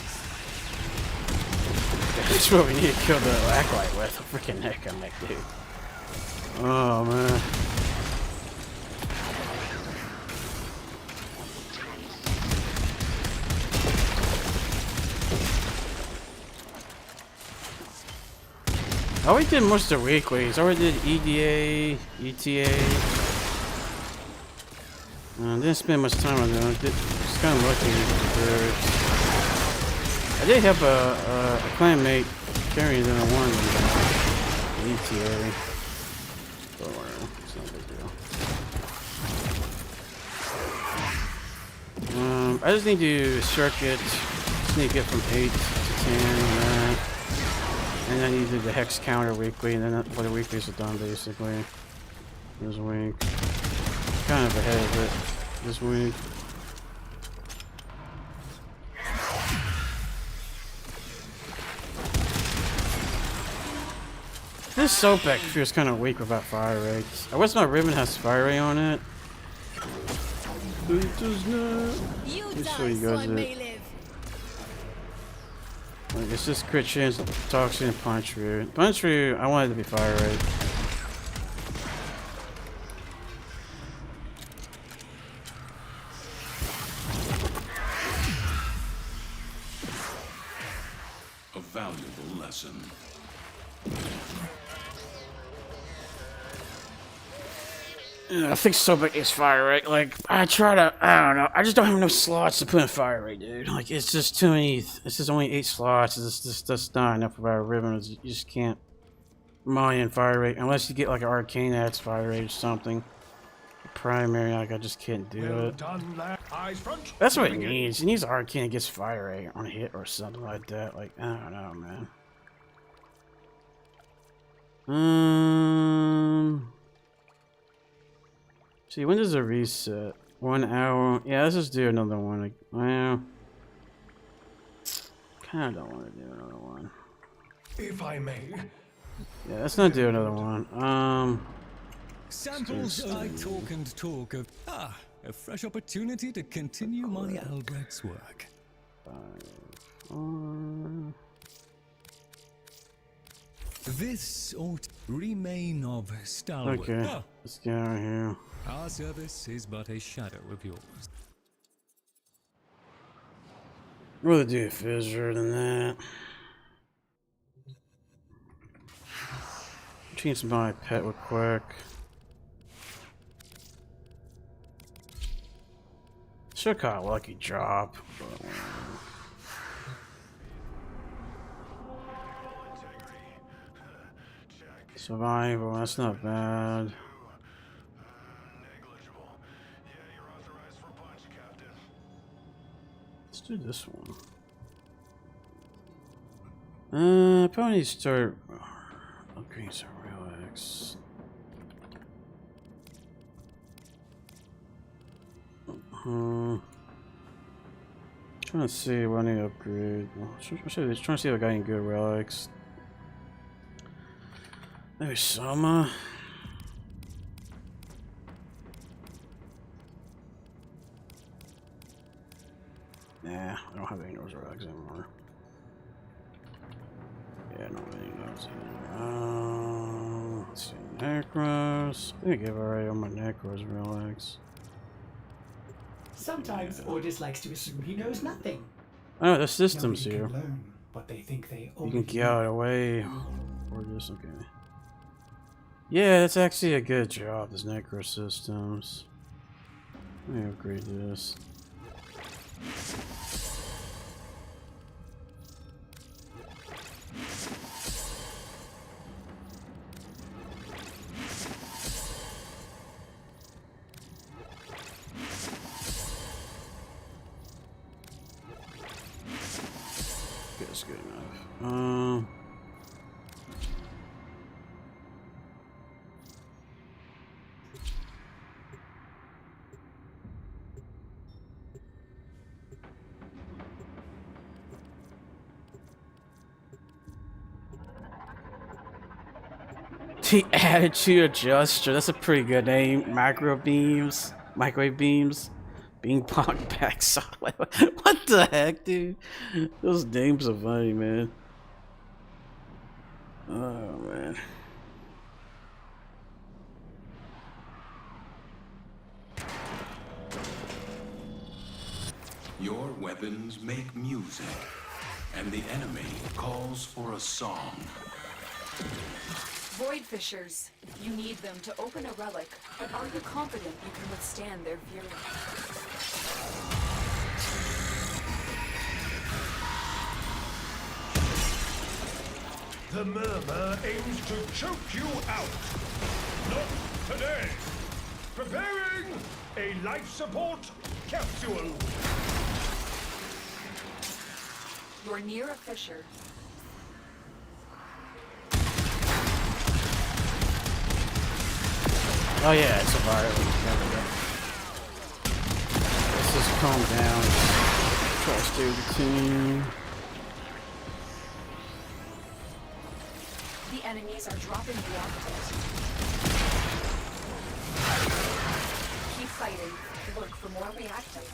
That's what we need to kill the Acolyte with. A freaking neck and neck, dude. Oh man. I already did most of the weeklies. I already did EDA, ETA. Didn't spend much time on them. Just kind of lucky with the I did have a clanmate carrying them in one ETA. But whatever, it's not a big deal. I just need to circuit, just need to get from 8 to 10 on that. And then you do the hex counter weekly, and then for the weeklies are done basically. This week. Kind of ahead of it this week. This soapback feels kind of weak without fire rates. I wish my ribbon has fire rate on it. But it does not. Let's show you guys it. Like, it's just crit chance, toxin, and punch root. Punch root, I want it to be fire rate. A valuable lesson. Yeah, I think Sobek is fire rate. Like, I don't know. I just don't have enough slots to put in fire rate, dude. Like, it's just too many. It's just only 8 slots. It's just not enough of our ribbon. You just can't mine in fire rate unless you get like an arcane that's fire rate or something. Primary, like, I just can't do it. That's what it needs. It needs arcane that gets fire rate on a hit or something like that. Like, I don't know, man. See, when does it reset? 1 hour. Yeah, let's just do another one. Like, well, kind of don't want to do another one. If I may. Yeah, let's not do another one. Samples. I talk and talk of a fresh opportunity to continue my Albrecht's work. 5, 4. This ought remain of stalwart. Okay, let's get out of here. Our service is but a shadow of yours. I'd rather do a fissure than that. Change my pet real quick. Should caught a lucky drop. But, survival, that's not bad. Let's do this one. Probably need to start upgrading some relics. Trying to see what I need to upgrade. Trying to see if I got any good relics. Maybe Soma. Nah, I don't have any of those relics anymore. Yeah, I don't have any of those anymore. Let's see, Necros. I think I gave already all my Necros relics. Sometimes Ordis likes to assume he knows nothing. Oh, the system's Nobody here. can learn what they think they You already can get out of the way. Or just okay. Yeah, that's actually a good job, this Necro systems. Let me upgrade this. That's good enough. The attitude adjuster. That's a pretty good name. Macro beams. Microwave beams. Being pong back solid. What the heck, dude? Those names are funny, man. Oh, man. Your weapons make music, and the enemy calls for a song. Void Fishers. You need them to open a relic, but are you confident you can withstand their fury? The murmur aims to choke you out. Not today. Preparing a life support capsule. You're near a fissure. Oh yeah, it's a virus. Let's just calm down. Try to stay with the team. The enemies are dropping reactors. Keep fighting. Look for more reactors.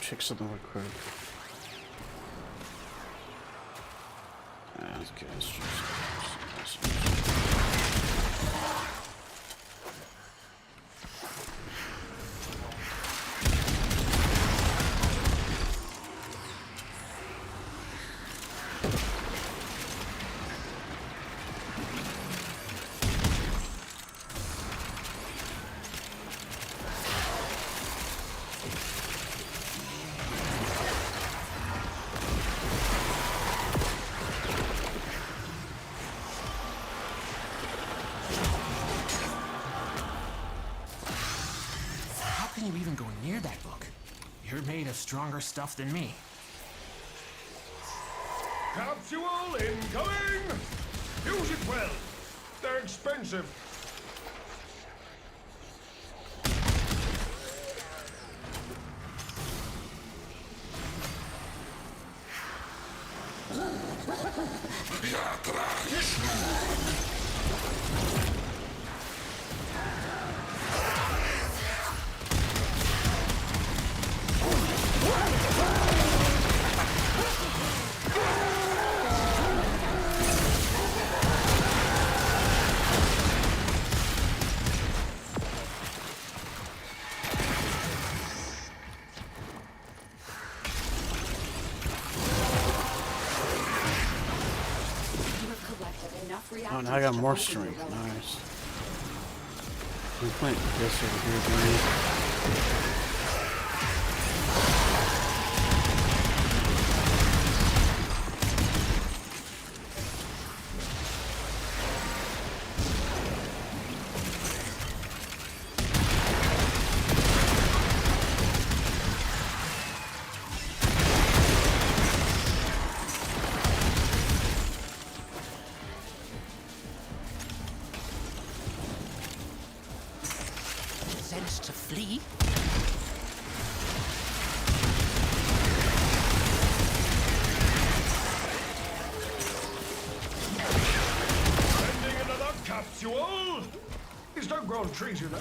Check something real quick. Let's get this. How can you even go near that book? You're made of stronger stuff than me. Capsule incoming! Use it well. They're expensive. Oh, now I got more strength. Nice. I'm playing this over here, dude. Sense to flee? Sending another capsule? These don't grow on trees, you know.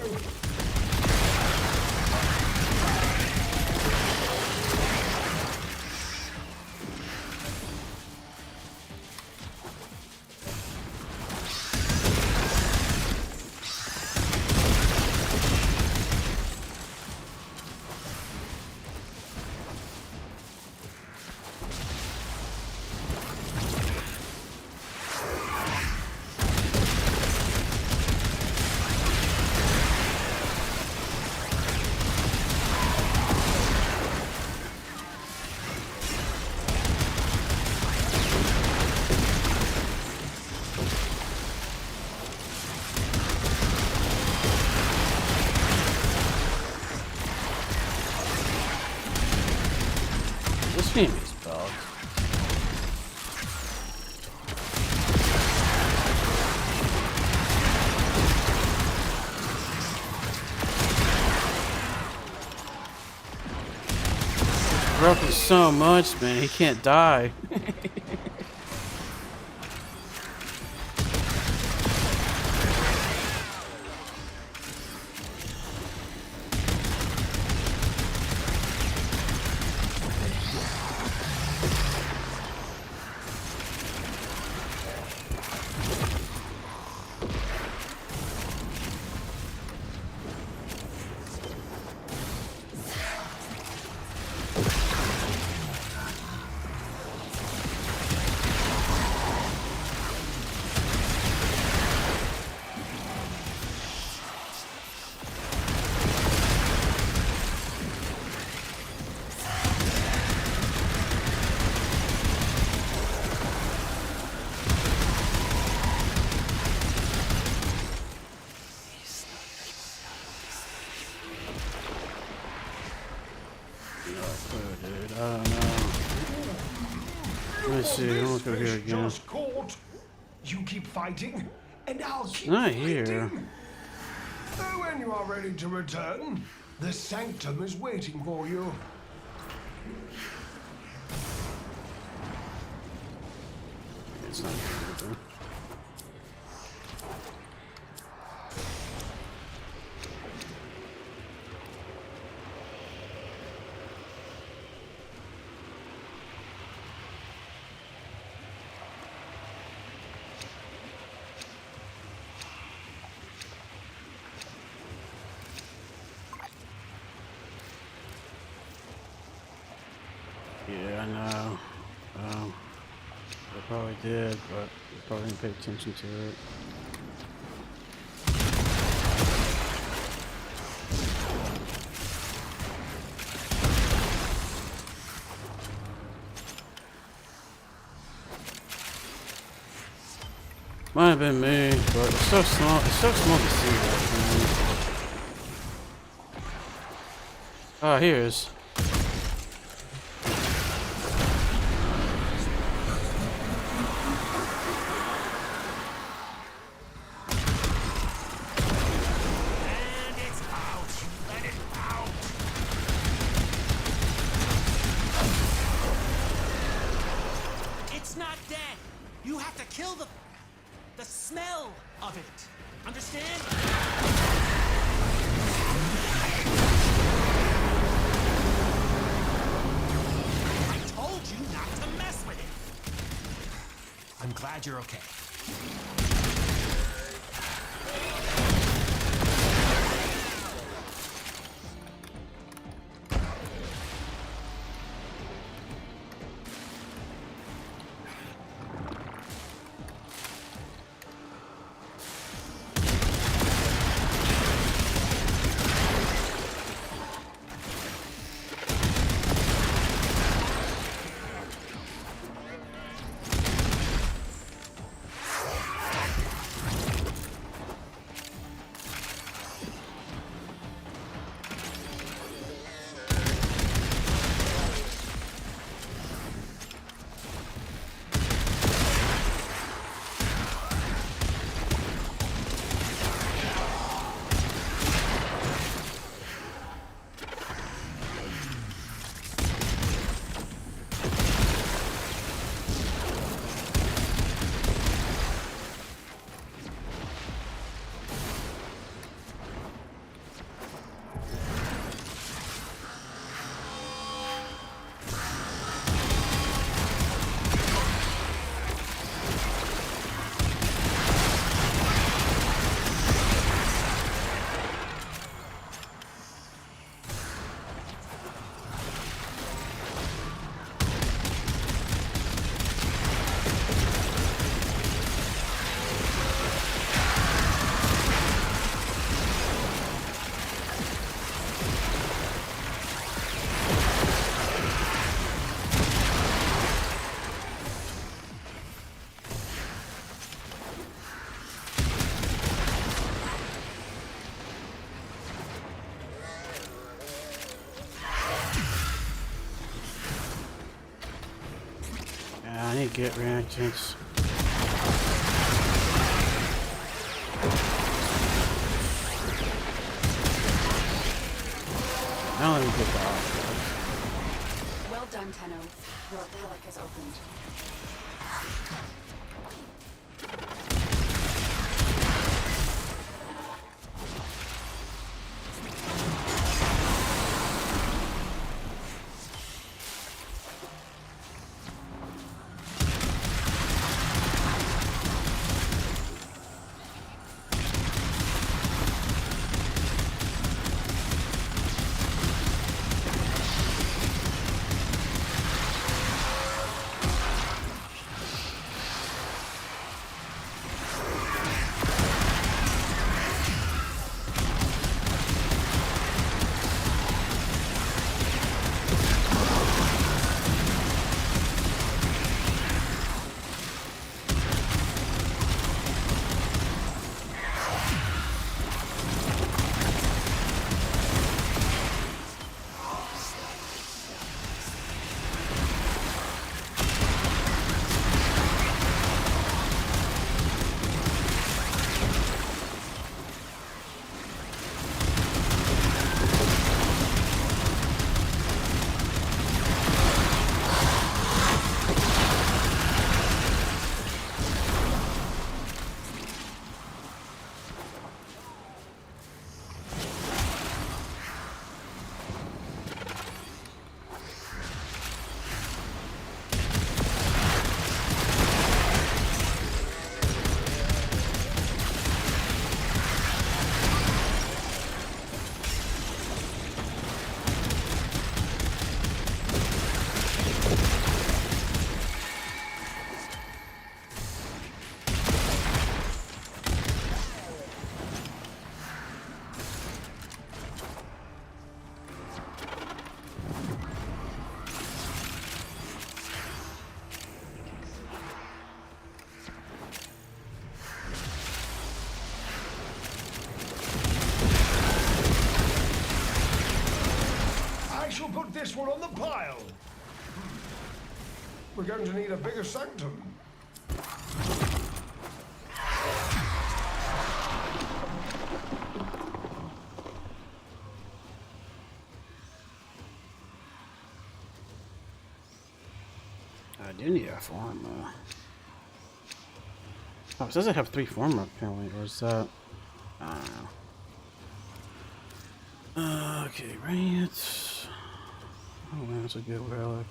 This game is bugged. broken so much, man. He can't die. Dude, I don't know. Let me see. I'm gonna go here again. Just caught. You keep fighting, and I'll keep Not fighting. here. When you are ready to return, the sanctum is waiting for you. It's not here, though. Yeah, I know. I probably did, but I probably didn't pay attention to it. Might have been me, but it's so small. It's so small to see that thing. Oh, here it is. It's not dead. You have to kill the smell of it. Understand? I told you not to mess with it. I'm glad you're okay. I need to get reactions. Now let me get the off. Tenno. Your relic has opened. Put this one on the pile. We're going to need a bigger sanctum. I do need a form. Oh, it says I have 3 former apparently, or is that? I don't know. Okay, right. Oh man, that's a good relic.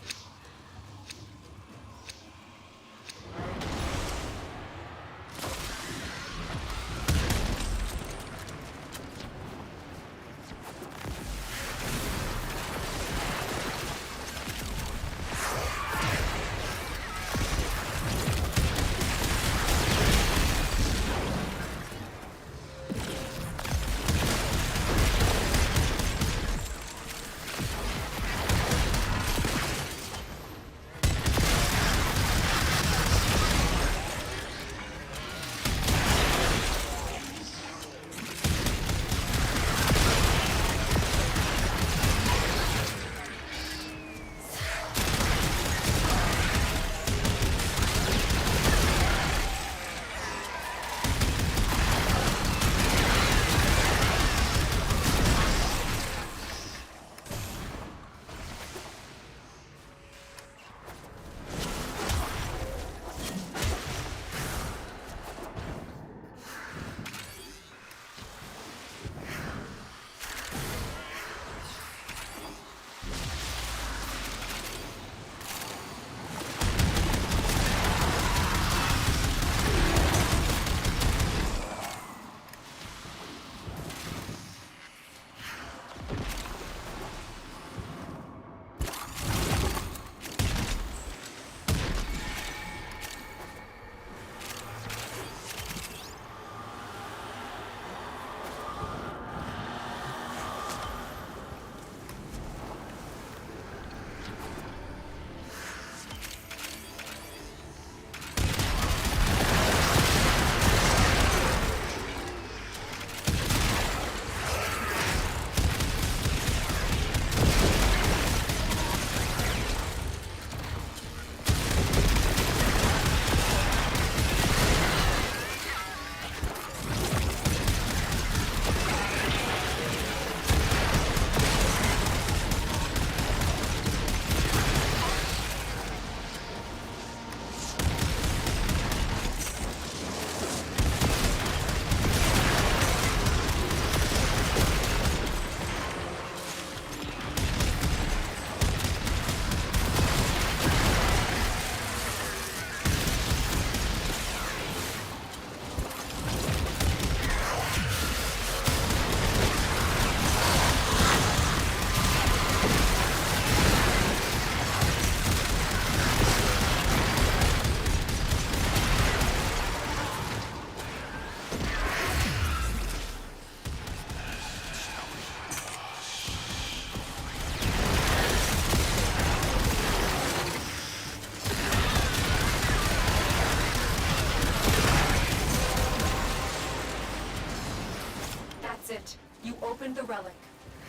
That's it. You opened the relic.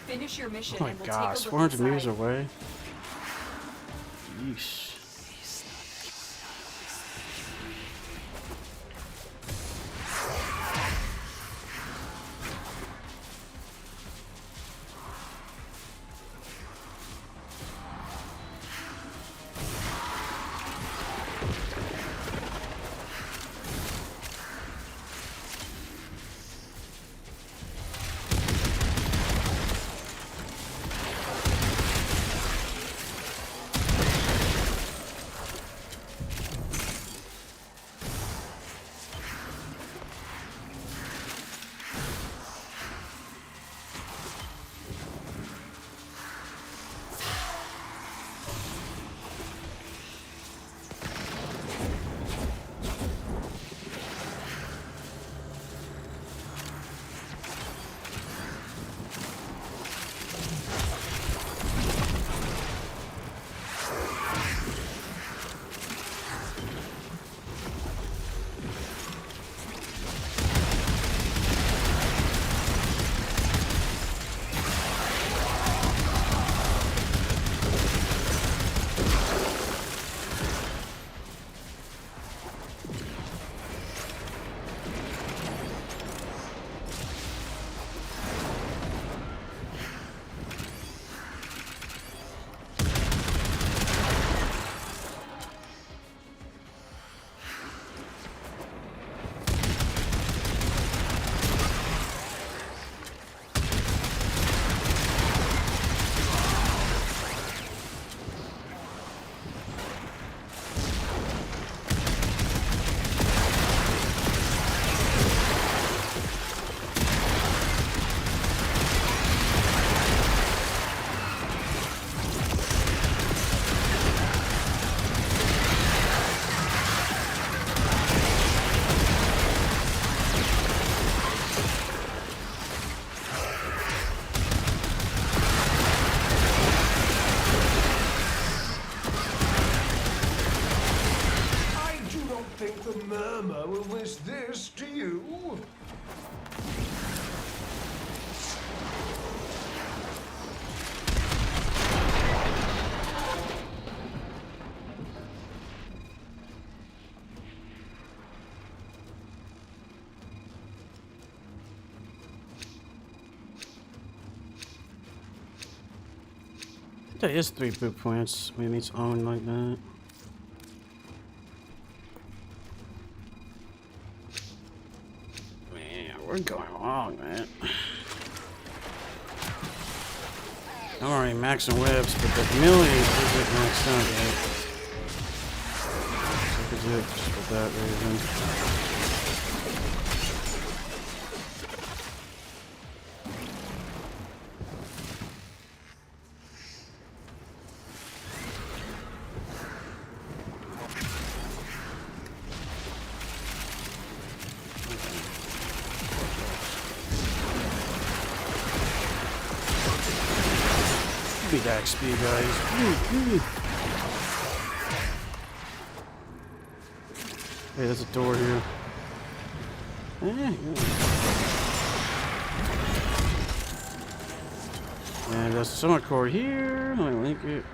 Finish your mission Oh my and we'll gosh, take a look 400 meters inside. away. Yeesh. The murmur will wish this to you. There is 3 boot points when it's on like that. Man, we're going long, man. I'm already maxing webs, but the million isn't maxed out yet. So is it just for that reason. Be that XP, guys. Hey, there's a door here. And there's a summon cord here. Let me link it.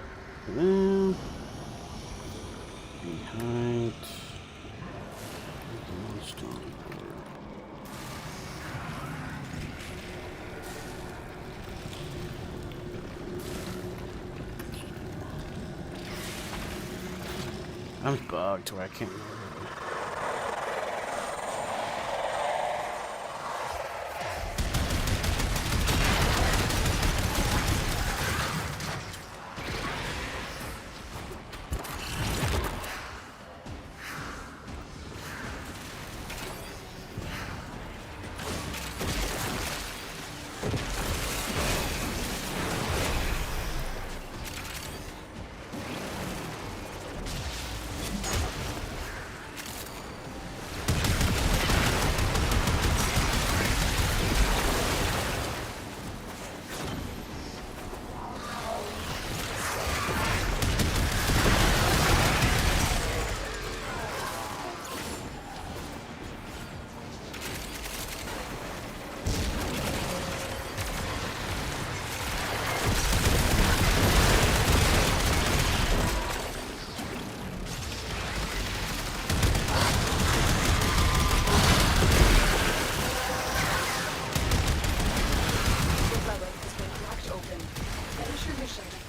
Behind. I'm bugged to where I can't remember.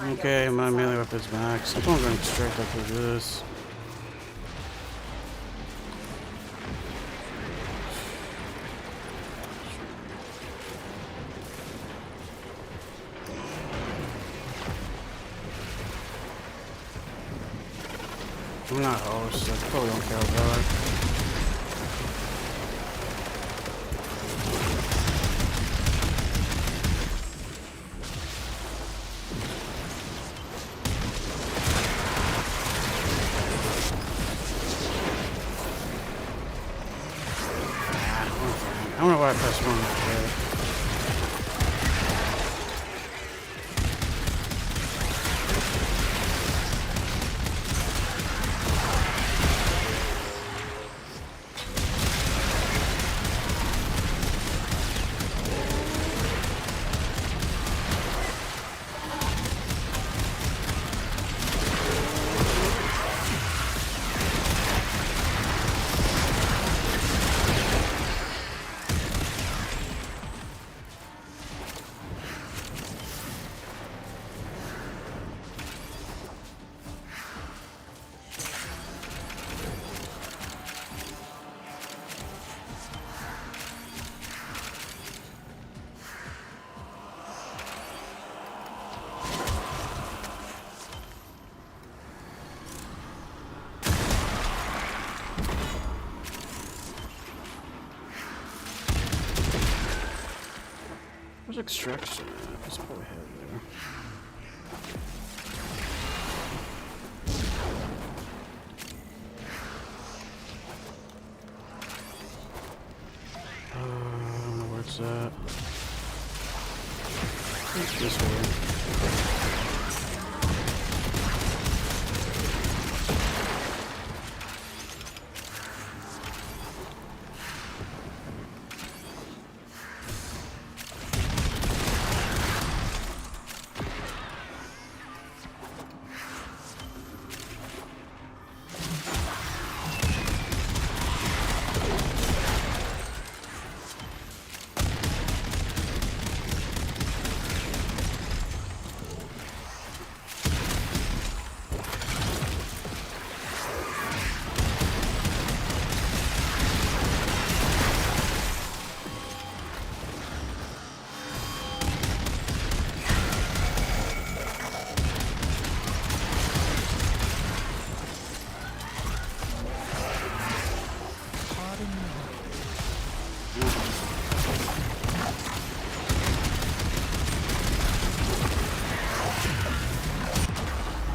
Okay, my melee weapon's max. I'm going to extract after this. I'm not host, I probably don't care about it. I don't know why I pressed one right there. Where's extraction at? Let's go ahead there. I don't know where it's at. I think this way.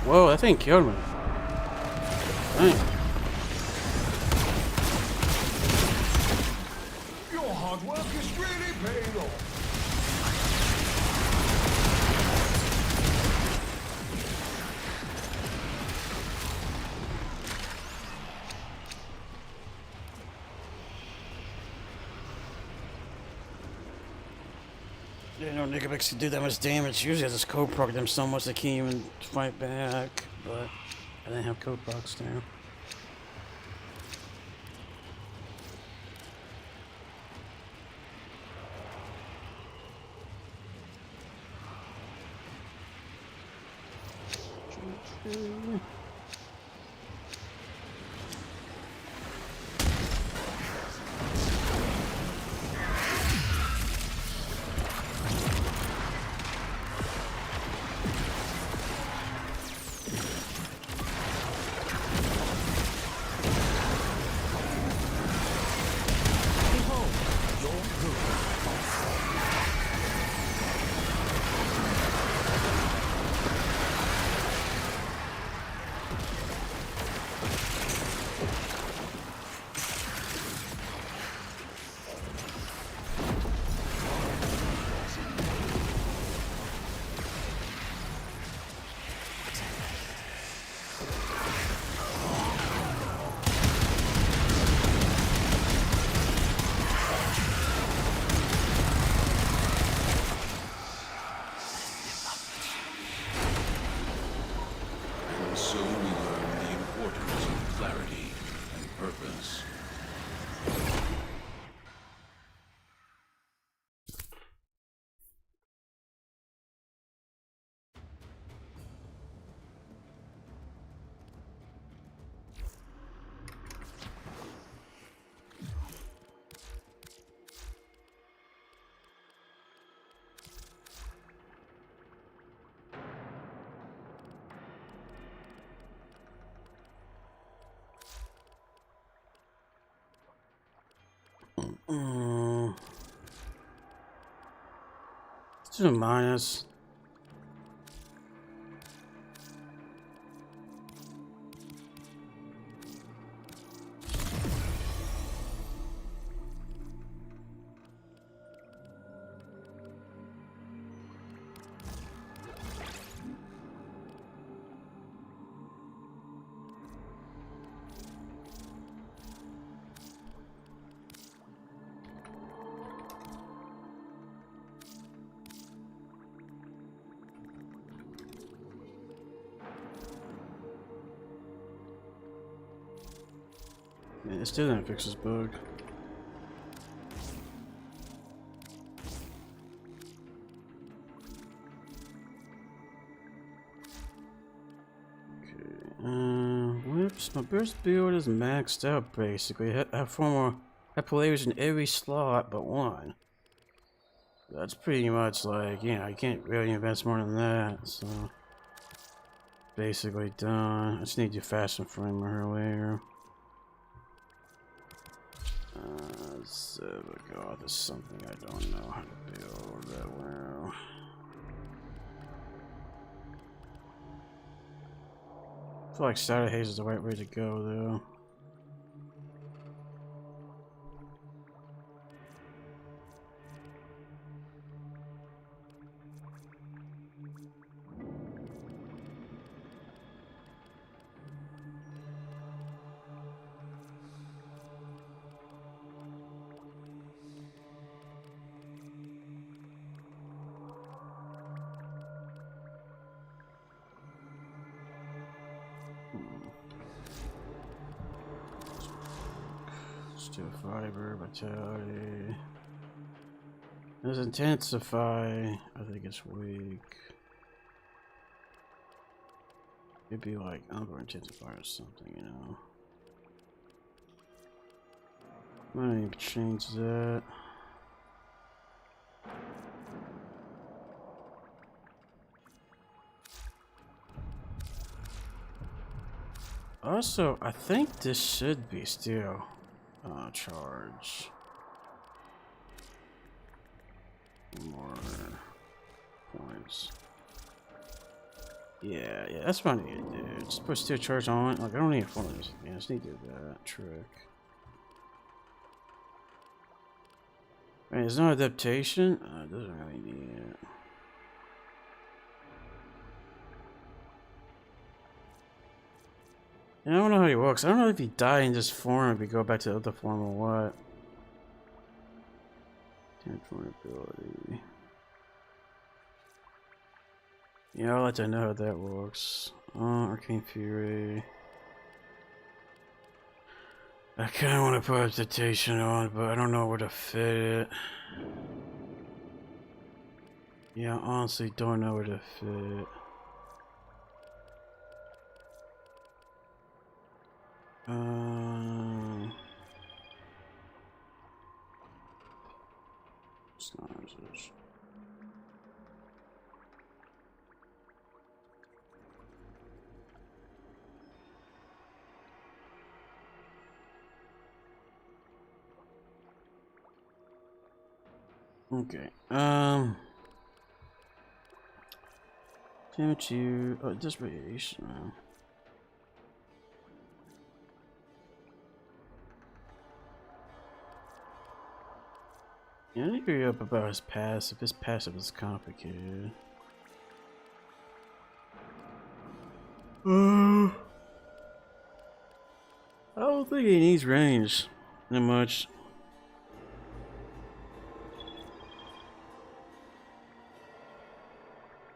Whoa, that thing killed me. Dang. Your hard work is really paying off. Yeah, no nigga makes you do that much damage. Usually I just code proc them so much they can't even fight back. But I didn't have code procs there. Let's do a minus. Yeah, it still didn't fix this bug. Whoops, my burst build is maxed out basically. I have players in every slot but one. That's pretty much like, you know, I can't really invest more than that, so basically done. I just need to do fashion frame earlier. So God, this is something I don't know how to build that well. I feel like Shadow Haze is the right way to go, though. Steel fiber, vitality. Let's intensify. I think it's weak. It'd be like Umber intensify or something, you know. Might even change that. Also, I think this should be still charge. More points. Yeah, that's what I need to do. Just put steel charge on. Like, I don't need points. Yeah, I just need to do that trick. Right, there's no adaptation. It doesn't really need it. Yeah, I don't know how he works. I don't know if he died in this form, if he go back to the other form or what. Vulnerability. Yeah, I'll let you know how that works. Arcane Fury. I kinda wanna put adaptation on, but I don't know where to fit it. Yeah, I honestly don't know where to fit it. Okay. Damage you. Oh, just radiation. Yeah, I need to hear up about his passive. His passive is complicated. I don't think he needs range that much.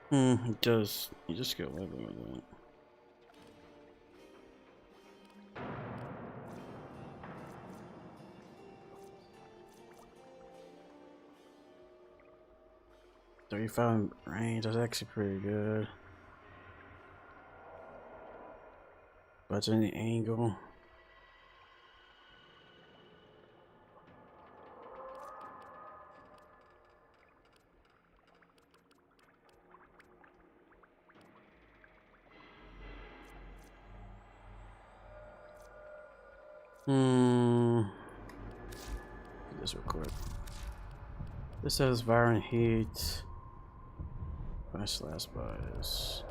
It does. You just get level with that. $35 range, that's actually pretty good. But it's in the angle. this real quick. This says Violent Heat. Nice last bias.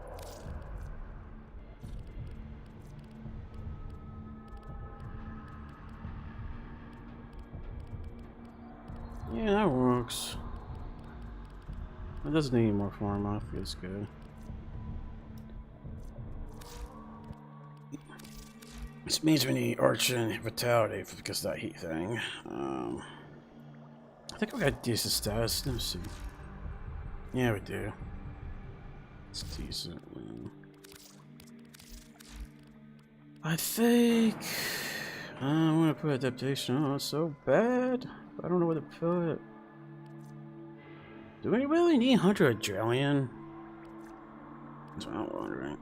Yeah, that works. It doesn't need more form off, it's good. This means we need Archon Vitality because of that heat thing. I think we got decent stats. Let me see. Yeah, we do. It's decent. I think I'm gonna put adaptation on. It's so bad. I don't know where to put it. Do we really need 100 Adrenaline? That's what I'm wondering.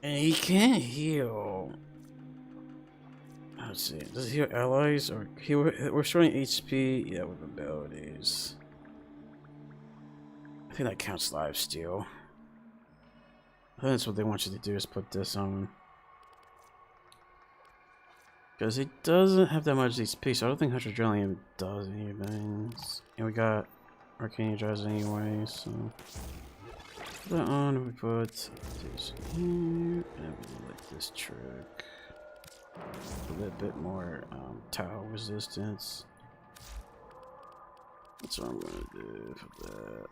And he can't heal. Let's see. Does it heal allies or we're showing HP? Yeah, with abilities. I think that counts live steal. I think that's what they want you to do is put this on. Because he doesn't have that much HP, so I don't think 100 Adrenaline does anything. And we got Arcane Drives anyway, so. Put that on, we put this here, and we like this trick. A little bit more tower resistance. That's what I'm gonna do for that.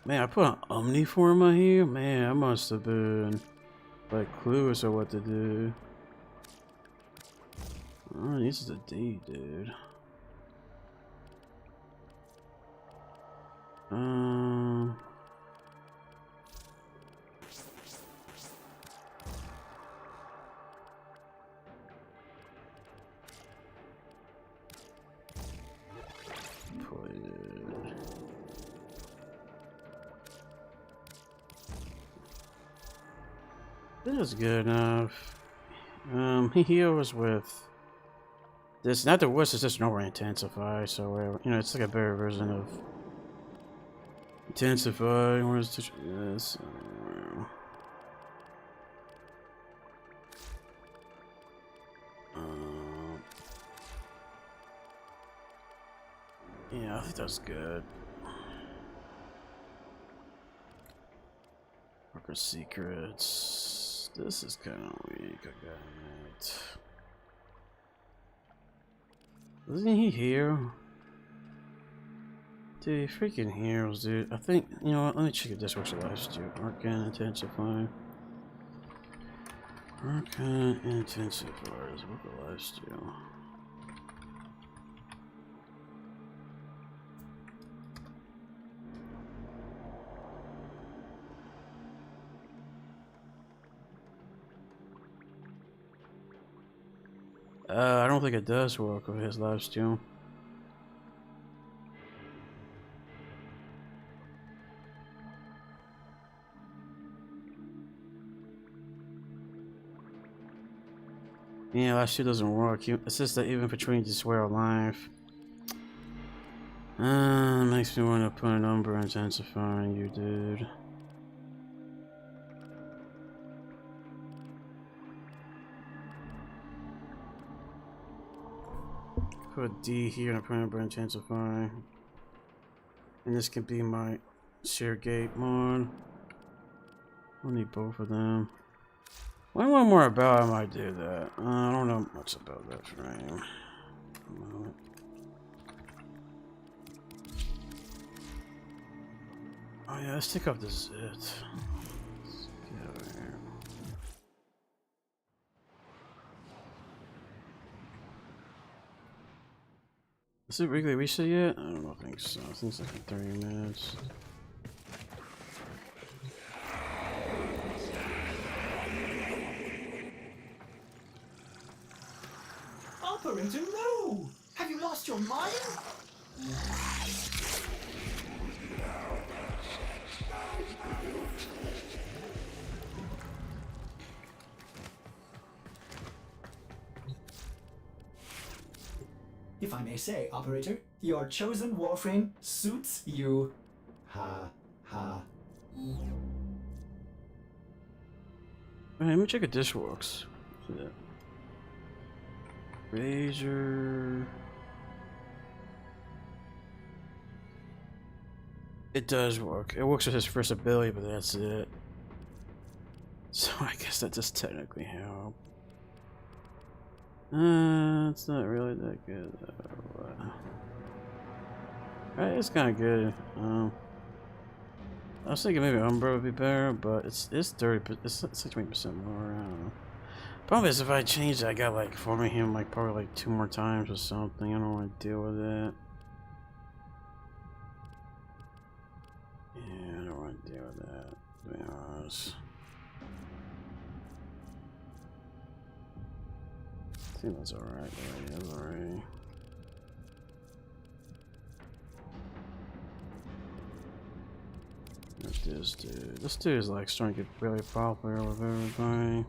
Man, I put an Omniforma here? Man, I must have been like clueless of what to do. Oh, this is a D, dude. This is good enough. He heals with this. Not the worst, it's just an over intensify. So you know, it's like a better version of intensify. Where's this? Yeah, I think that's good. Worker secrets. This is kind of weak. I got it. Isn't he here? Dude, freaking heroes, dude. I think, you know what? Let me check if this works last year. Arcane Intensify. Arcane Intensify is work last year. I don't think it does work with his live steal. Yeah, last year doesn't work. It's just that even between just wear alive. Makes me want to put a number intensifying you, dude. Put D here and put a number intensify. And this can be my sheer gate mod. I'll need both of them. When I learn more about, I might do that. I don't know much about that frame. Oh yeah, let's take off the zit. Let's get over here. Is it regularly reset yet? I don't think so. I think it's like in 30 minutes. Operator, no! Have you lost your mind? If I may say, Operator, your chosen Warframe suits you. Ha ha. Alright, let me check if this works. Razor. It does work. It works with his first ability, but that's it. So I guess that does technically help. It's not really that good. Alright, it's kind of good. I was thinking maybe Umbra would be better, but it's 30%, it's 60% more. I don't know. Problem is, if I change it, I got like forming him like probably like 2 more times or something. I don't want to deal with it. Yeah, I don't want to deal with that, to be honest. I think that's alright. Yeah, that's alright. Like this dude. This dude is like starting to get really popular with everybody.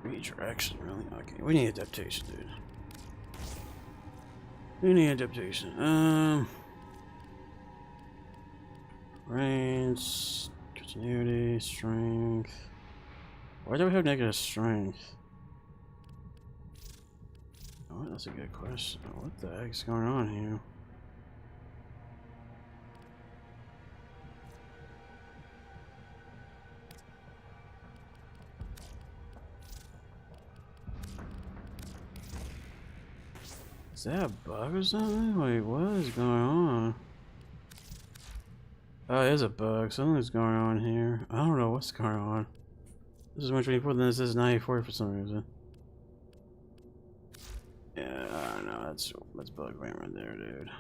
Retraction, really? Okay, we need adaptation, dude. We need adaptation. Range, continuity, strength. Why do we have negative strength? Oh, that's a good question. What the heck's going on here? Is that a bug or something? Wait, what is going on? Oh, it is a bug. Something's going on here. I don't know what's going on. This is 124, then this is 94 for some reason. Yeah, I don't know. That's bug right there, dude.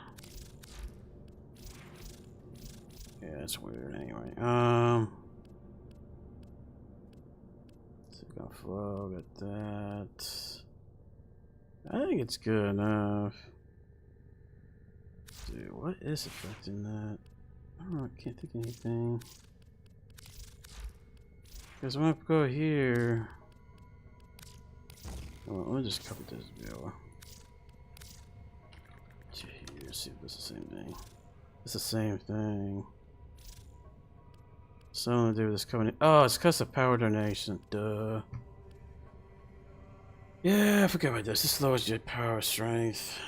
Yeah, that's weird. Anyway, signal flow, got that. I think it's good enough. Dude, what is affecting that? I don't know, I can't think of anything. Because when I go here... Well, let me just copy this bill. Here, see if this is the same thing. It's the same thing. Something to do with this company. Oh, it's because of power donation. Duh. Yeah, I forgot about this. This lowers your power strength.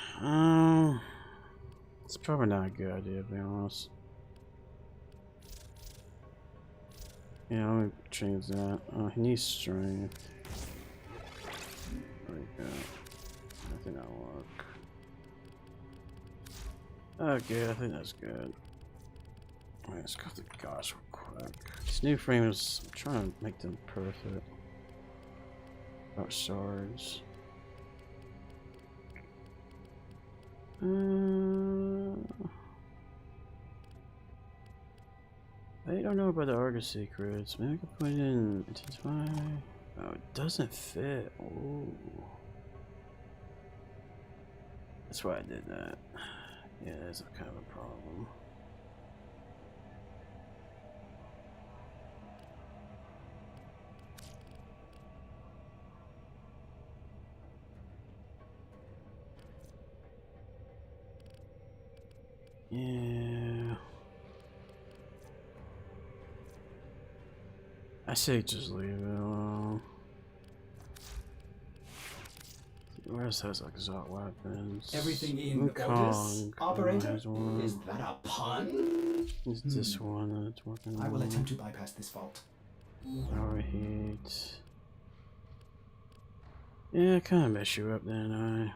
It's probably not a good idea, to be honest. Yeah, let me change that. Oh, he needs strength. There we go. I think that'll work. Okay, I think that's good. Alright, let's go through the gosh real quick. These new frames, I'm trying to make them perfect. About shards. I don't know about the Argus secrets. Maybe I can put it in intensify. Oh, it doesn't fit. Ooh. That's why I did that. Yeah, that's a kind of a problem. Yeah. I say just leave it alone. Where's those exotic weapons? Everything in Kong orders, operator? has one. Is that a pun? It's this one that's working. I will attempt to bypass this fault. Power heat. Yeah, I kind of mess you up, then I.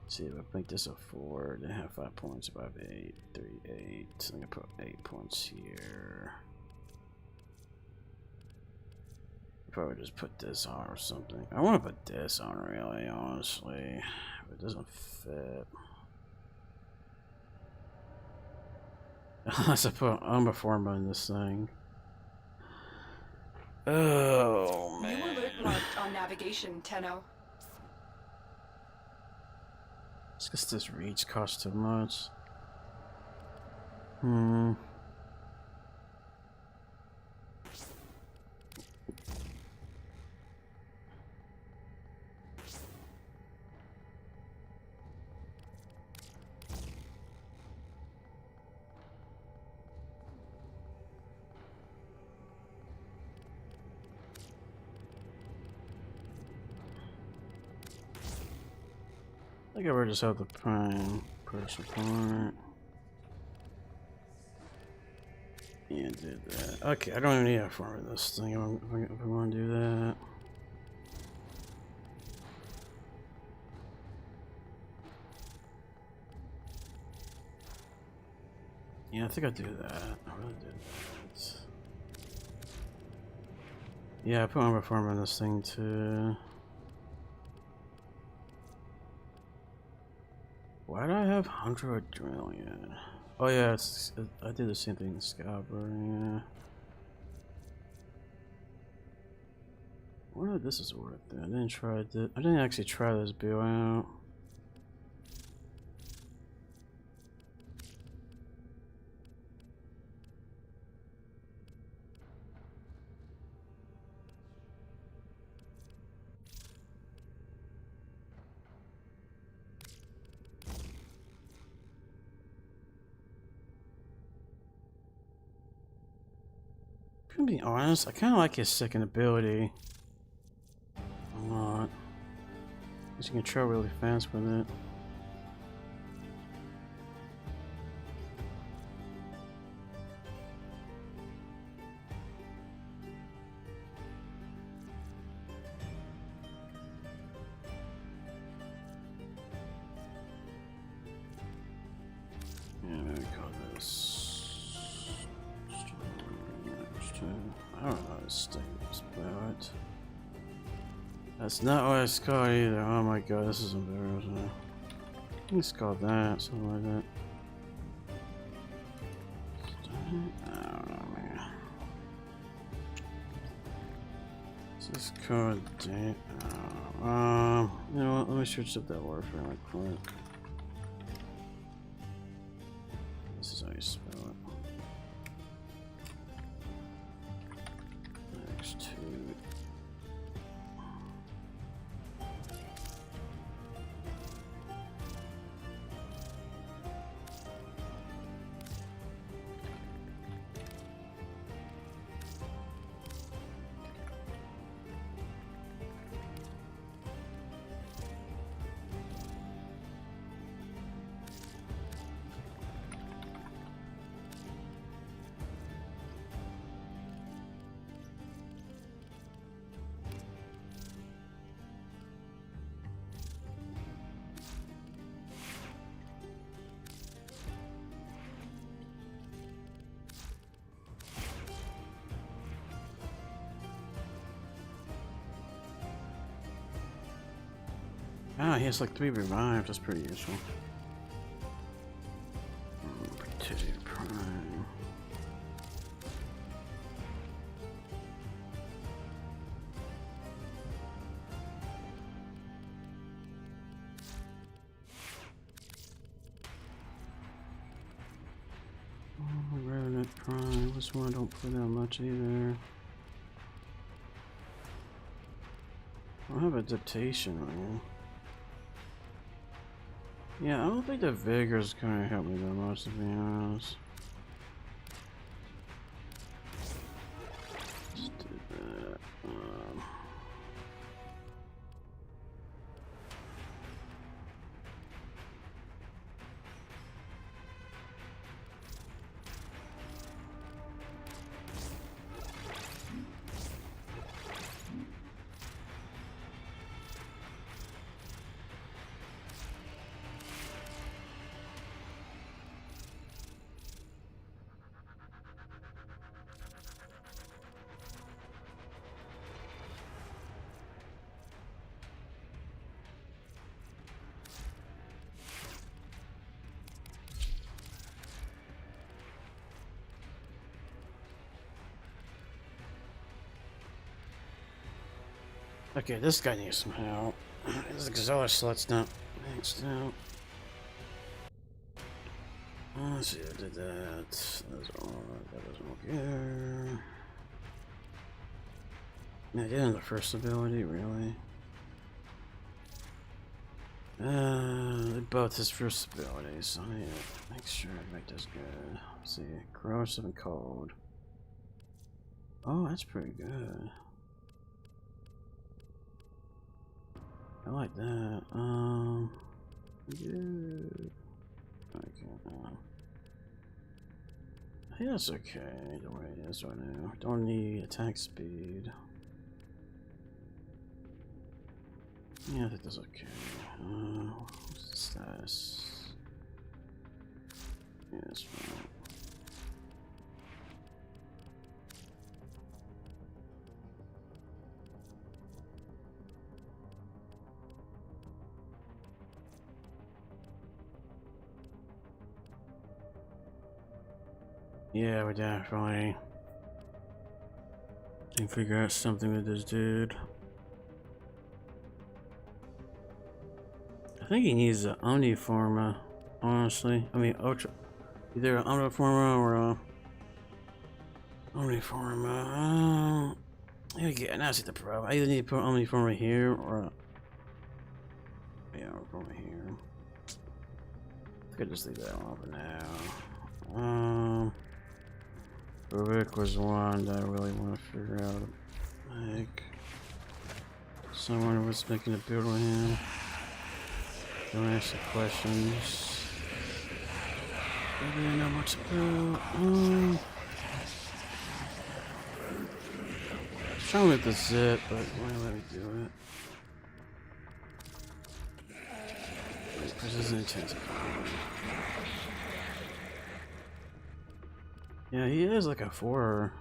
See if I make this a 4, then have 5 points, 5, 8, 3, 8. I'm gonna put 8 points here. Probably just put this on or something. I want to put this on, really, honestly. But it doesn't fit. Unless I put Armor in this thing. Oh, You were man. lip marked on navigation, Tenno. It's just this reach costs too much. Hmm. I think I would just have the prime pressure point. Yeah, did that. Okay, I don't even need a farm in this thing if I want to do that. Yeah, I think I'll do that. I really did that. Yeah, I put armor farm on this thing too. Why do I have 100 adrenaline? Oh yeah, I did the same thing in Scalper, yeah. I wonder if this is worth it. I didn't actually try this build out. To be honest, I kind of like his second ability a lot. Because you can travel really fast with it. Yeah, we call this. I don't know how to state this, but that's not what it's called either. Oh my god, this is embarrassing. I think it's called that, something like that. I don't know, man. This is called you know what? Let me search up that Warframe right quick. This is how you spell it. X2. Ah, he has like 3 revives, that's pretty useful. Potato Prime. Oh, Revenant Prime. This one I don't play that much either. I don't have adaptation right now. Yeah, I don't think the Vigor's gonna help me that much, to be honest. Let's do that. Okay, this guy needs some help. His Exotic slot's not maxed out. Let's see, I did that. That's all. That doesn't work here. I did on the first ability, really. Both his first abilities, so I need to make sure I make this good. Let's see, corrosive and cold. Oh, that's pretty good. I like that. Yeah. Okay. I think that's okay the way it is right now. Don't need attack speed. Yeah, I think that's okay. What's the status? Yeah, that's fine. Yeah, we definitely can figure out something with this dude. I think he needs an Omniforma, honestly. I mean, Ultra. Either an Omniforma or a Omniforma. Yeah, now I see the problem. I either need to put Omniforma here or yeah, Omniforma here. I could just leave that one for now. Rubik was one that I really want to figure out. Like, someone was making a build with him. Don't ask the questions. I really know much about. Trying with the zip, but why don't let me do it? Precision intensify. Yeah, he is like a four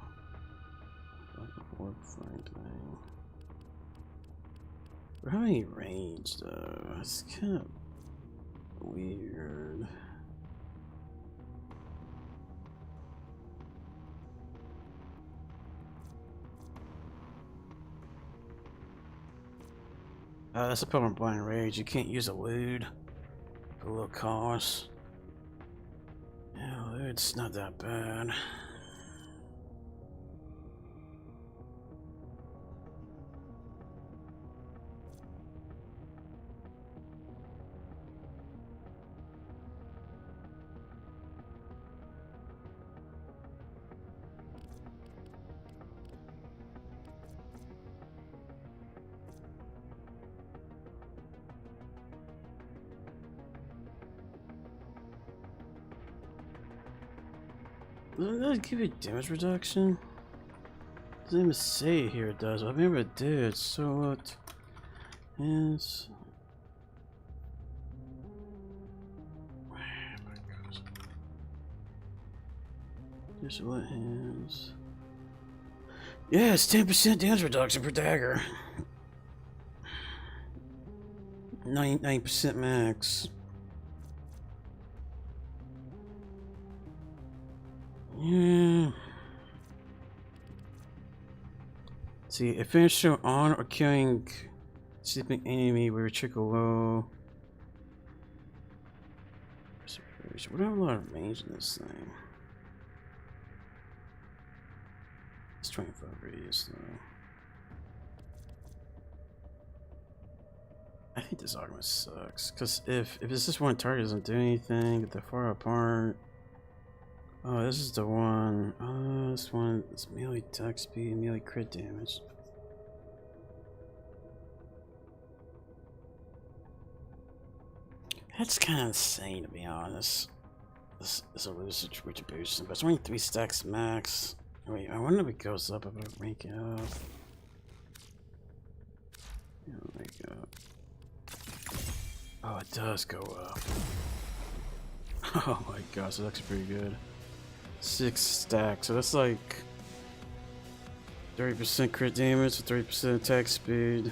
flank thing. But how many range though? It's kind of weird. That's a problem with blind rage. You can't use a lewd for a little cost. Yeah, lewd's not that bad. Doesn't that give you damage reduction? Doesn't even say here it does. I remember it did. So what is? Just what hands? Yeah, it's 10% damage reduction per dagger. 99% max. Yeah. See, if finished on or killing sleeping enemy with a trickle low. We don't have a lot of range in this thing. It's 25 radius though. I think this argument sucks. Cause if it's just one target doesn't do anything, get that far apart. Oh, this is the one. Oh, this one is melee attack speed, melee crit damage. That's kind of insane, to be honest. This is a loser retribution, but it's only 3 stacks max. Wait, I wonder if it goes up if I rank it up. Yeah, rank it up. Oh, it does go up. Oh my gosh, that's actually pretty good. 6 stacks, so that's like 30% crit damage with 30% attack speed.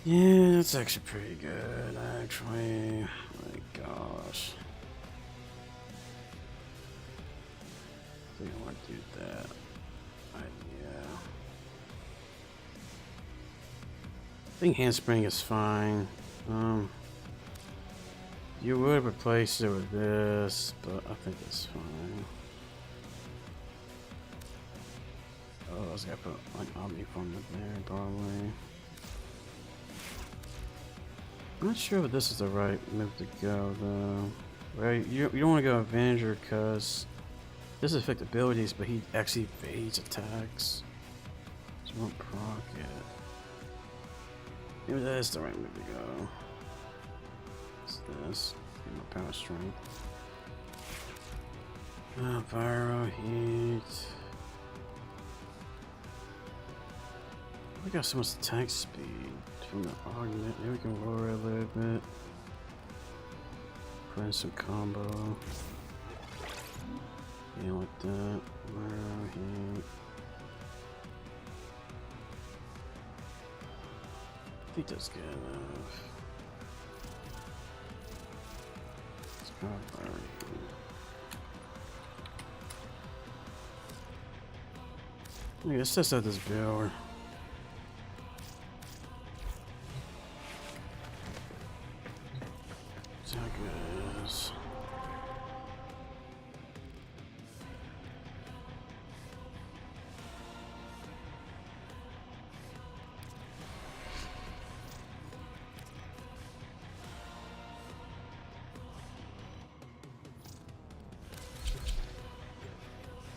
Yeah, that's actually pretty good, actually. My gosh. I think I want to do that. Yeah. think handspring is fine. You would replace it with this, but I think it's fine. Oh, I was gonna put like Omniform up there, probably. I'm not sure if this is the right move to go, though. Right? You don't want to go Avenger because this affects abilities, but he actually evades attacks. So you won't proc it. Maybe that is the right move to go. What's this? Get my power strength. Pyro, heat. We got so much attack speed from the augment. Maybe we can lower it a little bit. Put in some combo. Yeah, like that. Pyro, heat. I think that's good enough. Let's go pyro, heat. Okay, let's test out this build. See how good it is.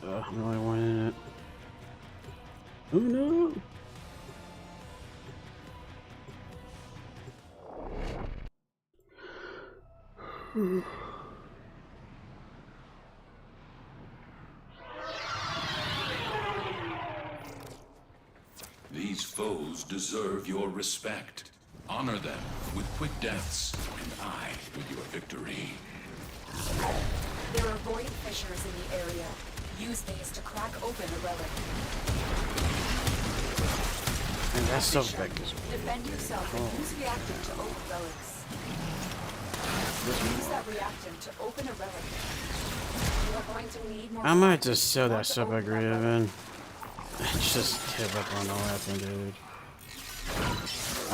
I'm the only one in it. Oh no! These foes deserve your respect. Honor them with quick deaths, and I with your victory. There are void fissures in the area. Use these to crack open a relic. And that's so Fissure. big as well. Defend yourself and use reactant to open relics. Use that reactant to open a relic. You are going to need more. I might reactants just sell that to sub open that relic. agreement. Just give up on all that thing, dude.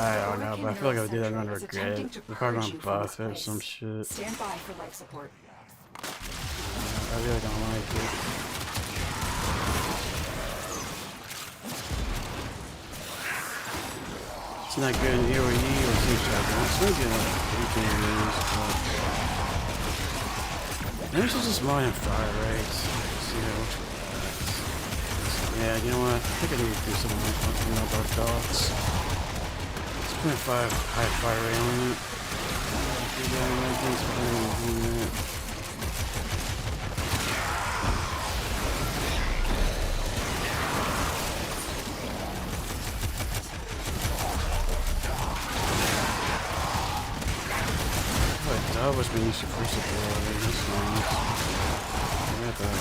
I don't know, but I feel like I would do that under grid. We're probably gonna buff it or some shit. Stand by for life support. I really don't like it. It's not good in AoE or two-shot. It's not good in but maybe we should just mine and fire rates. See how. Yeah, you know what? I think I need to do something like fucking about dogs. It's 0.5 high fire rate on it. That was been used to crucible. This one. Yeah, man.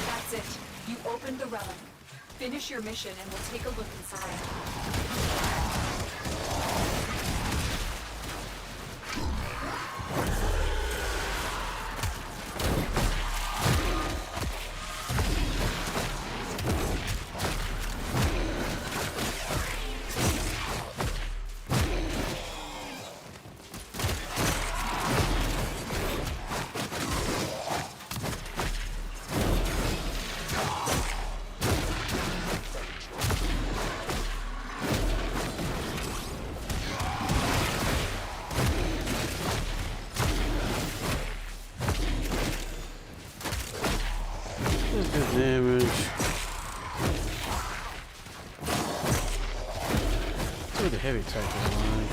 That's it. You opened the relic. Finish your mission and we'll take a look inside. Good damage. Let's see what the heavy type is like.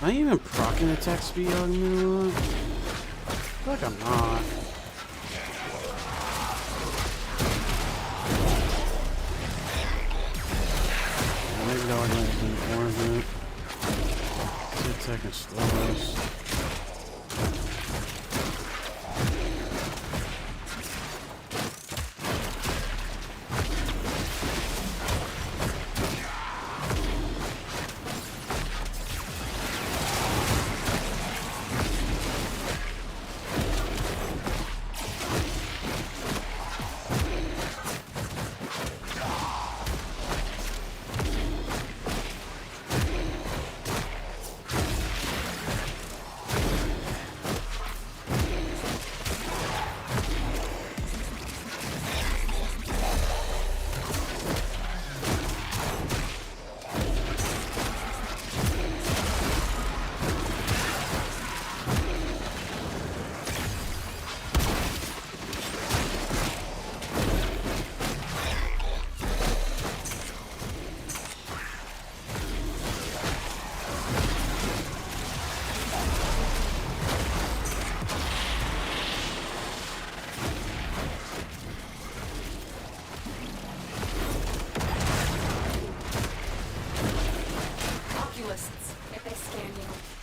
I even proccing attack speed on you? I feel like I'm not. Maybe the argument is important. Attack and slows.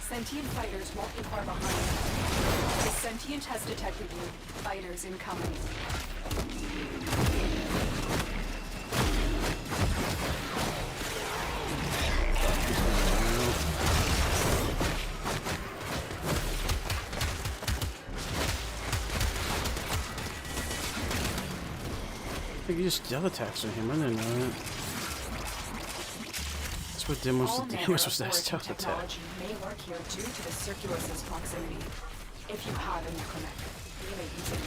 Sentient fighters won't be far behind. The sentient has detected you. Fighters incoming. I think you just death attacks on him. I didn't know that. That's what did most of the damage was that stealth attack. Technology may work here due to the Circulus's proximity. If you have a necromech, you may use it.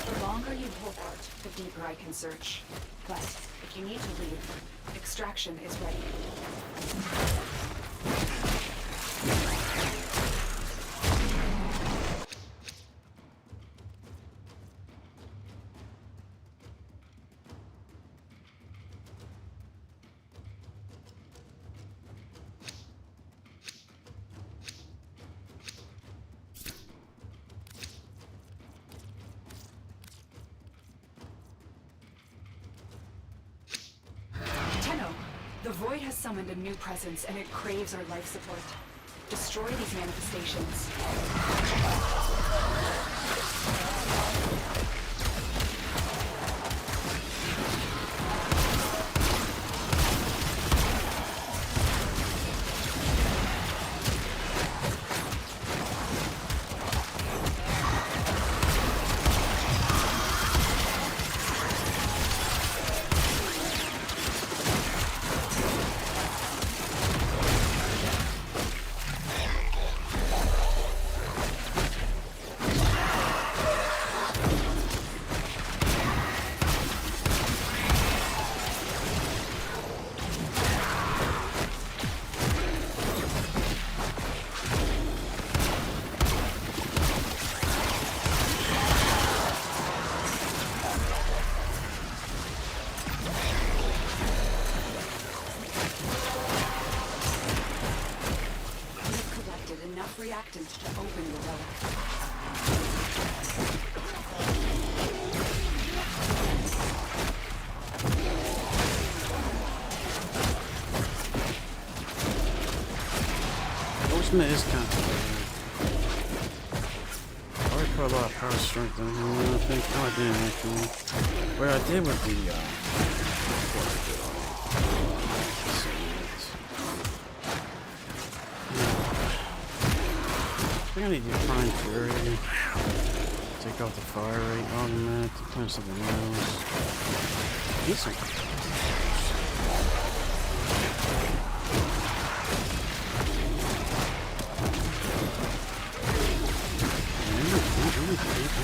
The longer you hold out, the deeper I can search. But if you need to leave, extraction is ready. The Void has summoned a new presence, and it craves our life support. Destroy these manifestations. Reactant to open the relic. Ultimate is kind of weird. I already put a lot of power strength in here, I think. Oh, I didn't actually. What I did with the I think I need to find Fury. Take off the fire rate augment, find something else. I need something.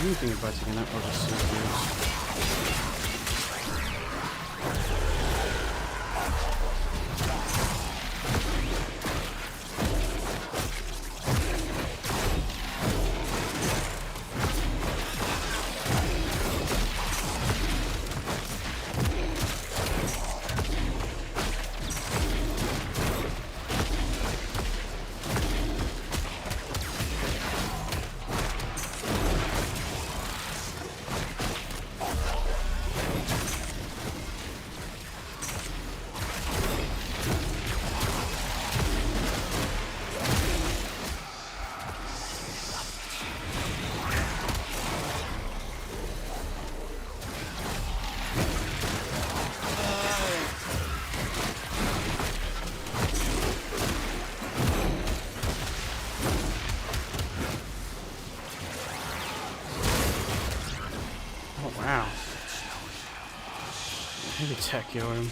Anything about taking out all the secrets. Maybe tech kill him.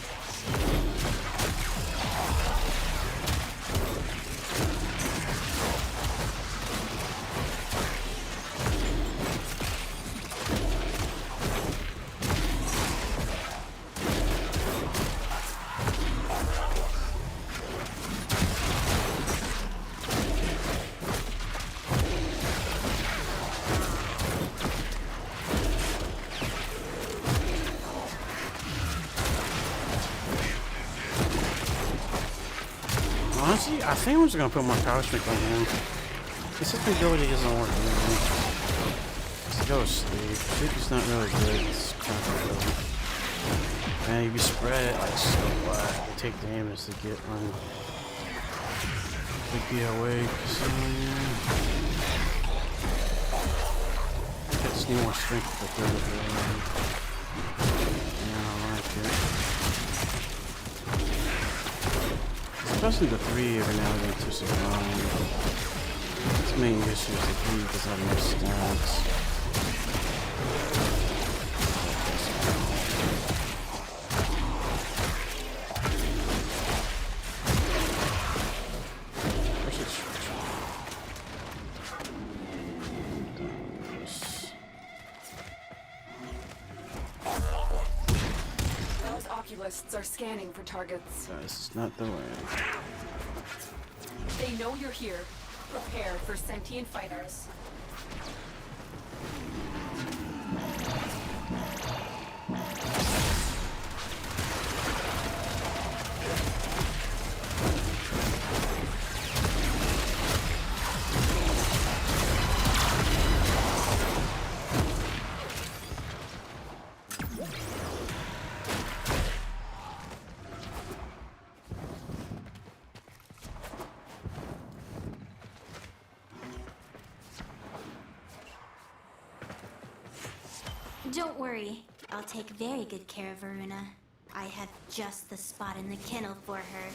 Honestly, I think I'm just gonna put more power strength on him. This ability isn't working. Let's go sleep. Sleep is not really good. It's kind of good. And if you spread it like so wide, you take damage to get on. To be awake. So yeah. I just need more strength for third of the yeah, I like it. Especially the 3 every now and then to survive. Its main issue is the 3 because I have no stats. Oculists are scanning for targets. This is not the way. They know you're here. Prepare for sentient fighters. Don't worry, I'll take very good care of Varuna. I have just the spot in the kennel for her.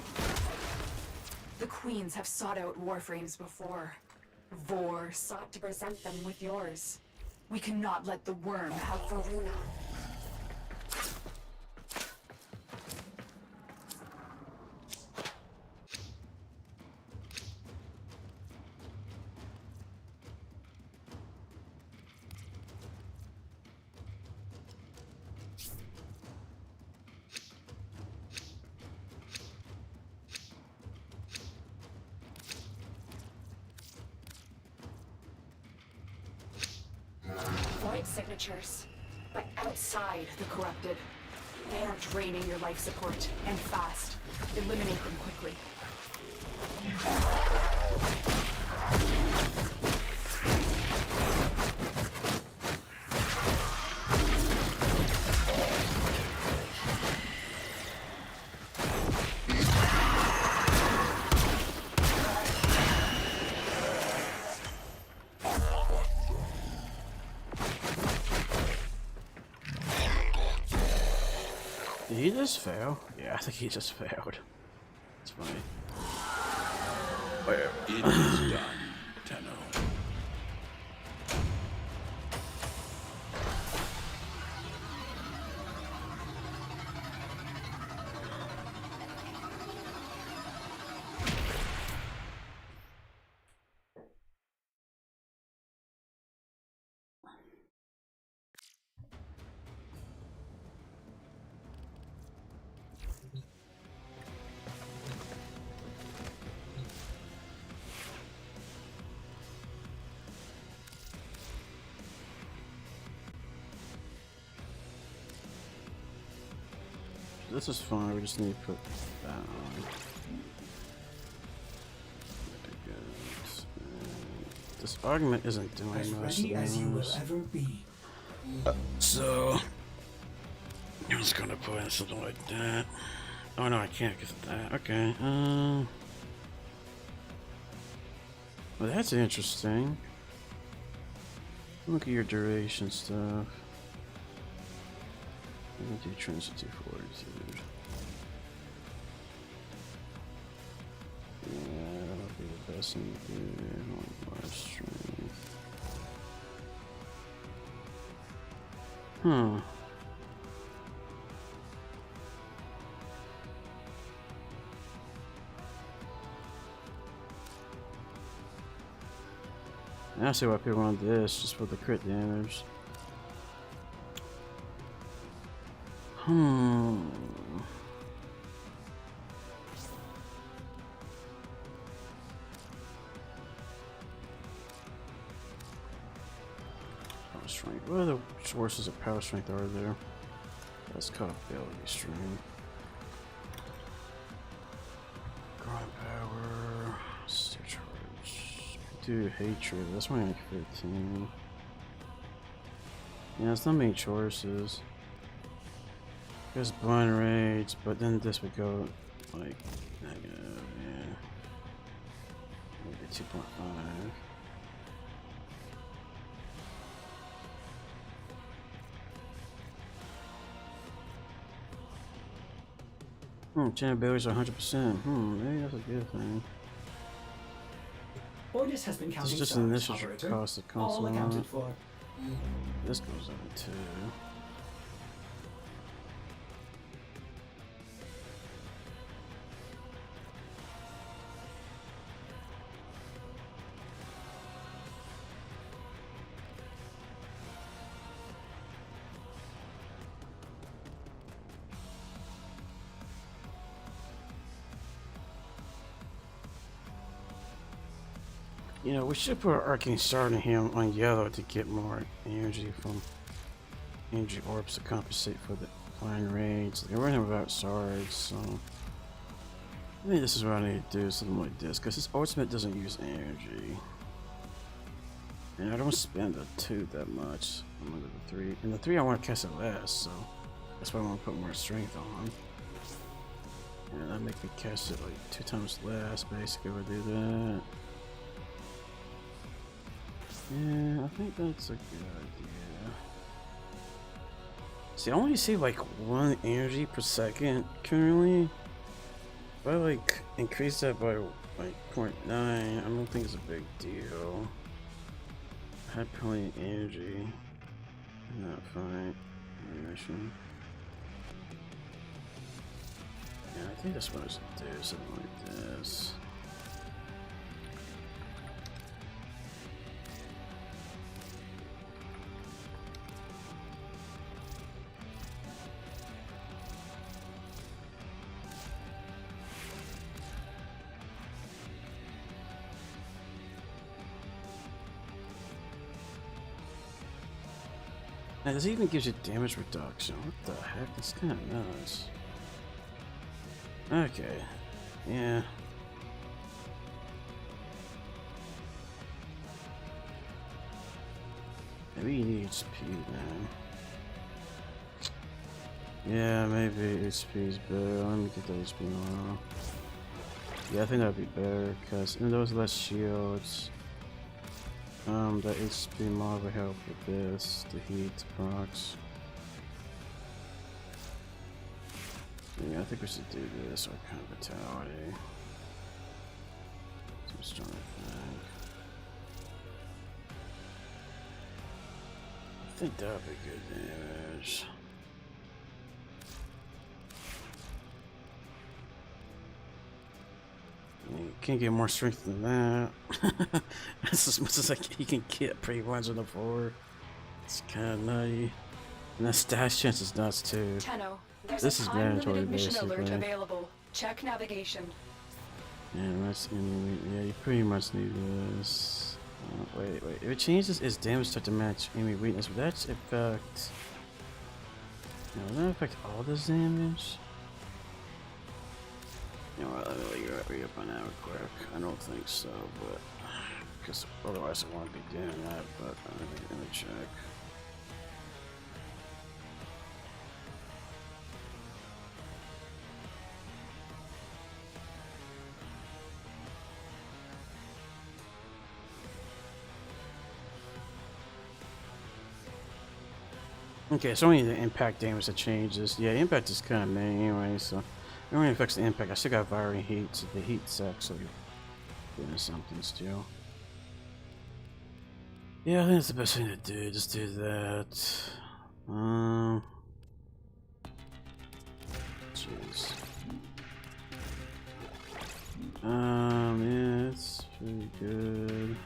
The queens have sought out Warframes before. Vor sought to present them with yours. We cannot let the worm have Varuna. Void signatures, but outside the corrupted. They are draining your life support, and fast. Eliminate them quickly. Did he just fail? Yeah, I think he just failed. It's funny. It is done, Tenno. This is fine, we just need to put that on. This argument isn't doing As much ready as you will damage. ever be. So I'm just gonna put in something like that. Oh no, I can't because of that. Okay. Well, that's interesting. Look at your duration stuff. Do Trinity Fortitude. Yeah, that'll be the best thing to do. One more strength. And I see why people want this, just for the crit damage. Power strength. What other sources of power strength are there? Let's call ability string. Grind power. Steel charge. Do hatred. That's only like 15. Yeah, it's not many choices. There's blind rage, but then this would go like negative, yeah. Maybe 2.5. Chain abilities are 100%. Maybe that's a good thing. Ordis has been counting This is just stars, an initial operator. cost that comes All along. accounted for. This goes up too. You know, we should put our Arcane Shard in him on yellow to get more energy from energy orbs to compensate for the flying rage. They're running without shards, so maybe this is what I need to do, something like this, because his ultimate doesn't use energy. And I don't spend the 2 that much. I'm gonna go to the 3. And the 3 I want to cast it last, so that's why I want to put more strength on. And that make me cast it like 2 times less, basically, we'll do that. Yeah, I think that's a good idea. See, I only see like 1 energy per second currently. If I like increase that by like 0.9, I don't think it's a big deal. I had plenty of energy in that fight, mission. Yeah, I think that's what I should do, something like this. Now, this even gives you damage reduction. What the heck? That's kind of nuts. Okay. Yeah. Maybe you need HP now. Yeah, maybe HP is better. Let me get the HP now. Yeah, I think that'd be better because even though it's less shields, the HP mod will help with this, the heat procs. Yeah, I think we should do this, or kind of vitality. So I'm just trying to think. I think that would be good damage. You can't get more strength than that. That's as much as you can get pretty much on the floor. It's kind of nutty. And that stash chance is nuts too. Tenno, there's This a is time-limited mandatory, mission alert basically. available. Check navigation. Yeah, that's yeah. You pretty much need this. Wait. If it changes its damage type to match enemy weakness, would that affect? No, would that affect all this damage? You know what, let me re-up on that real quick. I don't think so, but because otherwise I won't be doing that, but let me check. Okay, it's only the impact damage that changes. Yeah, impact is kind of main anyway, so it only affects the impact. I still got Viring Heat, so the heat's actually doing something still. Yeah, I think that's the best thing to do. Just do that. Jeez. Yeah, it's pretty good.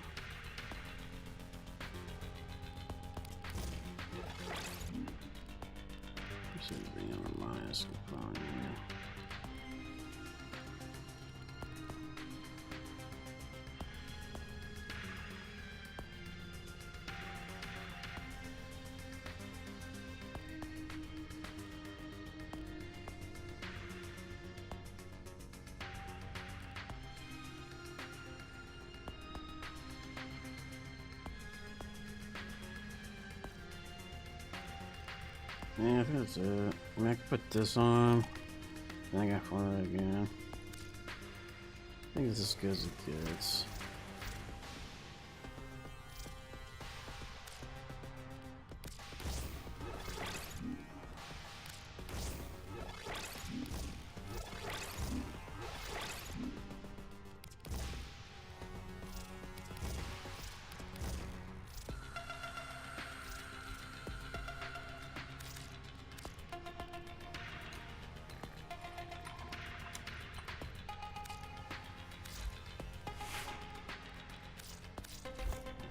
Yeah, I think that's it. I mean, I can put this on. Then I got to fire it again. I think it's as good as it gets.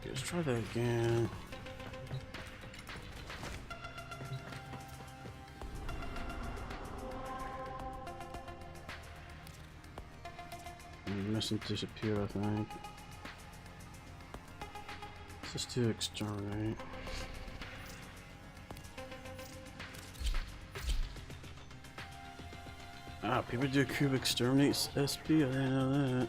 Let's try that again. Missing disappear, I think. Let's just do exterminate. Ah, people do cube exterminate SP, I didn't know that.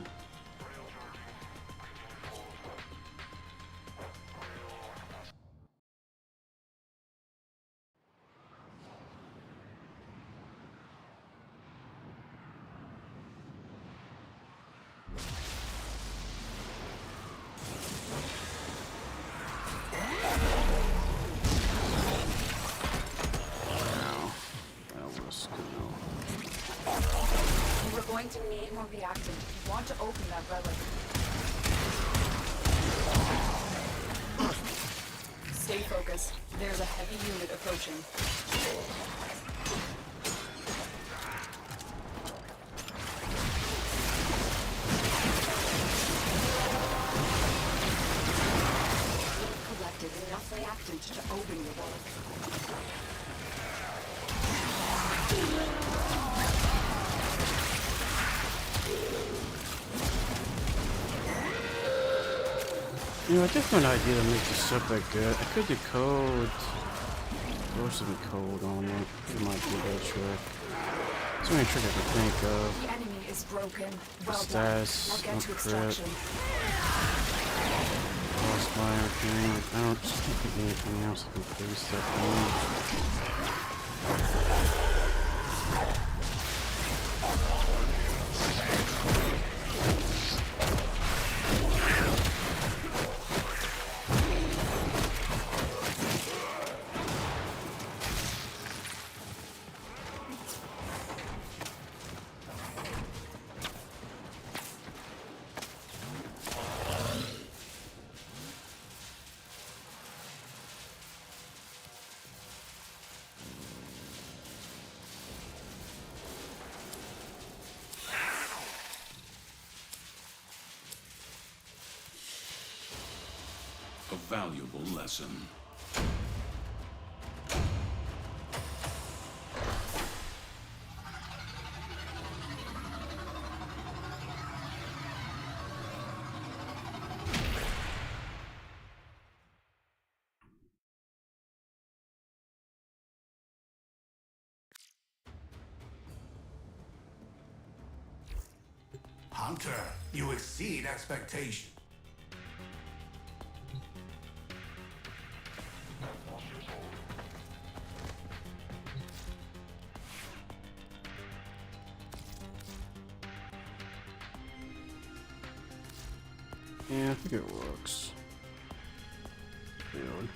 Going to need more reactant if you want to open that relic. Stay focused. There's a heavy unit approaching. You've collected enough reactant to open your relic. You know, I just have an idea to make this sub back good. I could do code. Throw some code on it. It might be that trick. It's the only trick I can think of. The enemy is broken. Well done. Stats, Now get no to crit. extraction. Cross fire thing. I don't think anything else I can place that on. A valuable lesson. Hunter, you exceed expectation. Yeah, I think it works. Build.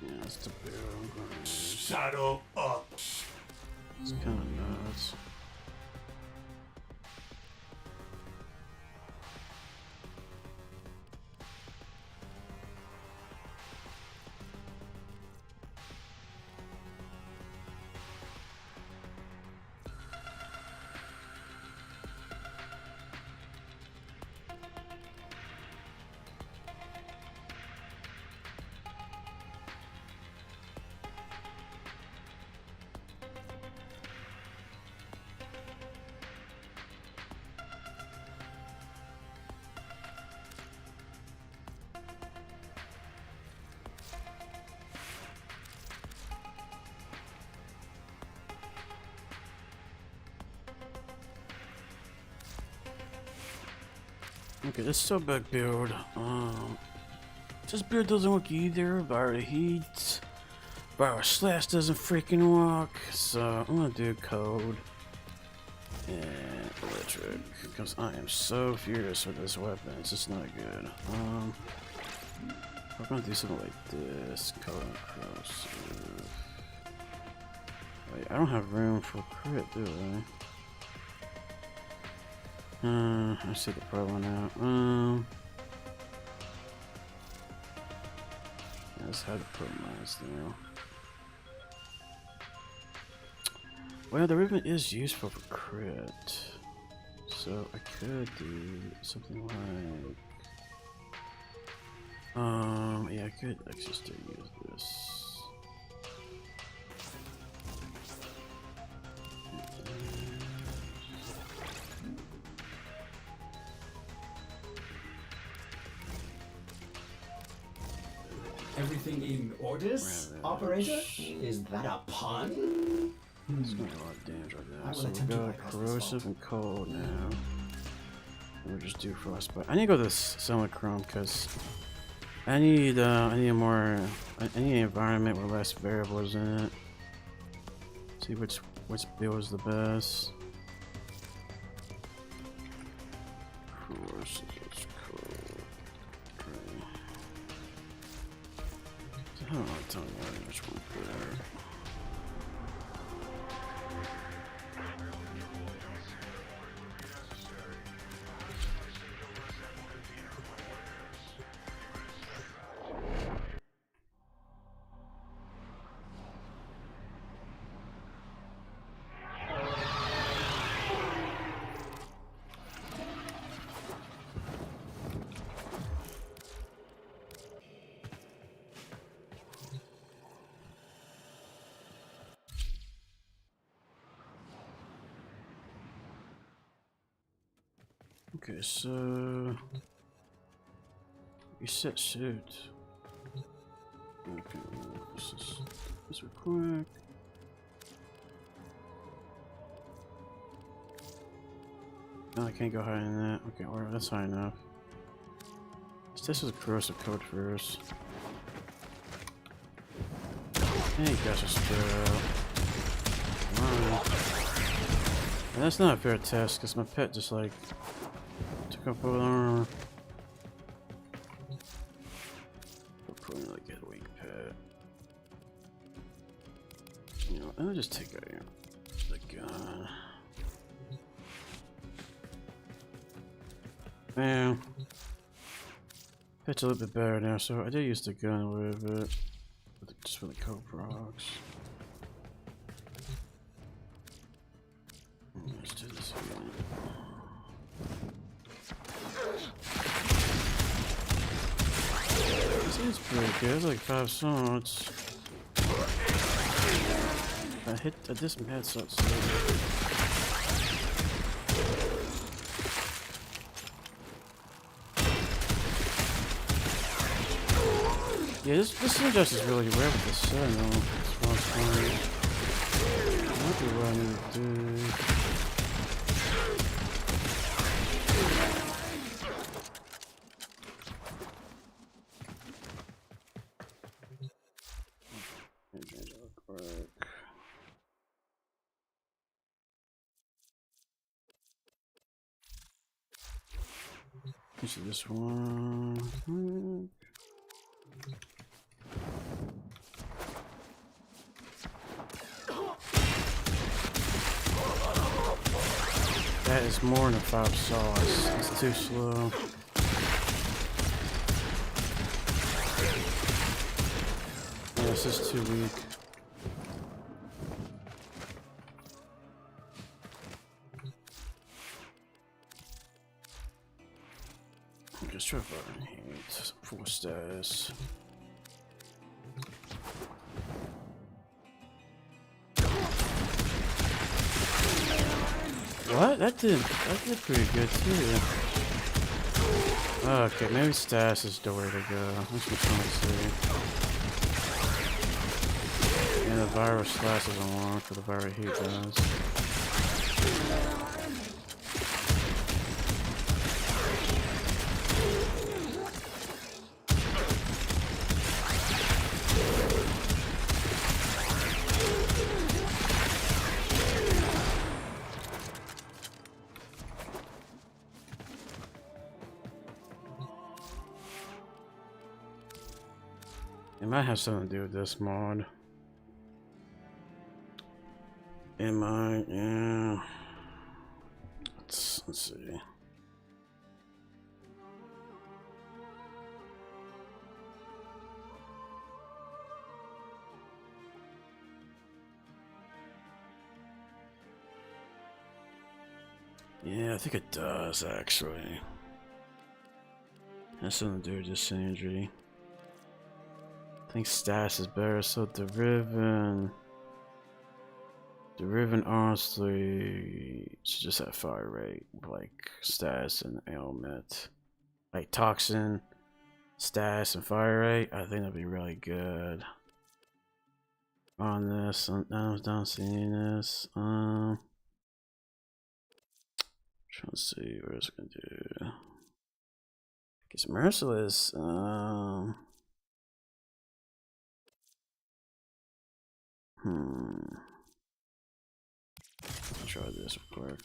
Yeah, that's the build. Saddle up. It's kind of nuts. Okay, this subbag build. This build doesn't work either. Virus heat. Virus slash doesn't freaking work. So I'm gonna do code and electric because I am so furious with this weapon. It's just not good. We're gonna do something like this. Code and corrosive. Wait, I don't have room for crit, do I? I see the problem now. That's how to put mines now. Well, the ribbon is useful for crit, so I could do something like, yeah, I could actually still use this. Everything in orders, operator? Is that a pun? It's gonna be a lot of damage right now. So we got corrosive and cold now. We'll just do frostbite. I need to go to this Silichrome because I need more. I need an environment with less variables in it. See which build is the best. Corrosive is cold. Okay. So I don't know. Tell me which one's better. Okay, so reset suit. Okay, this real quick. No, I can't go higher than that. Okay, well, that's high enough. Let's test with corrosive code first. Hey, guys, are spread out. Come on. And that's not a fair test because my pet just like took up all the armor. We'll probably like get a weak pet. You know, I'll just take out the gun. Man, pet's a little bit better now, so I did use the gun a little bit, just for the code procs. Let's do this again. This is pretty good. It's like 5 swords. I did some headshots. Yeah, this injustice is really rare with the sun, though. That's what I'm might be what I need to do. This is this one. That is more than 5 saws. It's too slow. Yeah, this is too weak. Let's try button heat. Full status. What? That did pretty good too. Okay, maybe status is the way to go. Let's just trying to see. Yeah, the virus slash doesn't work, but the virus heat does. might have something to do with this mod. It might, yeah. Let's see. Yeah, I think it does actually. Has something to do with this synergy. I think status is better, so Deriven honestly should just have fire rate, like status and ailment. Like toxin, status, and fire rate. I think that'd be really good on this. I'm done seeing this. Trying to see what it's gonna do. Guess merciless. Let's try this real quick.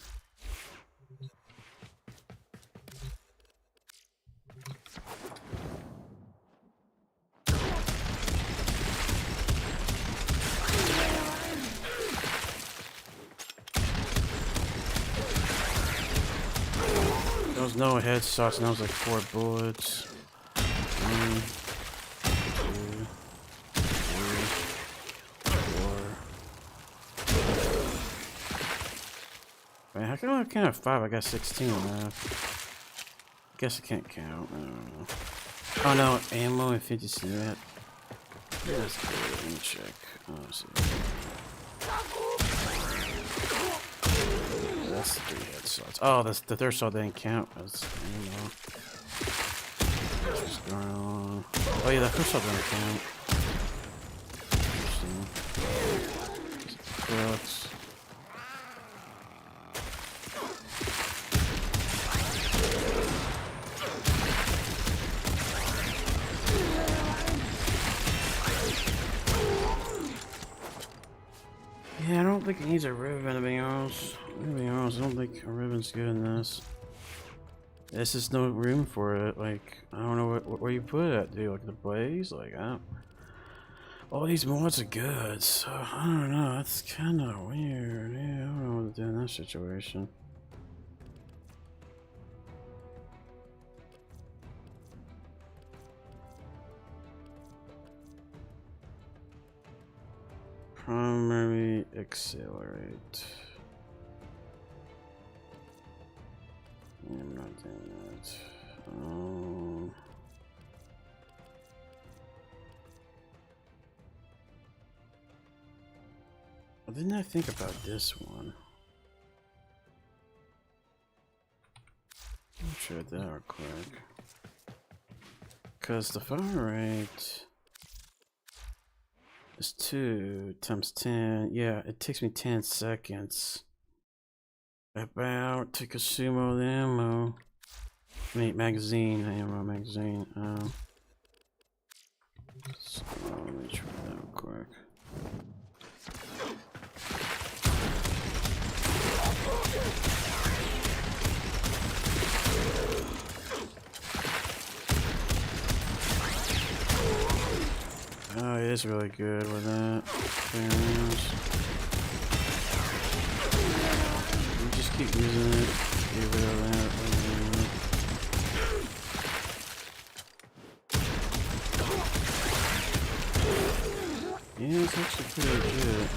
There was no headshots, and that was like 4 bullets. 1, 2, 3, 4. Man, how come I can't have 5? I got 16 left. Guess I can't count. I don't know. Oh no, ammo and 50 cent. Yeah, that's good. Let me check. Oh, see. That's 3 headshots. Oh, that's the third shot didn't count. That's ammo. What's going on? Oh yeah, that first shot didn't count. Interesting. Trucks. Yeah, I don't think it needs a ribbon, to be honest. To be honest, I don't think a ribbon's good in this. There's just no room for it. Like, I don't know where you put it, dude. Like the blaze? Like, I don't. All these mods are good, so I don't know. That's kind of weird. Yeah, I don't know what to do in that situation. Primary accelerate. I'm not doing that. Didn't I think about this one? Let me try that real quick. Because the fire rate is 2 times 10. Yeah, it takes me 10 seconds. About to consume all the ammo. Magazine. So let me try that real quick. Oh, it is really good with that. You just keep using it. Get rid of that. Yeah, it's actually pretty legit.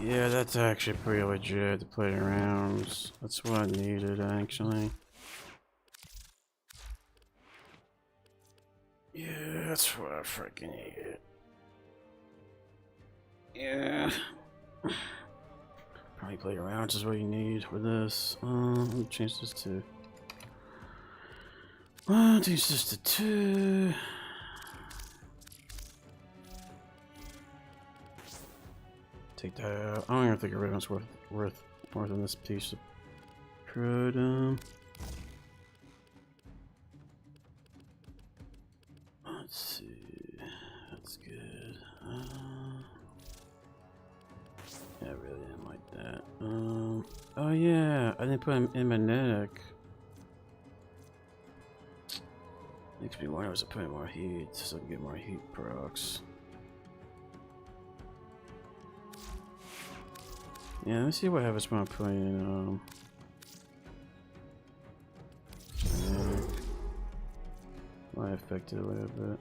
Yeah, that's actually pretty legit to play around. That's what I needed, actually. Yeah, that's what I freaking needed. Yeah. Probably play around is what you need for this. Let me change this to... change this to 2. Take that out. I don't even think a ribbon's worth more than this piece of product. Let's see. That's good. Yeah, I really didn't like that. Oh yeah, I didn't put him in magnetic. Makes me wonder if I put more heat so I can get more heat procs. Yeah, let's see what happens when I'm putting magnetic. Might affect it a little bit.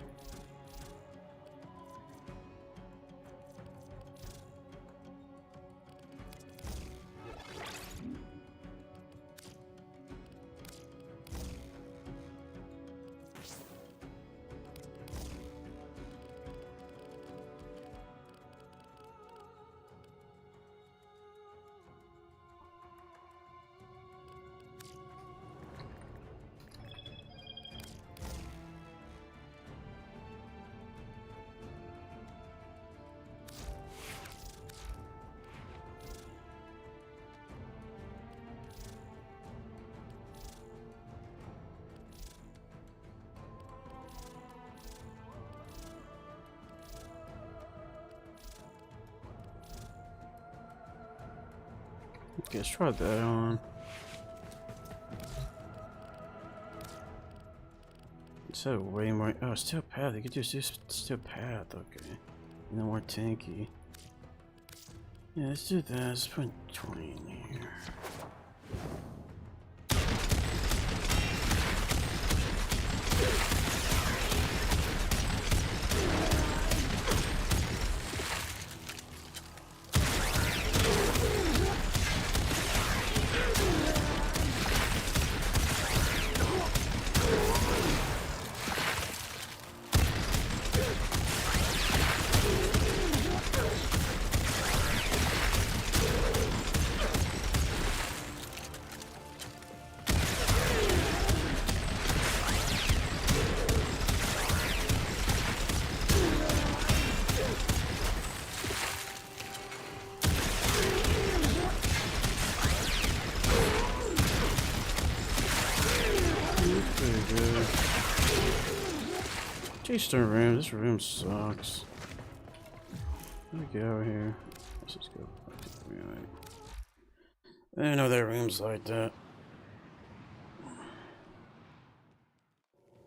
Okay, let's try that on. It's a way more. Oh, steel path. You could just do steel path. Okay. No more tanky. Yeah, let's do that. Let's put 20 in here. Chase the room. This room sucks. Let me go here. Let's just go. I didn't know that room's like that.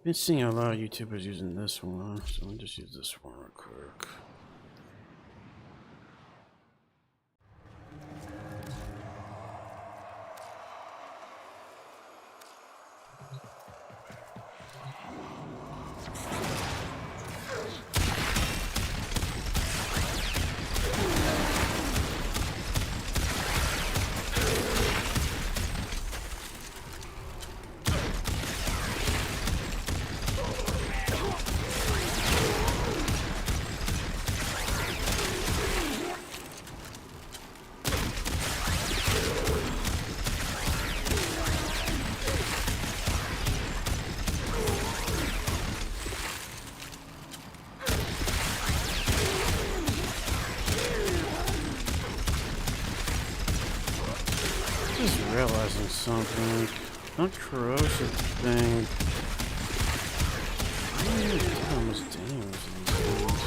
Been seeing a lot of YouTubers using this one, so I'll just use this one real quick. Realizing something. Not corrosive thing. I don't even know how much damage these things.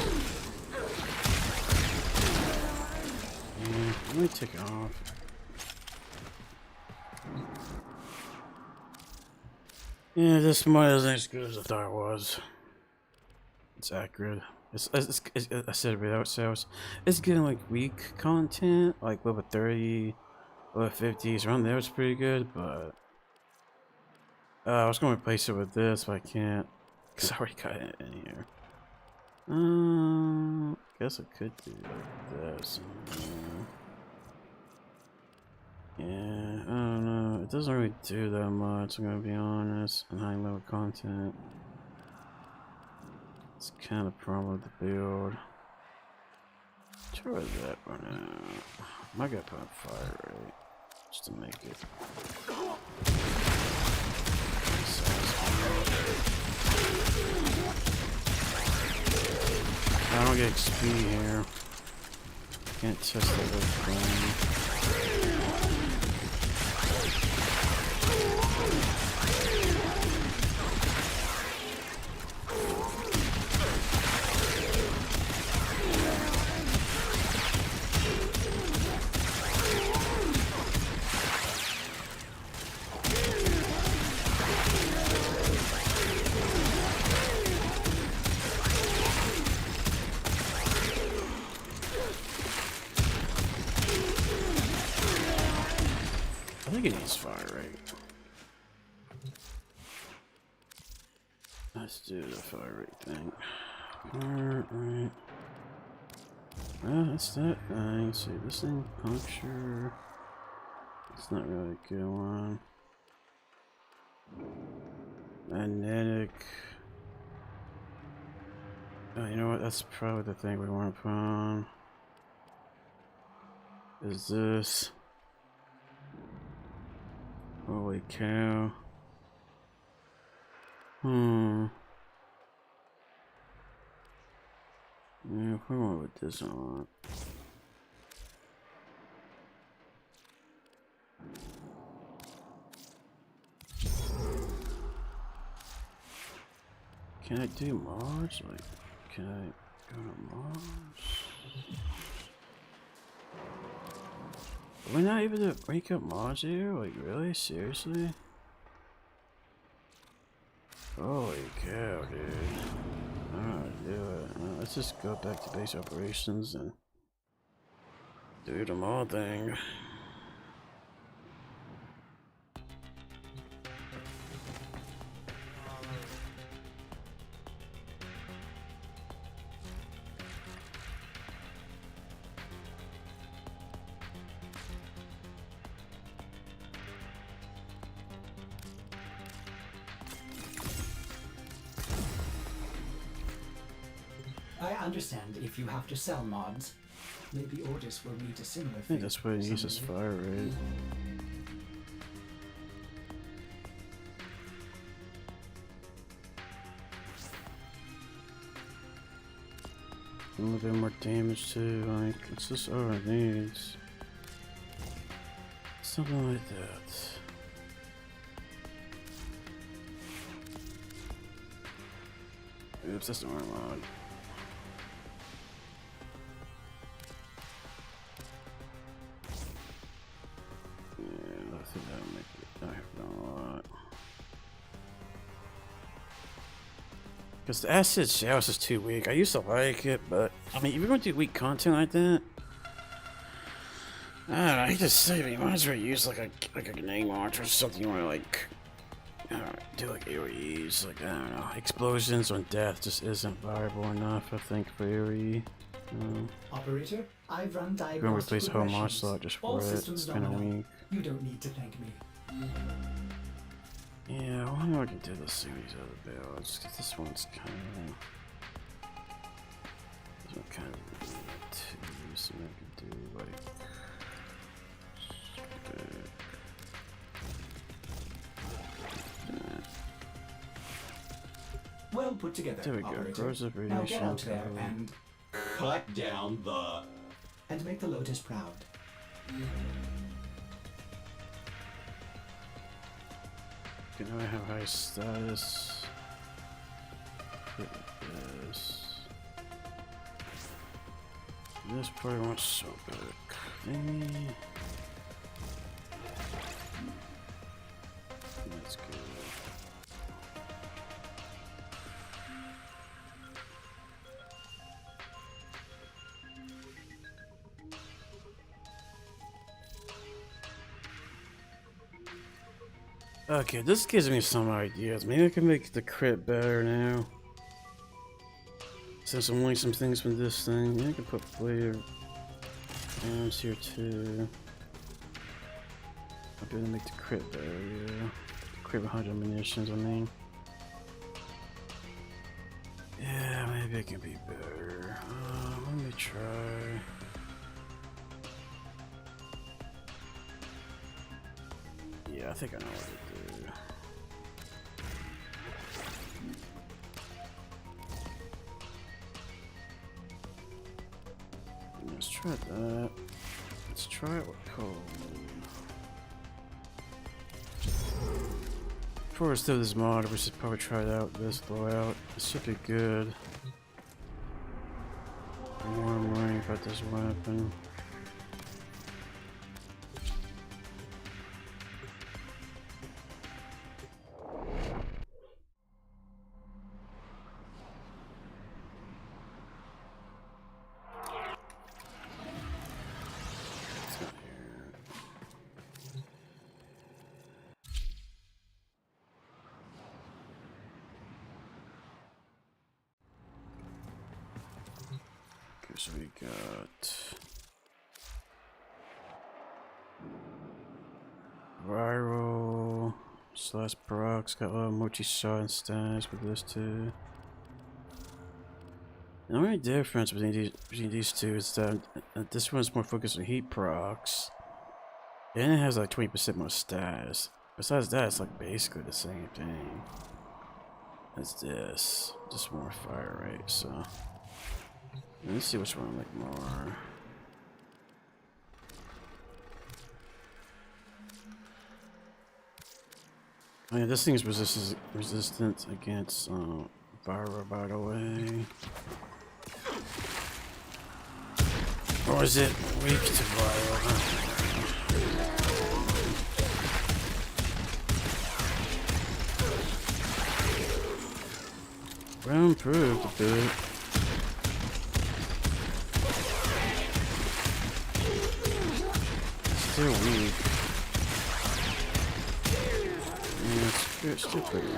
Yeah, let me take it off. Yeah, this mod isn't as good as I thought it was. It's accurate. I said it without sales. It's getting like weak content, like level 30. Level 50s around there was pretty good, but I was going to replace it with this, but I can't because I already got it in here. Guess I could do like this. Yeah, I don't know. It doesn't really do that much, I'm gonna be honest. On high level content, it's kind of problem with the build. Try that one out. I might gotta put on fire rate just to make it. I don't get XP here. Can't test that with flame. I think it needs fire rate. Let's do the fire rate thing. Fire rate. Well, that's that thing. Let's see, this thing, puncture. It's not really a good one. Magnetic. Oh, you know what? That's probably the thing we want to put on. Is this? Holy cow. Yeah, if we want to put this on. Can I do mods? Like, can I go to mods? Are we not able to break up mods here? Like, really? Seriously? Holy cow, dude. Alright, do it. Let's just go back to base operations and do the mod thing. I understand if you have to sell mods. Maybe Ordis will meet a similar fate. I think that's what it uses fire rate. A little bit more damage too, like, it's just all it needs. Something like that. Oops, that's the wrong mod. Yeah, I think that'll make it. I have done a lot. Because the acid showers is too weak. I used to like it, but I mean, if you're going to do weak content like that, I don't know, I hate to say it, you might as well use like a grenade launcher or something. You want to like, I don't know, do like AoEs, like, I don't know, explosions on death just isn't viable enough, I think, for AoE. Operator, I've run I'm gonna diagnostic replace whole martial regressions. art just All for it. systems It's been a nominal. week. You don't need to thank me. Yeah, I wonder what I can do to see these other builds, because this one's kind of... This one kind of weird too, so I can do like... Well put together, There we go. operator. Grows up Now get out radiation there cover. and... Cut down the... and make the Lotus proud. Okay, now I have high status. Put this. This probably wants so back thingy. That's good. Okay, this gives me some ideas. Maybe I can make the crit better now. Since I'm wanting some things from this thing, maybe I can put player rounds here too. I'll be able to make the crit better, yeah. Crit 100 munitions, I mean. Yeah, maybe it can be better. Let me try. Yeah, I think I know what to do. Let's try that. Let's try it with cold. Before we do this mod, we should probably try out this Loadout. It should be good. The more I'm worrying about this weapon. So we got viral slash procs. Got a lot of multi shot and stats with this too. The only difference between these two is that this one's more focused on heat procs, and it has like 20% more stats. Besides that, it's like basically the same thing as this, just more fire rate. So let's see which one I like more. Oh yeah, this thing is resistant against Vira, by the way. Or is it weak to Vira? Well, improved a bit. Still weak. Yeah, it's still pretty weak.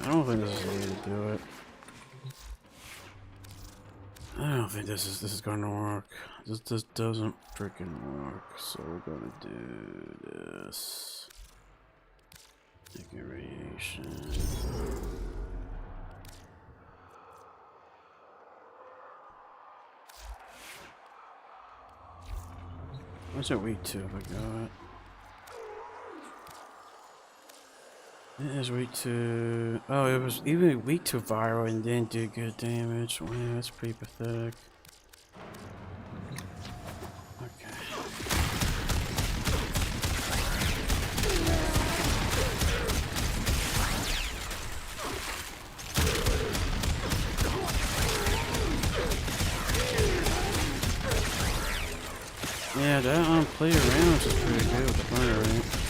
I don't think this is the way to do it. I don't think this is gonna work. This doesn't freaking work. So we're gonna do this. Make it radiation. What's that weak to if I got it? It is weak to... Oh, it was even weak to viral and didn't do good damage. Wow, that's pretty pathetic. Okay. Yeah, that play around is pretty good with the fire rate.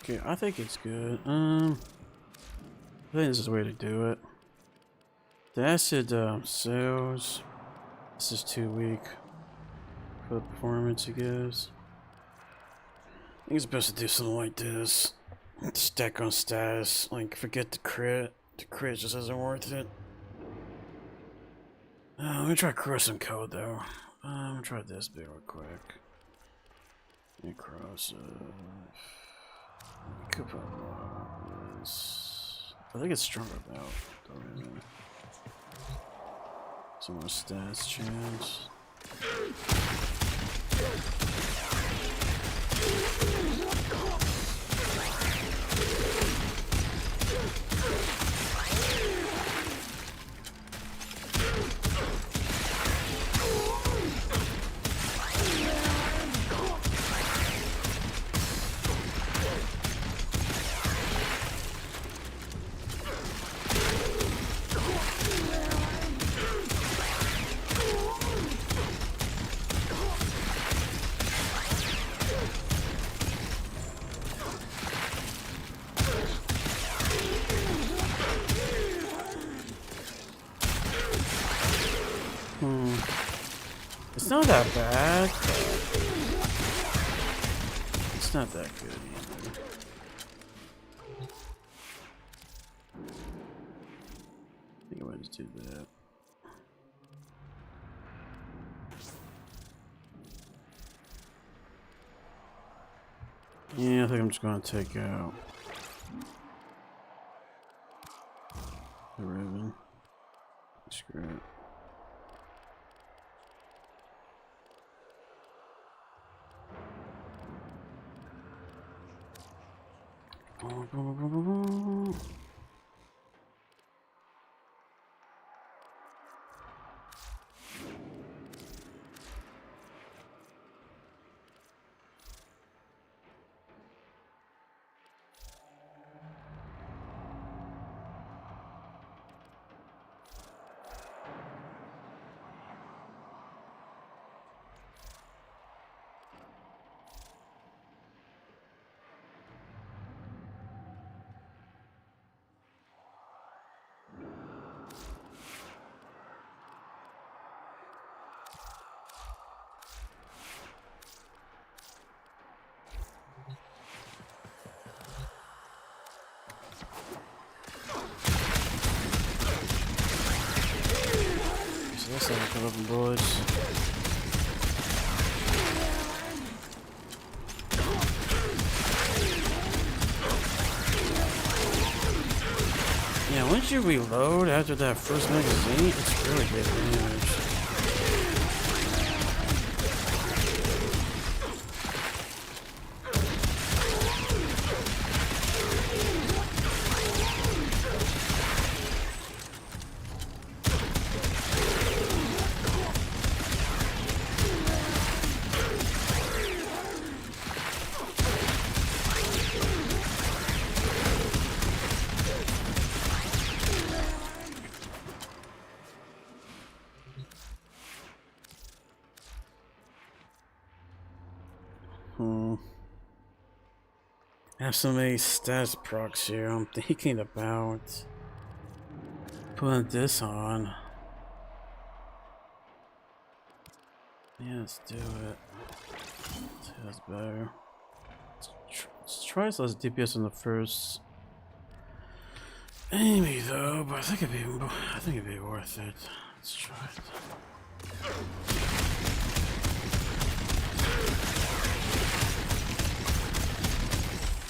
Okay, I think it's good. I think this is the way to do it. The acid cells. This is too weak for the performance it gives. I think it's best to do something like this. Stack on status. Like, forget the crit. The crit just isn't worth it. Let me try crossing code though. I'm gonna try this bit real quick. Let me cross it. Could put this. I think it's stronger now. Some more stats chance. It's not that bad. It's not that good either. I think I might just do that. Yeah, I think I'm just gonna take out the ribbon. Screw it. rubber bullets. Yeah, once you reload after that first magazine, it's really good damage. I have so many stats procs here. I'm thinking about putting this on. Yeah, let's do it. That's better. Let's try less DPS on the first enemy though, but I think it'd be worth it. Let's try it.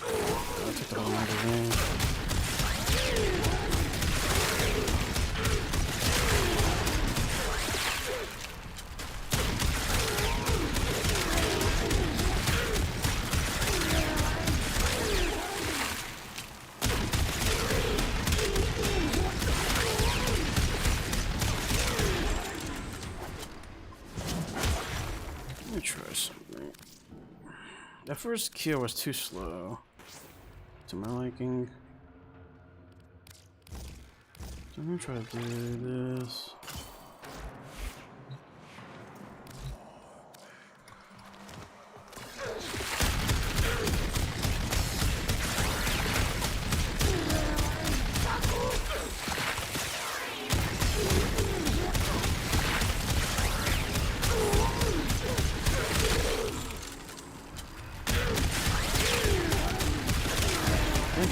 I'll take the whole magazine. Let me try something. That first kill was too slow. To my liking. So I'm gonna try to do this.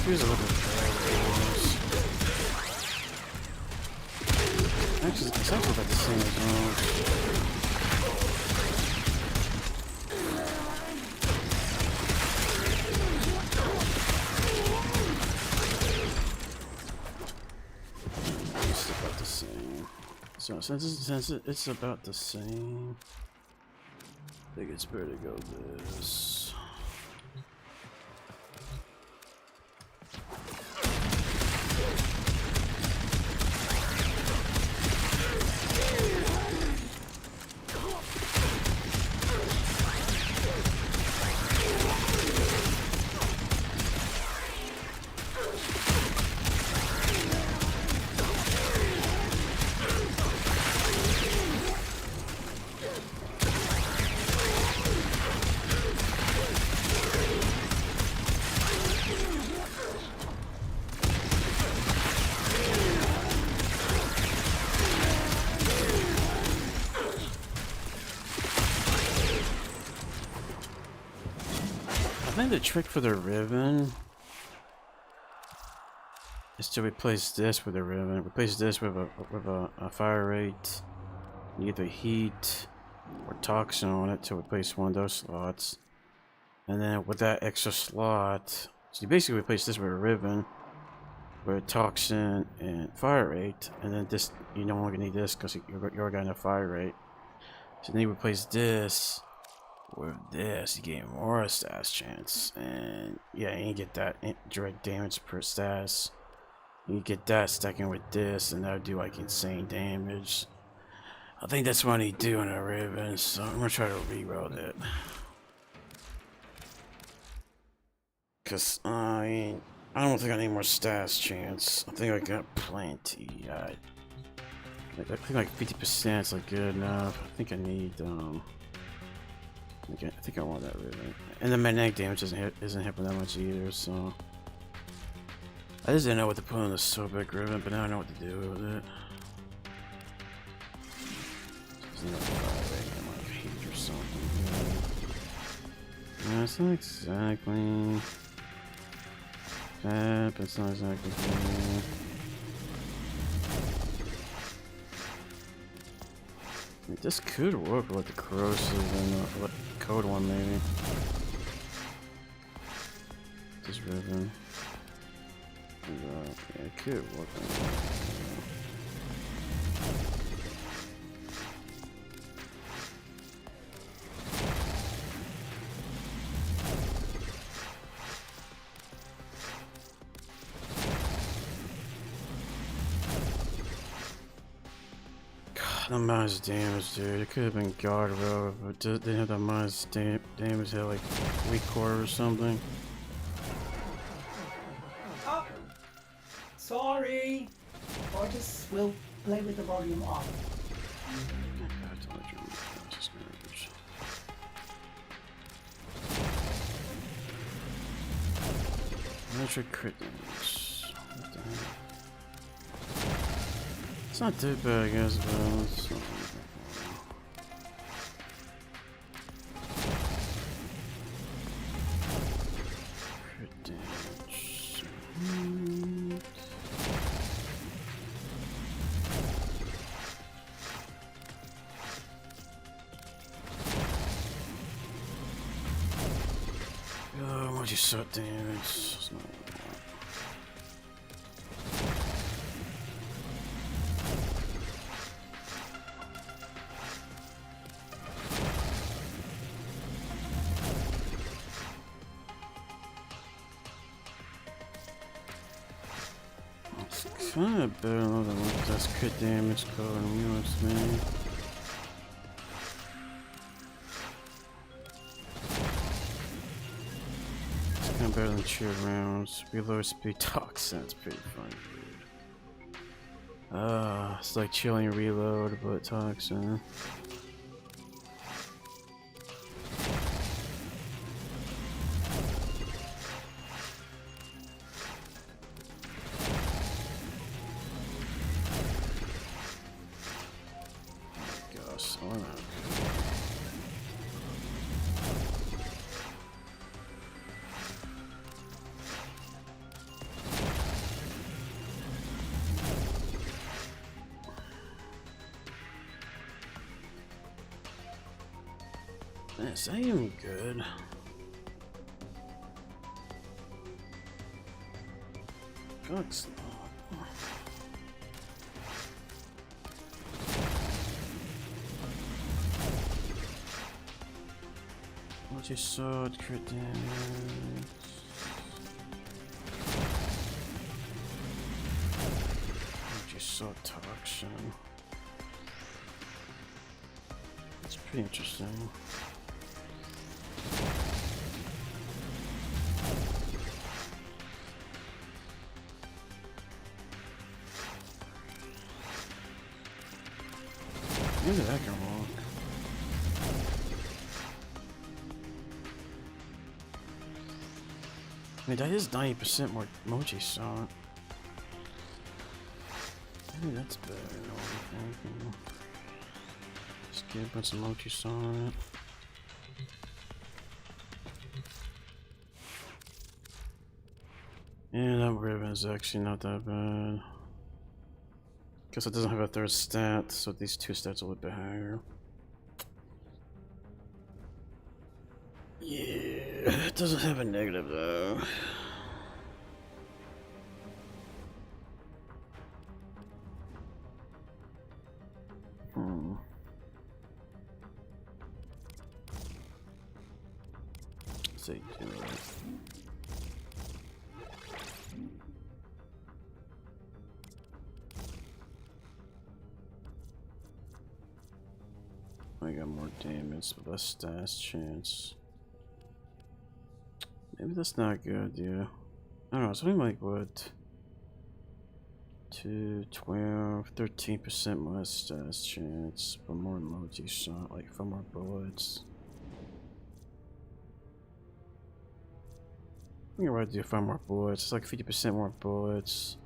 Here's a little bit actually, it's actually about the same as well. It's about the same. So since it's about the same, I think it's better to go this. I think the trick for the ribbon is to replace this with a ribbon. Replace this with a fire rate, either heat or toxin on it to replace one of those slots. And then with that extra slot, so you basically replace this with a ribbon, with toxin and fire rate, and then this you no longer need this because you're already got enough fire rate. So then you replace this with this, you get more status chance, and yeah, you get that direct damage per status. You get that stacking with this, and that'll do like insane damage. I think that's what I need to do in a ribbon, so I'm gonna try to reroll it. Cause I don't think I need more status chance. I think I got plenty. I think like 50% is like good enough. I think I need I think I want that ribbon. And the magnetic damage isn't helping that much either, so I just didn't know what to put on the Sobek ribbon, but now I know what to do with it. Like heat or something. No, it's not exactly. But it's not exactly. This could work with the corrosive and the code one, maybe. This ribbon. And, yeah, it could work. The minus damage, dude. It could have been guard row, but they didn't have that minus damage. Had like weak core or something. Oh, sorry. Otis will play with the volume off. Metric crit damage. What the heck? It's not too bad, I guess, but it's not crit damage. Oh, what you suck damage? It's not kinda better than what that's crit damage code and units, man. It's kinda better than cheer rounds. Reload speed toxin, that's pretty funny, dude. It's like chilling reload, but toxin. Is that even good? God's not. Multi-sword, crit damage. Multi-sword toxin. That's pretty interesting. Maybe that can work. I mean, that is 90% more mochi shot. Maybe that's better than what I'm thinking. Just get a bunch of mochi shot on it. Yeah, that ribbon is actually not that bad. Guess it doesn't have a third stat, so these two stats are a little bit higher. Yeah, it doesn't have a negative though. Let's see. I got more damage, but less stats chance. Maybe that's not good, yeah. I don't know, something like what? 2, 12, 13% more stats chance, but more emoji shot, like 4 more bullets. I think I'm right to do 5 more bullets. It's like 50% more bullets,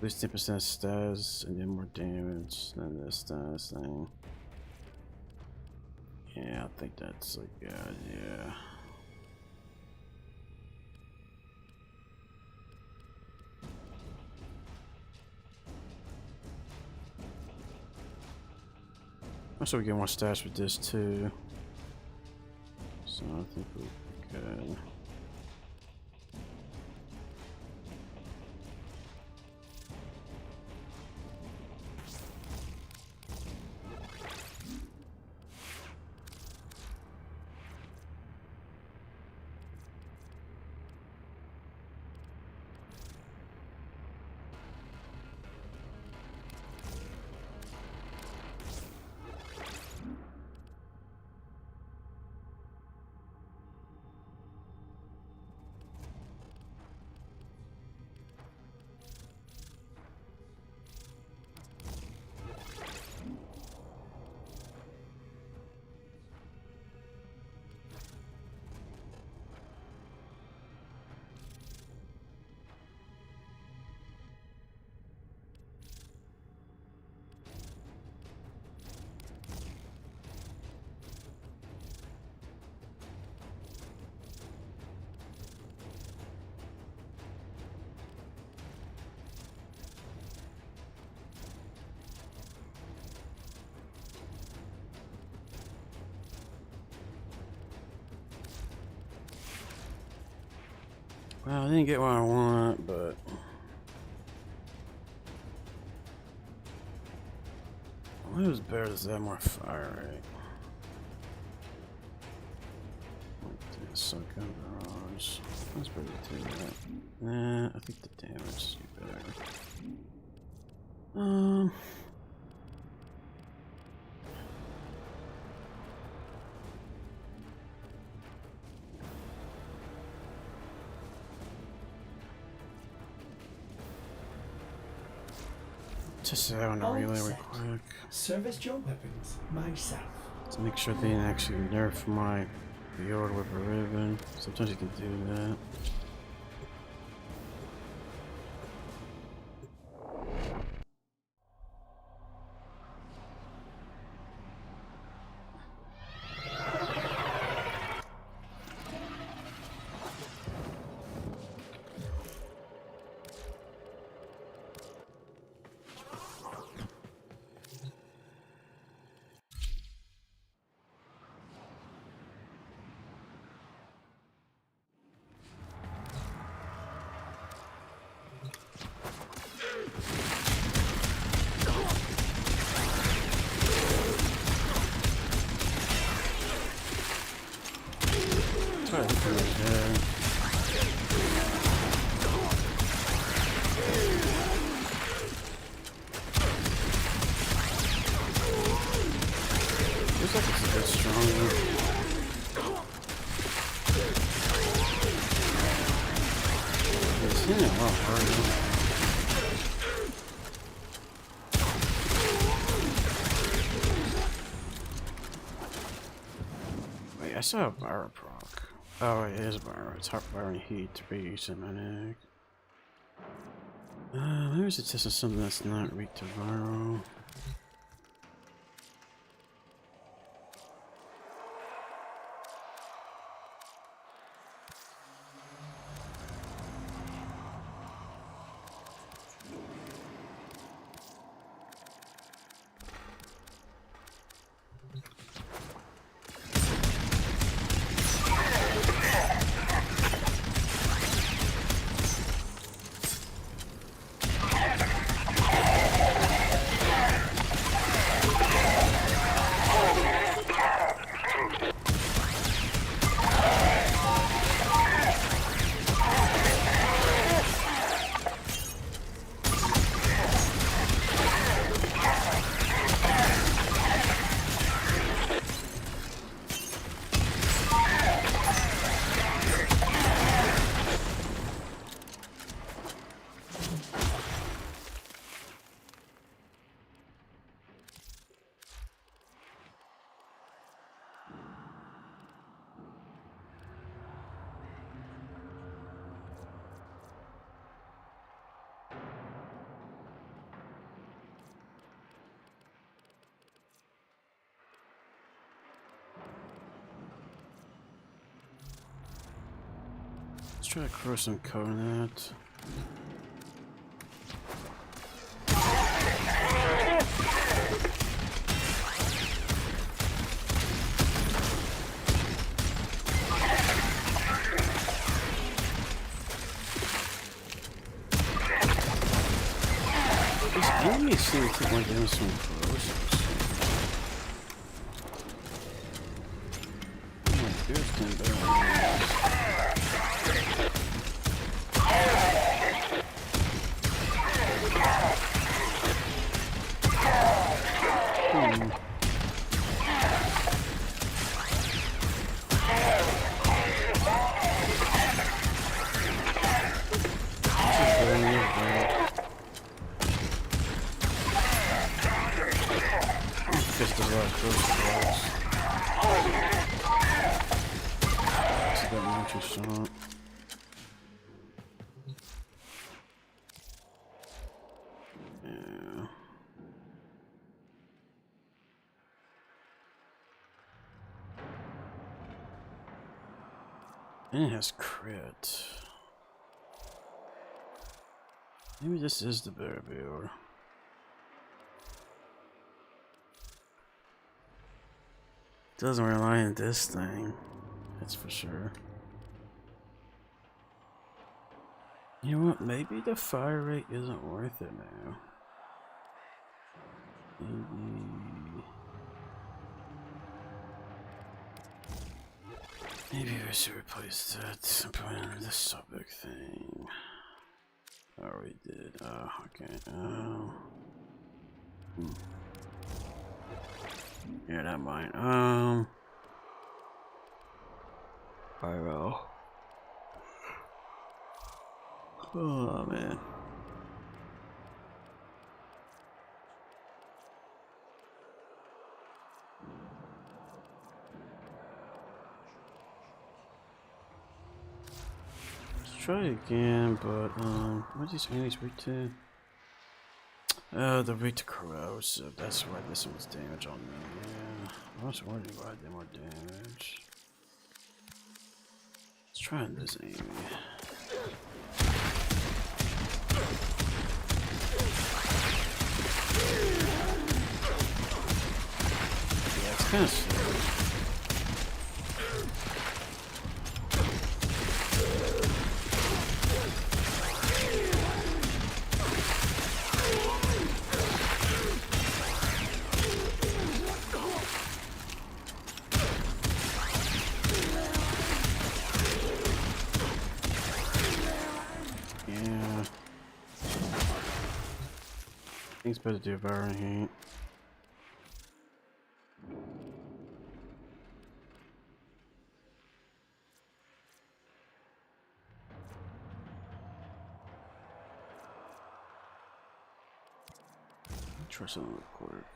lose 10% stats, and then more damage than this stats thing. Yeah, I think that's a good idea. Also, we get more stats with this too. So I think we'll be good. Well, I didn't get what I want, but what was better? Does that have more fire rate? Suck on barrage. That's pretty good too, right? Nah, I think the damage is better. Just that one really quick. Service your weapons myself. To make sure they didn't actually nerf my Fjord with a ribbon. Sometimes you can do that. Looks like it's a bit stronger. It's hitting a lot harder. Wait, I saw a Byro proc. Oh, it is Byro. It's hard Byro and heat to be cinematic. Maybe we should test something that's not weak to Byro. Let's try to cross some code in that. see we take more damage from corrosives. Oh, beer's doing better than just a lot of close calls. It's a bit more shot. Yeah. And it has crit. Maybe this is the bear build. Doesn't rely on this thing, that's for sure. You know what? Maybe the fire rate isn't worth it now. Maybe we should replace that and put in this sub-big thing. Oh, we did. Oh, okay. Yeah, that might. Pyro. Oh man. Let's try again, but what these enemies weak to? The weak to corrosive. That's why this one's damage on them. Yeah, I was wondering why I did more damage. Let's try this enemy. Yeah, it's kind of slow. Yeah. I think it's better to do Devouring Heat. Try something real quick.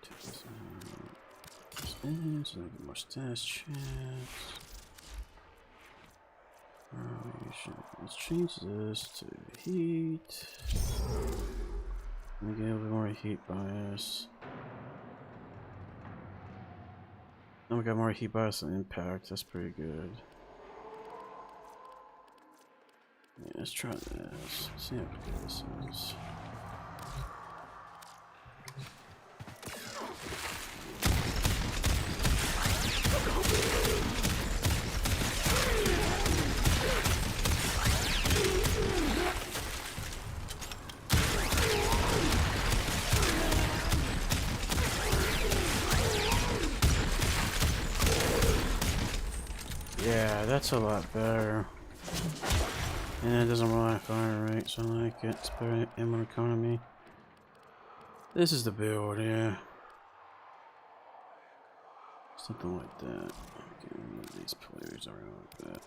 Take this out. This in, so I get more stats chance. Let's change this to heat. Let me get a little more heat bias. Oh, we got more heat bias and impact. That's pretty good. Yeah, let's try this. See how good this is. Yeah, that's a lot better. And it doesn't rely on fire rate, so I like it. It's better ammo economy. This is the build, yeah. Something like that. Okay, remove these players around like that.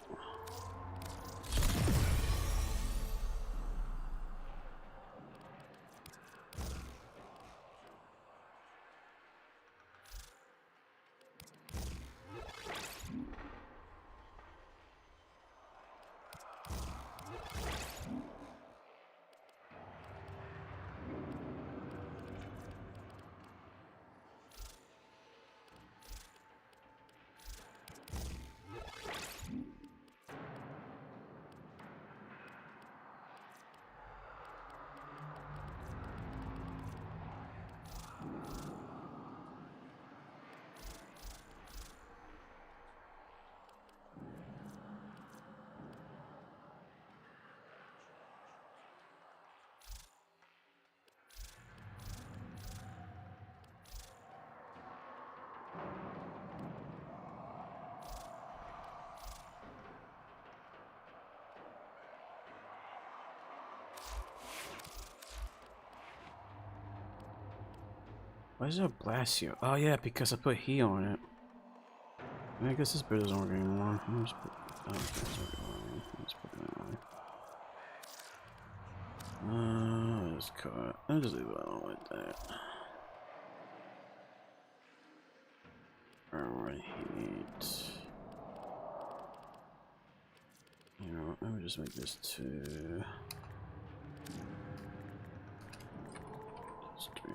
Why is it blast you? Oh yeah, because I put heat on it. I guess this bit doesn't work anymore. Let me just put, oh, okay, it's working on. Let's put that on. Let's cut. I'll just leave it on like that. Alright, heat. You know, let me just make this 2. Just 3.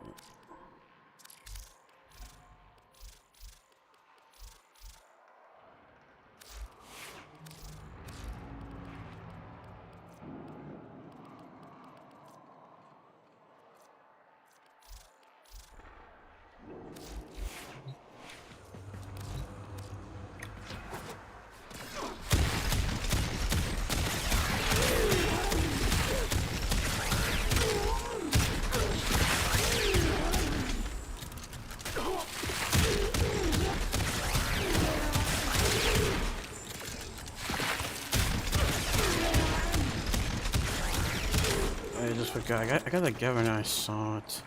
I just forgot. I got the galvanized salt.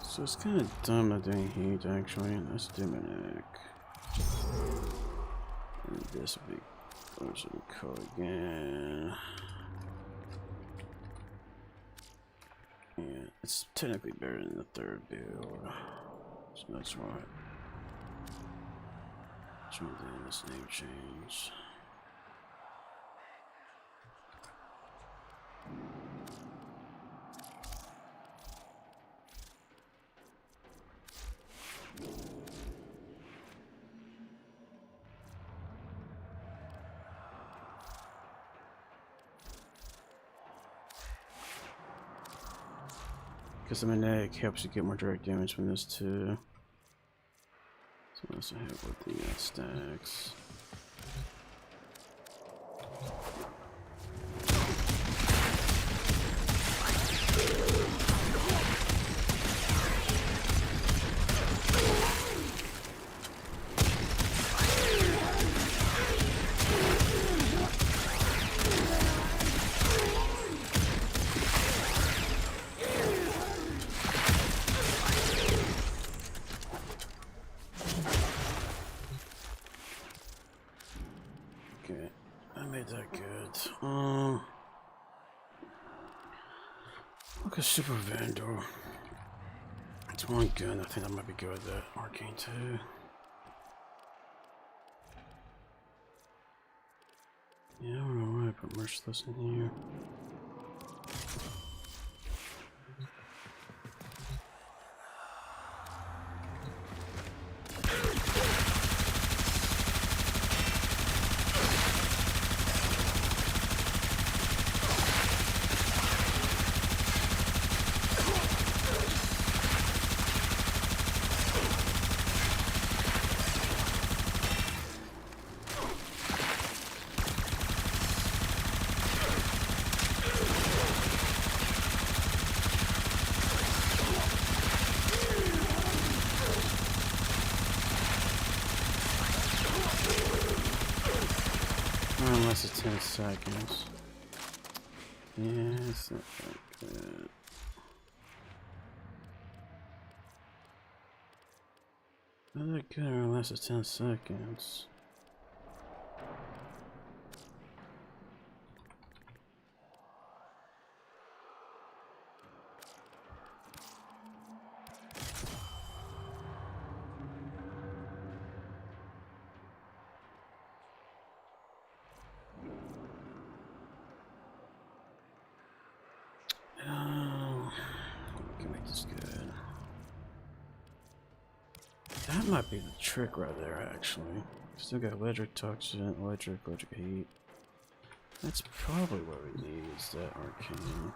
So it's kind of dumb not doing heat actually. Let's do my neck. And this will be version code again. Yeah, it's technically better than the 3rd build. So that's why. That's why I'm doing this name change. Because the magnetic helps you get more direct damage from this too. So let's hit with the stacks. Look at Super Vandal. It's one gun. I think that might be good. That Arcane too. Yeah, I don't know why I put Merciless in here. Unless it's 10 seconds. Yeah, it's not that good. Not that good unless it's 10 seconds. That might be the trick right there, actually. Still got electric toxin, electric heat. That's probably what we need, is that arcane.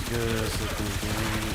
Good as looking game.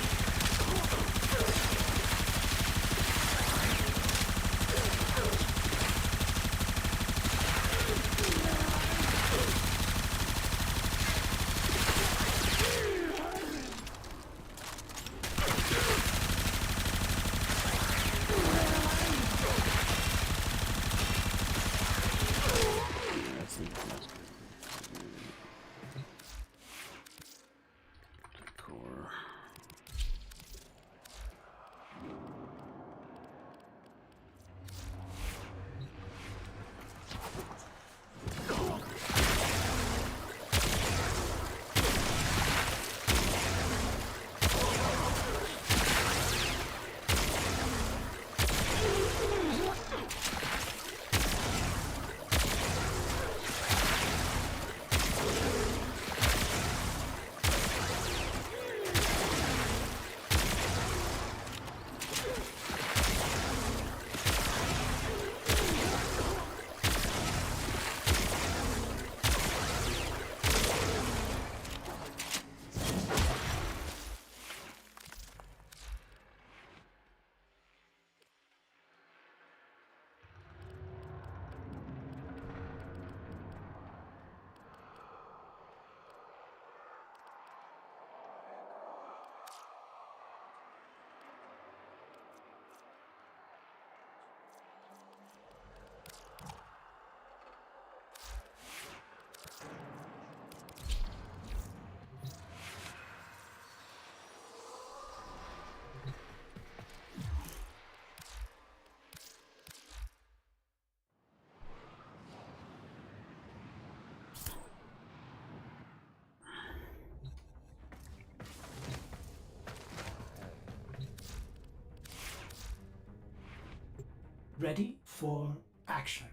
Ready for action.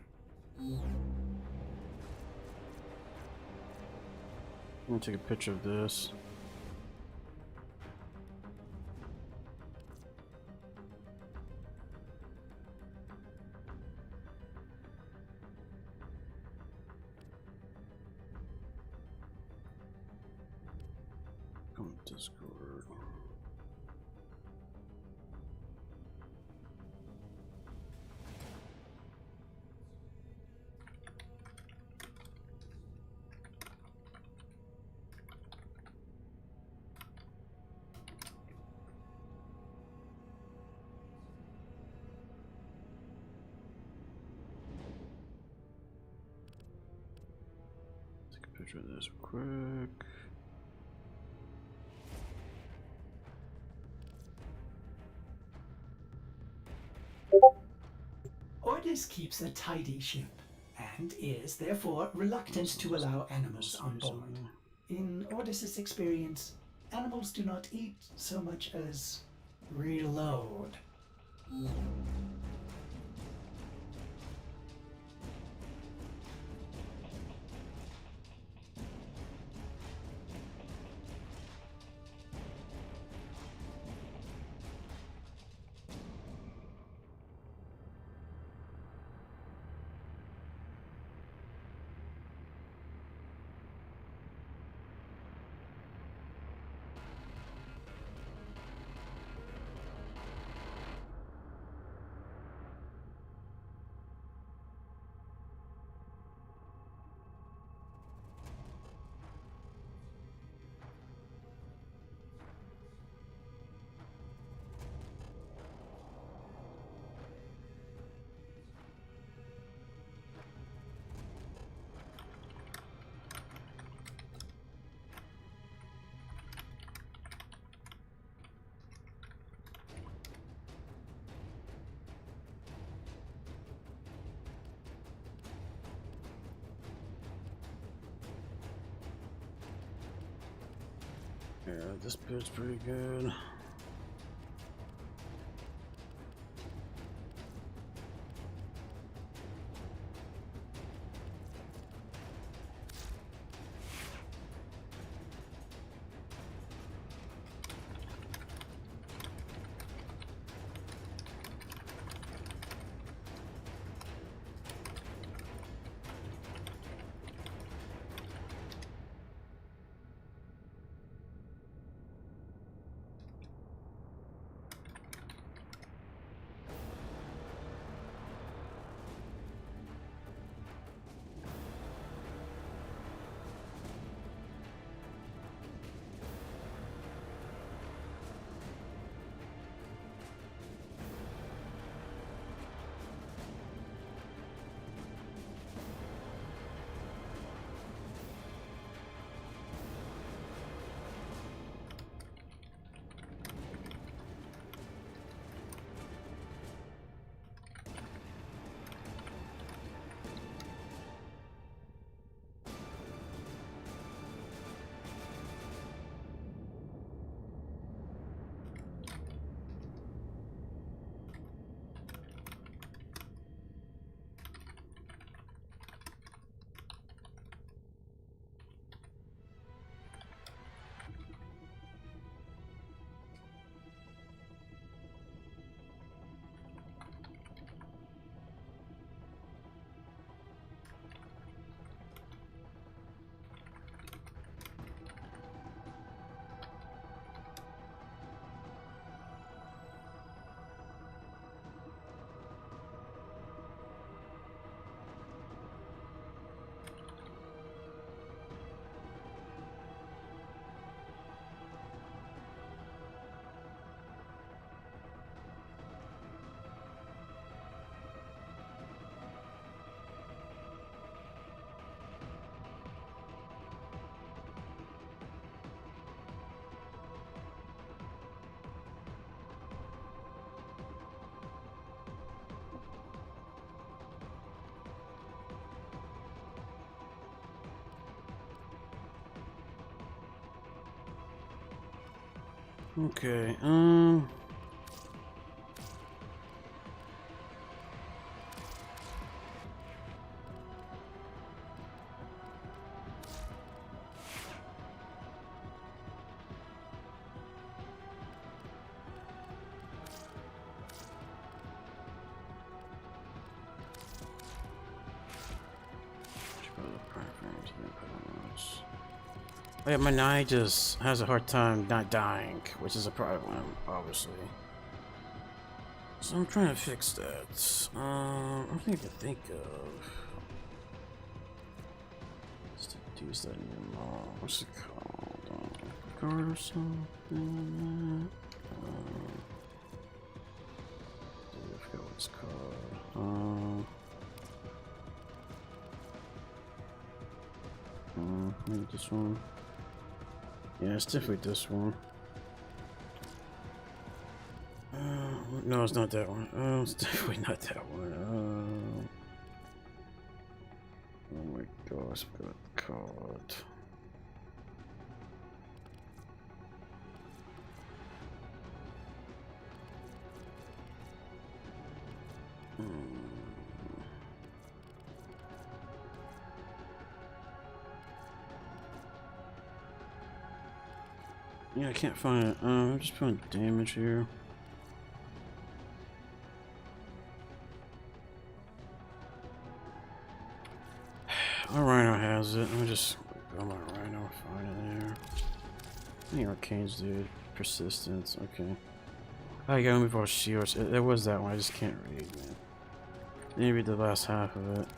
I'm gonna take a picture of this. Come to Discord. Take a picture of this real quick. Ordis keeps a tidy ship, and is therefore reluctant to allow animals on board. In Ordis's experience, animals do not eat so much as reload. Yeah, this bit's pretty good. Okay, Oh yeah, my knight just has a hard time not dying, which is a problem, obviously. So I'm trying to fix that. I'm trying to think of. Let's use that anymore. What's it called? Guard or something? I forgot what it's called. Maybe this one. Yeah, it's definitely this one. No, it's not that one. It's definitely not that one. Oh my gosh, I forgot the card. Yeah, I can't find it. I'm just putting damage here. Our Rhino has it. Let me just go my Rhino, find it there. I think Arcane's dude. Persistence, okay. Oh, you gotta move all shields. It was that one, I just can't read, man. Maybe the last half of it.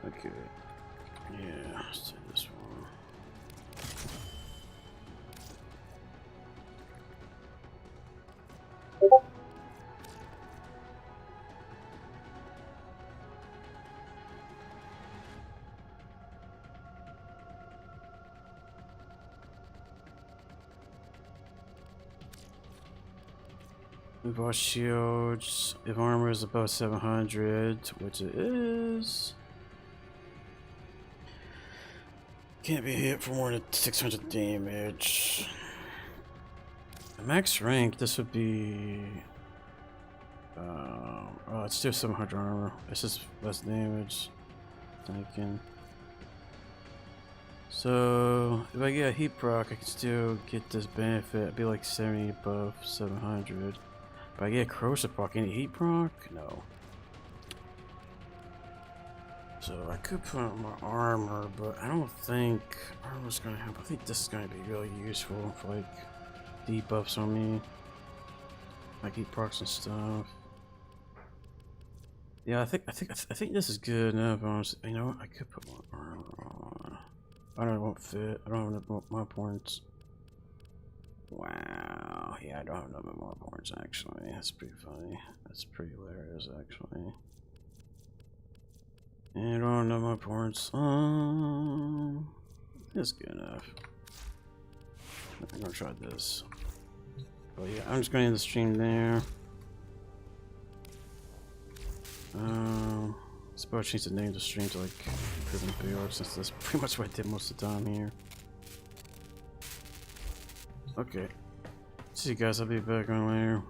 Okay. Yeah, let's do this one. Move all shields. If armor is above 700, which it is. Can't be hit for more than 600 damage. At max rank, this would be. Oh, it's still 700 armor. It's just less damage. Thinking. So if I get a heat proc, I can still get this benefit. It'd be like 70 above 700. But I get a corrosive proc. Any heat proc? No. So I could put on my armor, but I don't think armor's gonna help. I think this is gonna be really useful for like debuffs on me, like heat procs and stuff. Yeah, I think this is good enough. You know what? I could put more armor on. I don't know, it won't fit. I don't have enough more points. Wow. Yeah, I don't have enough more points actually. That's pretty funny. That's pretty hilarious actually. And I don't have enough more points. That's good enough. I'm gonna try this. But yeah, I'm just gonna end the stream there. I suppose I change the name of the stream to like Prison PR since that's pretty much what I did most of the time here. Okay. See you guys, I'll be back on later.